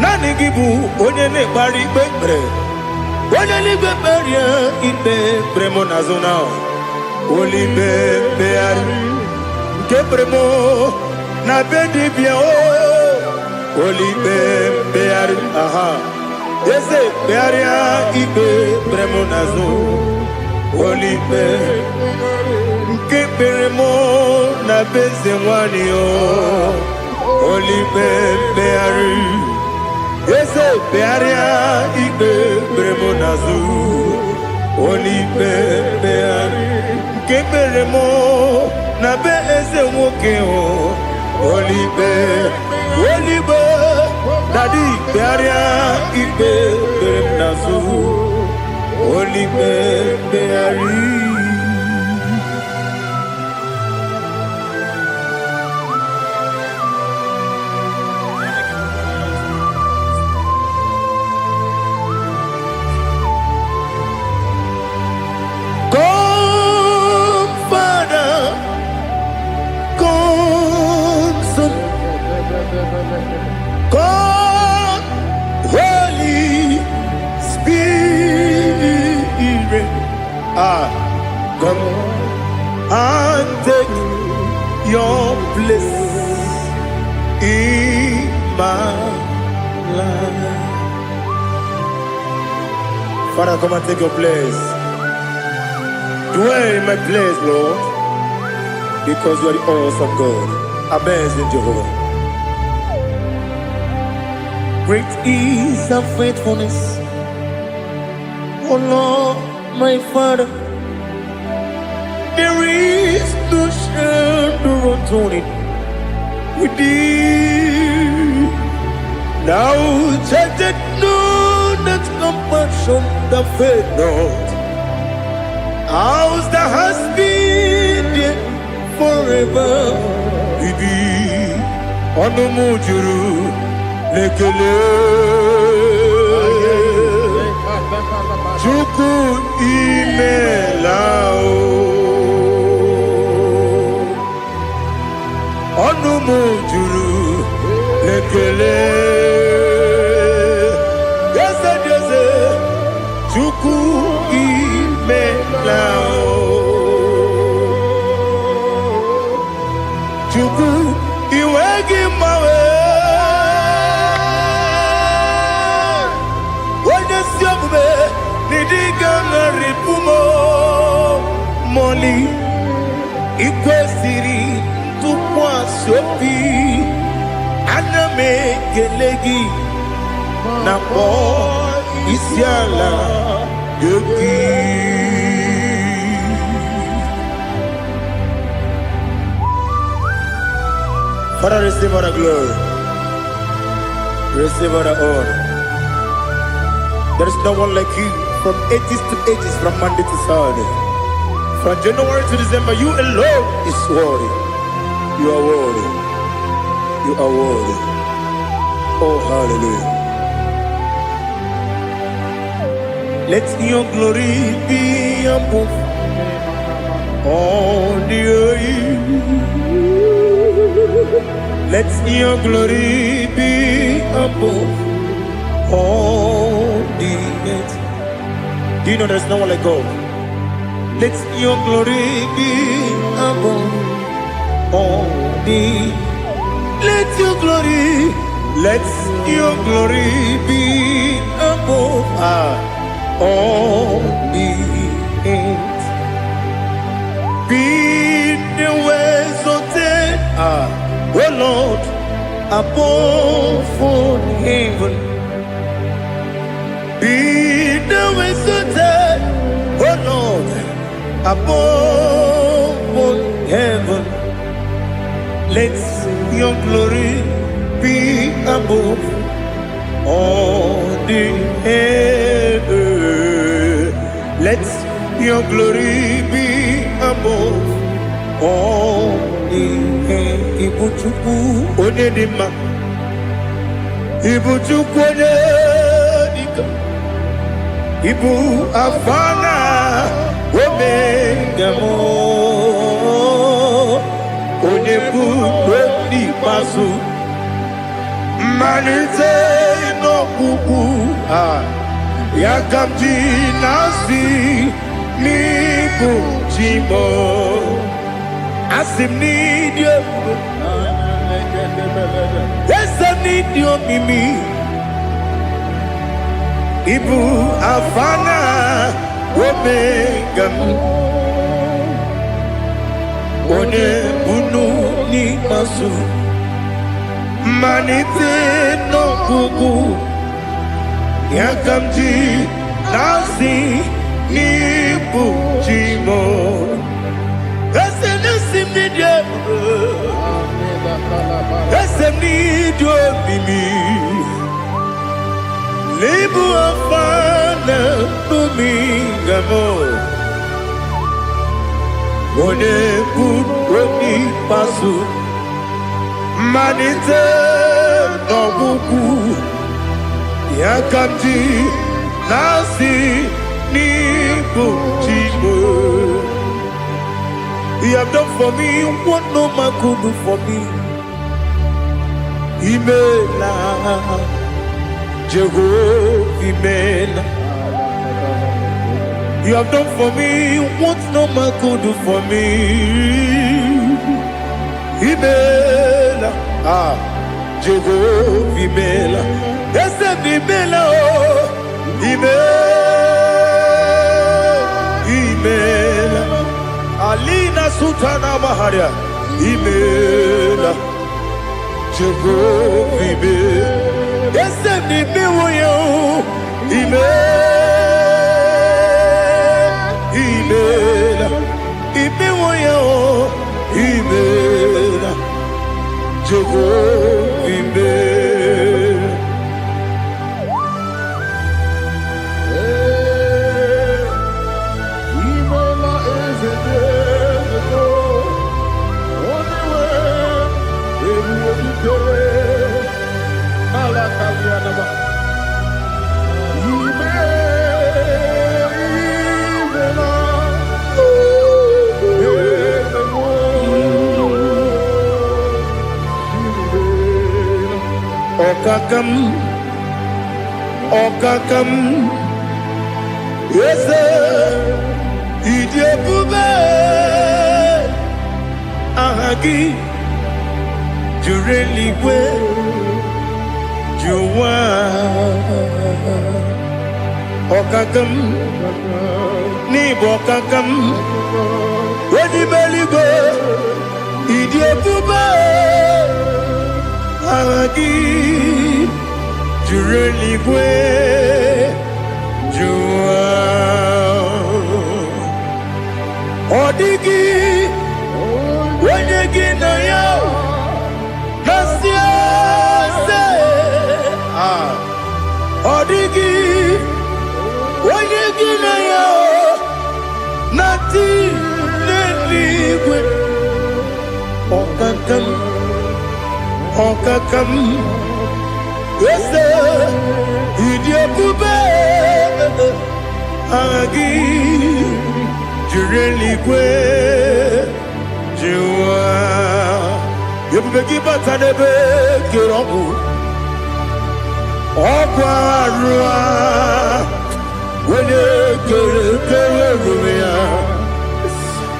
Nani gibu onye ne bari bebre Onye ligbe beria ibe bremonazona Oli bebeari Nke bremo na bedi bia o Oli bebeari aha Yese bearia ibe bremonazo Oli be Nke bremo na beze wani o Oli bebeari Yese bearia ibe bremonazo Oli bebeari Nke bremo na beze woke o Oli be Daddy bearia ibe bremonazo Oli beari God, Holy Spirit, come and take your place in my life. Father, come and take your place. Dwell in my place, Lord, because you are the awesome God. Amazing Jehovah. Great is thy faithfulness, O Lord, my Father. There is no shadow of turning with thee. Now judged know that compassion that faith not. Ours that has been there forever. Bibi, Onomujuru. Lekele Chuku imelao Onumujuru Lekele Yese Chuku imelao Chuku iwegi mawe Moli ikwesiri tukwa sopi aname gelegi na po isiala yoki. Father, receive our glory. Receive all the honor. There is no one like you from ages to ages, from Monday to Saturday. From January to December, you alone is worthy. You are worthy. You are worthy. Oh, hallelujah. Let your glory be above all the earth. Let your glory be above all the earth. Do you know there's no one like God? Let your glory be above all the earth. Let your glory be above all the earth. Be the ways of death, oh Lord, above all heaven. Be the ways of death, oh Lord, above all heaven. Let your glory be above all the earth. Let your glory be above all the earth. Ibuchukwu onedima, Ibuchukwu onedika, Ibu afana omega mo, onebu odi pasu. Manite no kuku yakamji nasi niku chimo asim nidio esa nidio mimi ibu afana omega one bunu ni masu. Manite no kuku yakamji nasi nipu chimo ese nasi nidio ese nidio mimi libu afana numingamo one kuni pasu. Manite no kuku yakamji nasi niku chimo. You have done for me what no man could do for me. Imela Jehovah Imela. You have done for me what no man could do for me. Imela, Jehovah Imela, ese Imela, Imela, Alina Sutana Maharia, Imela, Jehovah Imela, ese Imela, Imela, Imela, Jehovah Imela. Imela is a day, only way, every day, Alakalianaba. Okakam, yes, Idiabube, Ahagi, Jureli, Juwa, Okakam, Nibokakam, where the belly go, Idiabube, Ahagi. Jureligwe Jua Odigi Wenyegi na yo Nasia se Okakam Ese Idiabube Agi Jureligwe Jua Yebeki Batanebe Kirobu Okwarua Wene Kere Rumia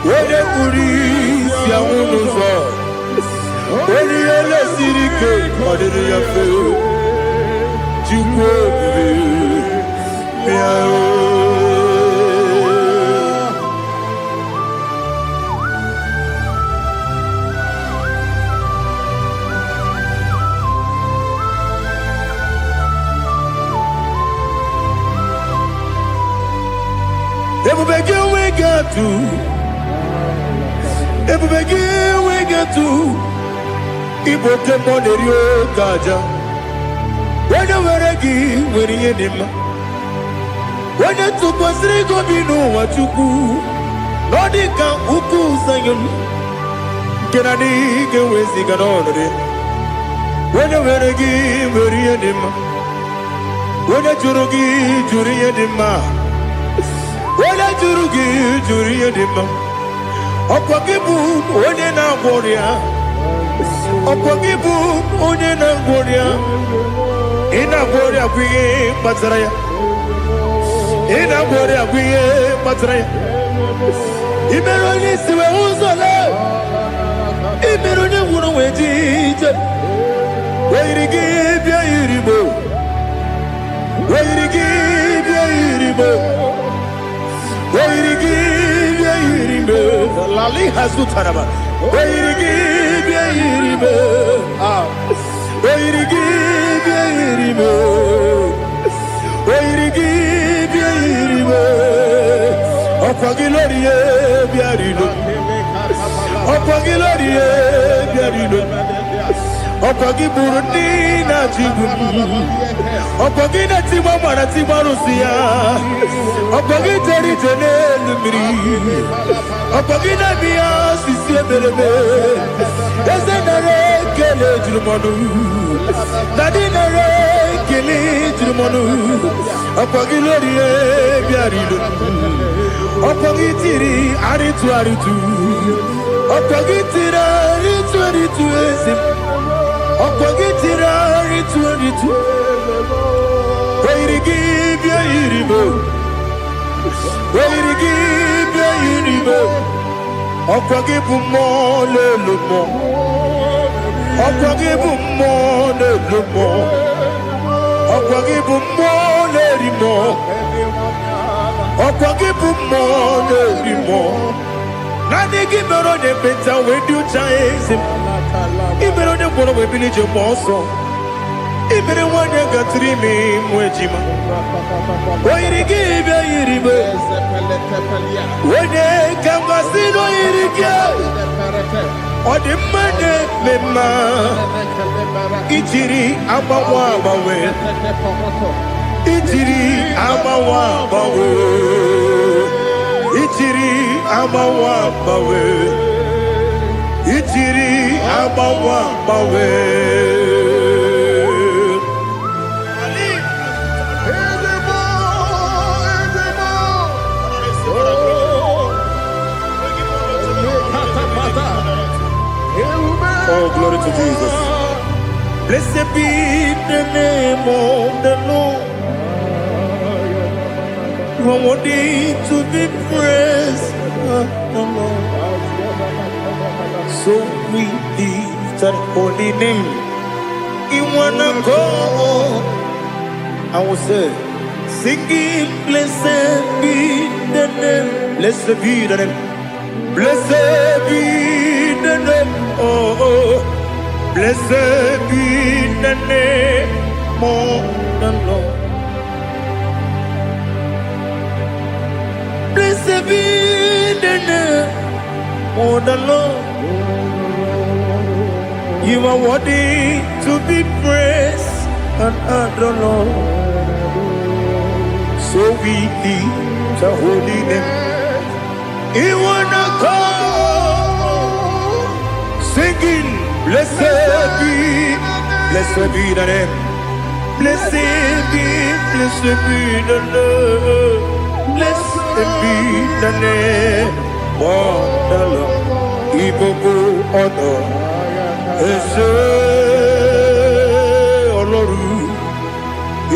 Wene Kuri Siamunuzo Wene Yele Sirike Madiri Yafe Jukwe Miao Everybody we get to. Everybody we get to. Ibote monerio kaja. Wena weregi weriye nima. Wena tukwasiri gobinu wachuku. Nodika uku sayon. Kenani gewezi ganonore. Wena weregi weriye nima. Wena jurugi juriye nima. Wala juri edema. Okwagibu onye na gworia. Okwagibu onye na gworia. Ina gworia kwiye matraya. Ina gworia kwiye matraya. Imero ni siwe uzole. Imero ni wuro wejije. Weirigi bia iribo. Weirigi bia iribo. Lali Hazutanaba. Okwagi Burundi na Jibuti. Okwagi na Timama na Timarusia. Okwagi Teri Tenelumri. Okwagi na Mia Sisi Belebe. Ezenare Kele Jumanu. Nadinare Kele Jumanu. Okwagi Lorie Biarido. Okwagi Tiri Aritu Aritu. Okwagi Tira Aritu Aritu Ezim. Okwagitira ritu Weirigi bia iribo Weirigi bia iribo Okwagibu mo lelumo Okwagibu mo lelumo Okwagibu mo lerimo Okwagibu mo lerimo Nani gimero de beta wedu chaezim Ibero de bono we village monso. Ibere wanya gatrimi mwejima. Oirigi be iribe. Wene kamasino irige. Odi mane mema. Ichiri amawa bawe. Ichiri amawa bawe. Ichiri amawa bawe. Ichiri amawa bawe. Oh, glory to Jesus. Blessed be the name of the Lord. You are worthy to be praised. So we lift that holy name. You wanna go? I will say, singing, blessed be the name. Blessed be the name. Blessed be the name. Oh, blessed be the name of the Lord. Blessed be the name of the Lord. You are worthy to be praised and adored, Lord. So we lift the holy name. You wanna go singing, Blessed be the name. Blessed be the name. Blessed be the name of the Lord. Ibobo honor. Ese Oloru.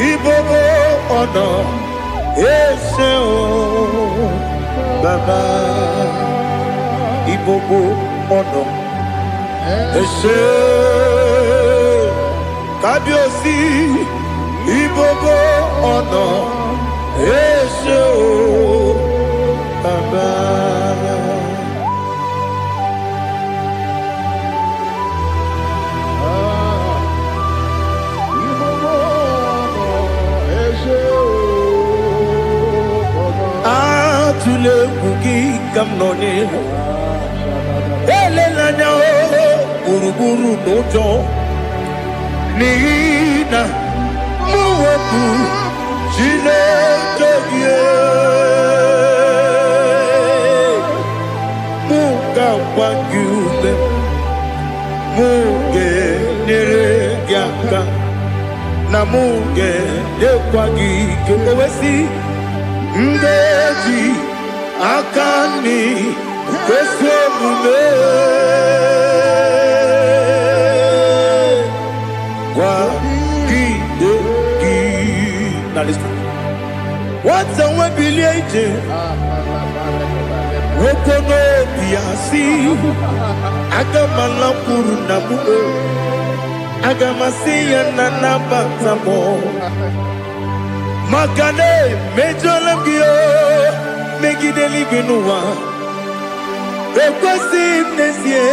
Ibobo honor. Ese o Baba. Ibobo honor. Ese Kabiosi. Ibobo honor. Ese o Baba. Atule kugi kamnoni. Ele lanya o buruburu nojo. Nina muwaku jile togie. Muka wagyume. Muge nere gyaka. Na muge dekwagi kewesi. Ndeji akani kwesemume kwa gidegi. Now listen. What's a webileje? Wokono biasi. Agamala kuru namu. Agamasiya nanabatamo. Makane mejolamgio megideli binua ekwesi nesie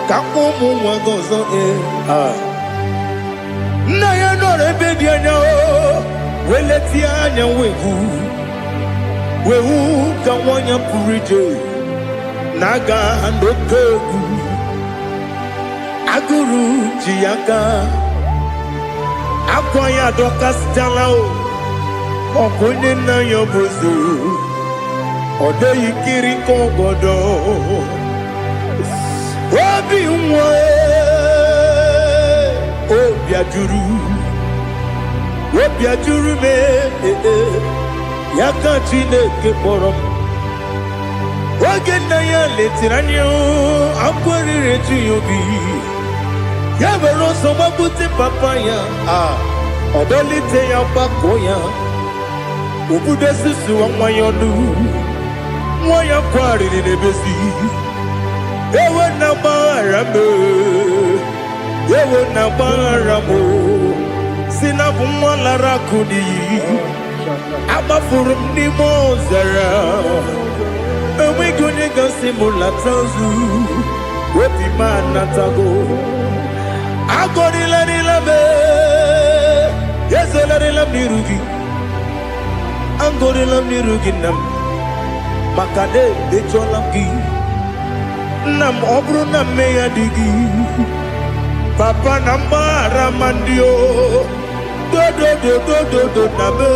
kakumu wagozo na ya nore bedi anya weleti anya wehu kawanya purije naga andokegu aguru jiyaka Akwanya dokas jalao Okonye na yobozo Ode yikiri kogodo Obi mwe Obi ajuru me Yaka chineke porom Oge na ya letiranyo Akwari reju yobi Yabero somabute papaya Odolite ya bakoya Ubude susu wa mwayonu Mwaya kwari ni nebesi Ewe na barame Ewe na baramo Sinabu mwala rakudi Abafurum ni mozara Ewe gune gasi mulatanzu Wepi manatago Agorila nilabe Yezela nirugi Angorila nirugi nam Makade becholamgi Nam obru nam meya digi Papa namara mandio Do nabe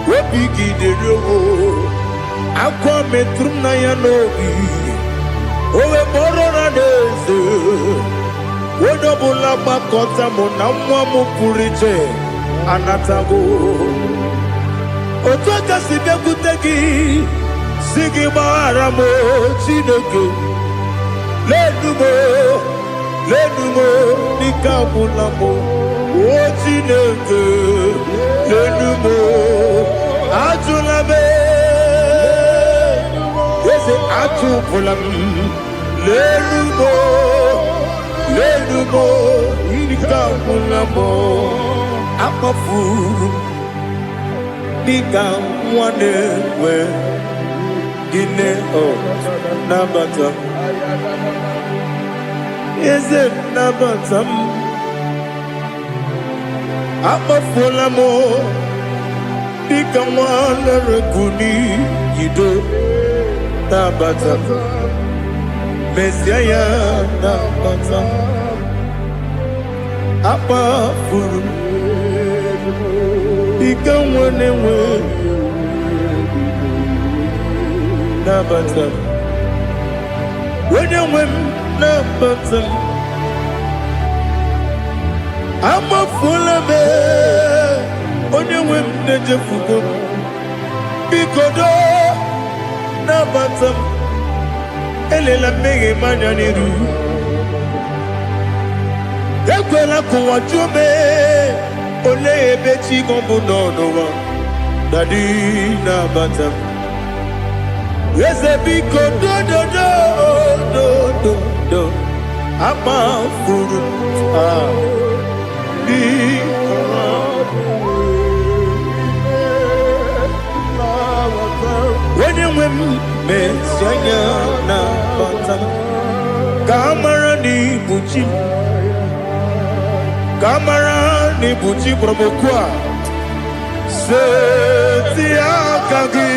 Webigi de rogo Akwa metrum na yanogi Owe borora neze Wodobula bakota mona mwamu purije anatago Otoka sibekutegi Sigi baramo chineke Lenumo Nikabulamo O chineke Lenumo Ajulame Yese ajupulam Lenumo Nikabulamo Akafuru Nikamwanewe Gine o Nabata Yese Nabatam Akafulamo Nikamwanewe Guni Yido Nabata Messiah Nabata Apa furu Ikamwanewe Nabata When you win nabatam amafula me onye nwe m na-ejefugo bikodo nabatam elela mmehie m anya n'iru ekwela ka ụwa jụọ m olee ebe chi gọ bụ nọ n'ụwa dadi nabata m eze biko dododododo amafuru onye nwe m mezi anya nabata m ka amara n'ibu chi m ka amara n'ibu chi kpọrọmokwu a seti aka gị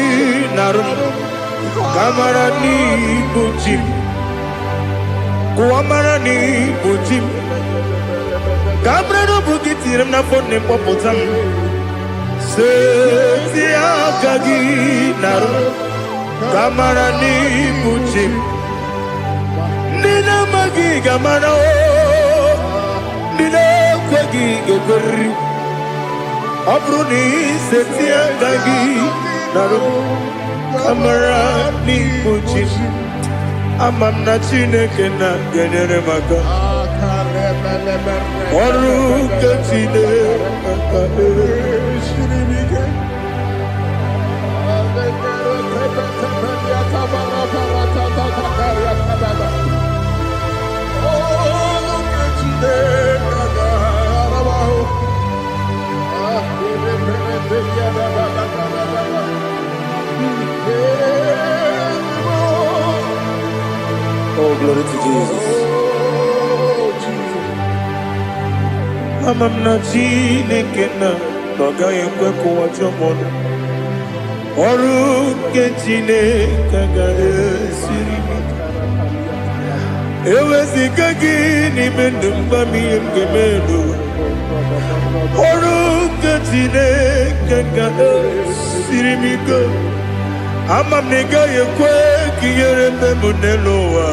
narụ m ka amara n'ibu chi m kụwa mara n'ibu chi m ka amara n'obu gị tiri m n'afọ nne mkpọpụta m seti aka gị narụ m ka amara n'ibu chi m ndị na-amaghị ga-amara ndị na-ekweghị ga-ekweriri ọ bụrụ na iseti aka gị narụ ka amara n'ibu chi m ama m na Chineke na-enyere m aka ọrụ nke Chineke aka esiri m ike Oh, glory to Jesus. Ama m na Chineke na ọ gaghị ekwe ka ụwa jụọ m ọnụ ọrụ nke Chineke ga-esiri m ike eweziga gị n'ime ndụ m gwa m ihe m ga-eme ọrụ nke Chineke ga-esiri m ike ama m na ị gaghị ekwe ka ihere mme m n'elu ụwa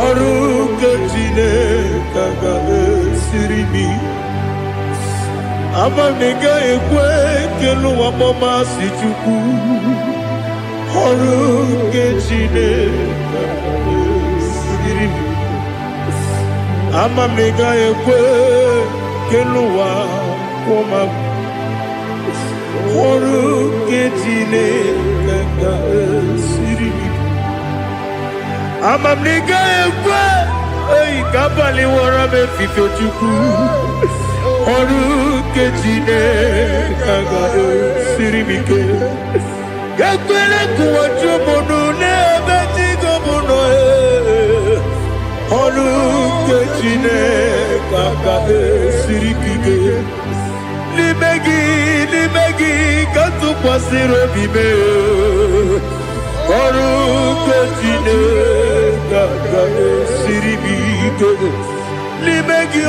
ọrụ nke Chineke ga-esiri m ike ama m na ị gaghị ekwe ka elu ụwa kpọmasị Chukwu ọrụ nke Chineke ga-esiri m ike ama m na ị gaghị ekwe ka elu ụwa kpọma m ọrụ nke Chineke ga-esiri m ike ama m na ị gaghị ekwe ka abalị wara m efife Chukwu ọrụ nke Chineke ga-esiri m ike ga-ekwere ka ụwa jụọ m ọnụ n'ebe chi gị bụ nọ ọrụ nke Chineke ga-esiri m ike n'ime gị ka tụkwasịrị obi m ọrụ nke Chineke ga-esiri m ike n'ime gị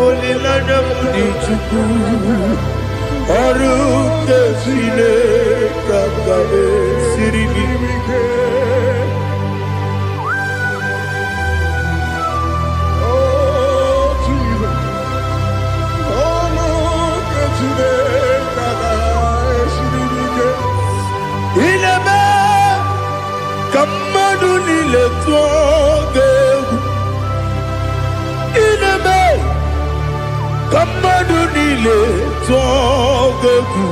olileanya m dị Chukwu ọrụ nke Chineke ga-esiri m ike ilebe ka mmadụ niile tụọ gị egwu ilebe ka mmadụ niile tụọ gị egwu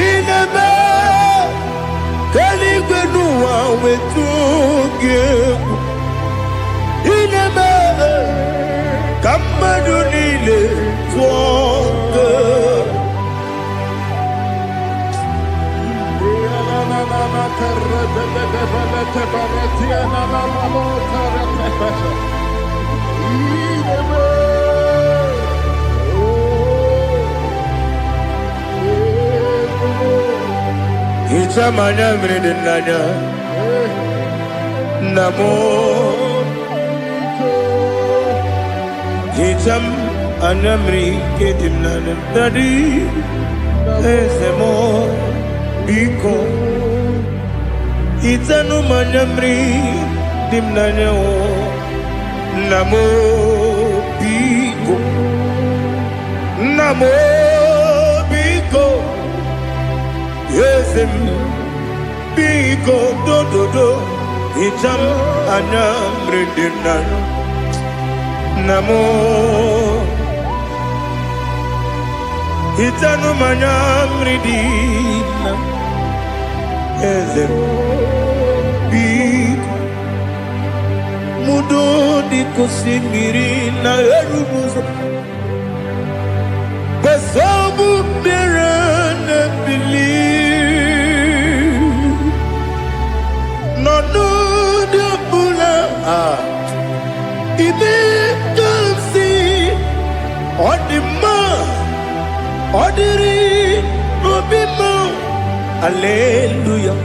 ilebe ka eluigwe n'ụwa wee tụọ gị egwu ilebe ka mmadụ niile tụọ gị egwu Hichamanya mmiri n'anya nna m hicham anya mmiri nke dị m n'anya dadi eze m biko Itanu manyamri dimnanyo namo biko yesem biko do itam anyamri dimnanyo namo itanu manyamri dimnanyo yesem mudo di kusimiri na erumuzo besobu berene believe no de bula ibe kansi odima odiri obima hallelujah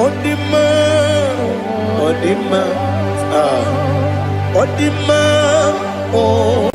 odima oh.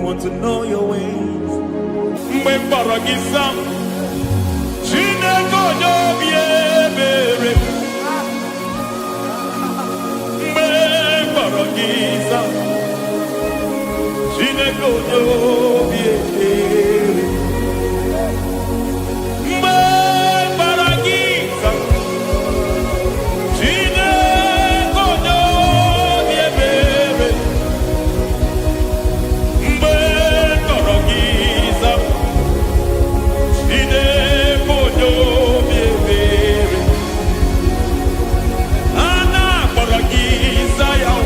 want to know your ways. Mgbe mkpọrọ gị sam, konyo biebere me baragiza Cine konyo biebere me baragiza Cine konyo biebere me baragiza Cine konyo biebere Ana baragiza yao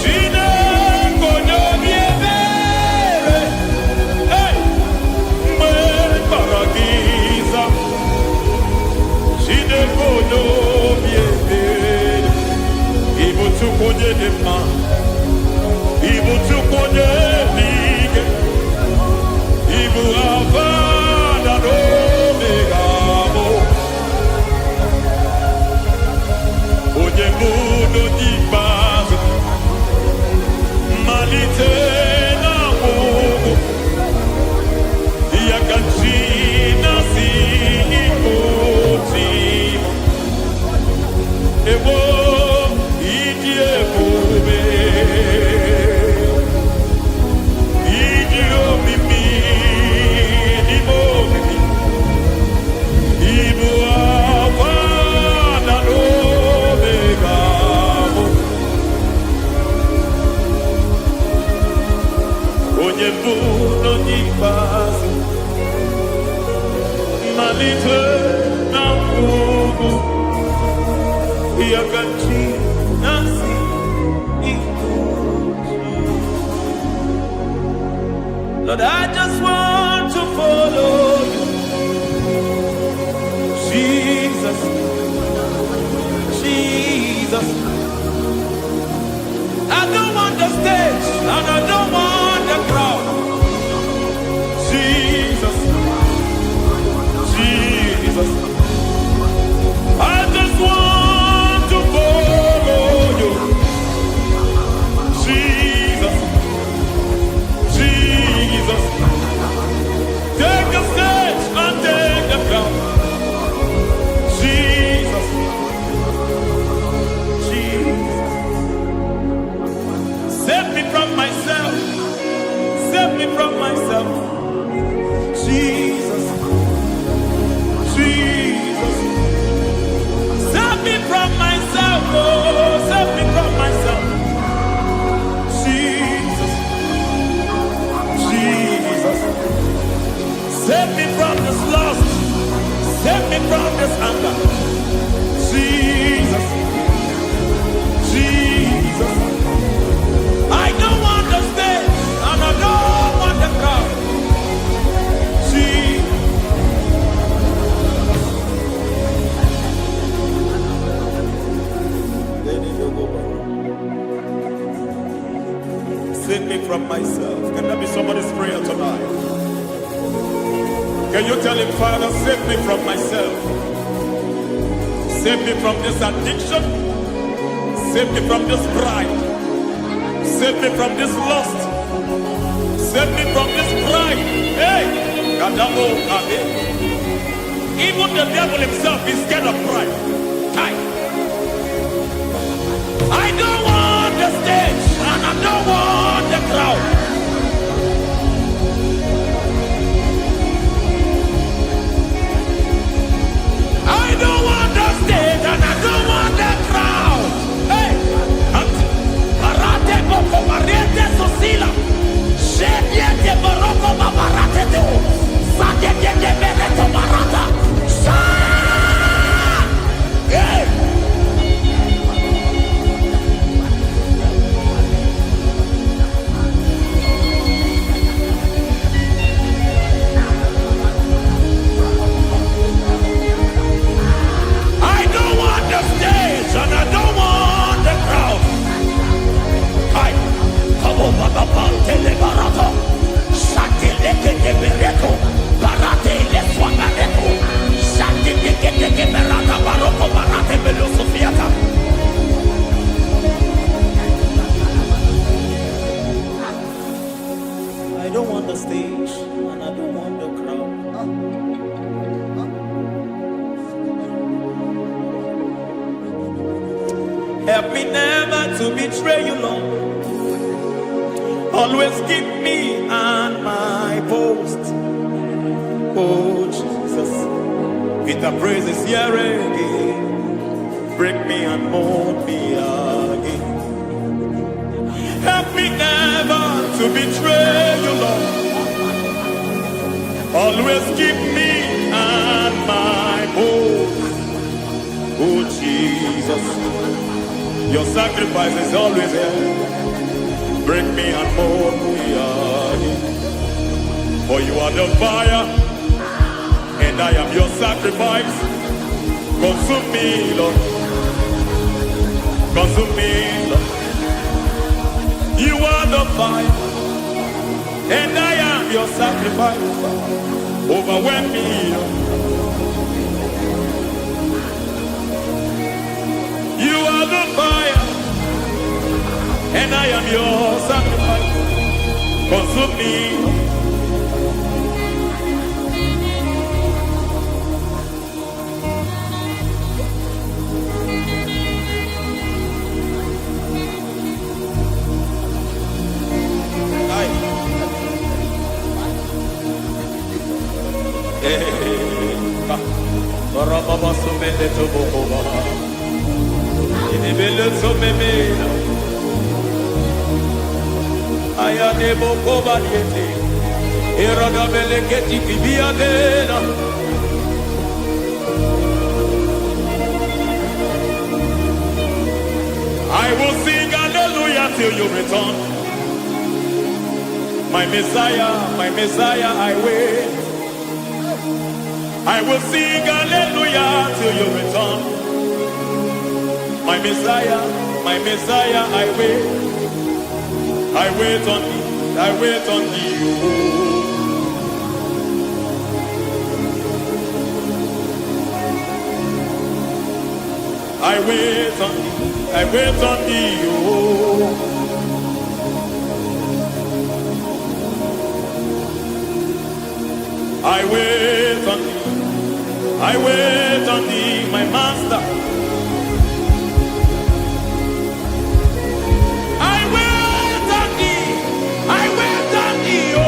Cine konyo biebere Hey me baragiza Cine konyo biebere Ibu tu konye dema Ibu tu konye lige Ibu avana no megamo Onye muno di base Malite na mugu Yakachina si ikotimo Ewo idie bube Idio mimi Ibo mimi Ibu avana no megamo Onye muno di base Malite na mugu Yakachina si ikotimo Lord, I just want to follow you, Jesus, Jesus. I don't want the stage and I don't want the crowd. Jesus, Jesus. I just want to follow you, Jesus, Jesus. Take the stage and take the crown. Jesus, Jesus. Save me from myself. Save me from myself. Jesus, Jesus. Save me from myself. Oh, save me from myself. Jesus, Jesus. Save me from this lust. Save me from this anger. Jesus, Jesus. I don't want the stage and I don't want the crowd. Jesus. Save me from myself. Can that be somebody's prayer tonight? Can you tell him, Father, save me from myself. Save me from this addiction. Save me from this pride. Save me from this lust. Save me from this pride. Hey! Kadamo, Kade. Even the devil himself is scared of pride. Hi. I don't want the stage and I don't want the crowd. I don't want the stage and I don't want the crowd. Hey, Marate Boko Mariete Sosila. Shediete Boroko Mamarate Deo. Sadete Bereto Marata. Help me never to betray you, Lord. Always keep me on my post. Oh, Jesus. With the praises here again. Break me and mold me again. Help me never to betray you, Lord. Always keep me on my post. Oh, Jesus. Your sacrifice is always there. Break me and mold me again. For you are the fire, and I am your sacrifice. Consume me, Lord. Consume me, Lord. You are the fire, and I am your sacrifice. Overwhelm me, Lord. You are the fire, and I am your sacrifice. Consume me. I will sing hallelujah till you return. My Messiah, I wait. I will sing hallelujah till you return. My Messiah, I wait. I wait on thee, I wait on thee. I wait on thee, I wait on thee. I wait on thee, I wait on thee, my master. I wait on thee, I wait on thee, oh.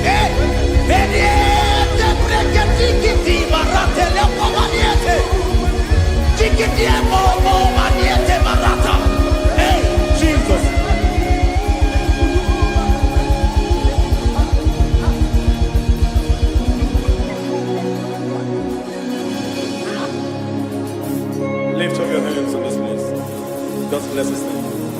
Eh, mediete, breke, tikiti, marate, lepo, maniete. Tikiti, momo, maniete, marata. Hey, Jesus. Lift up your hands in this place. Just bless his name.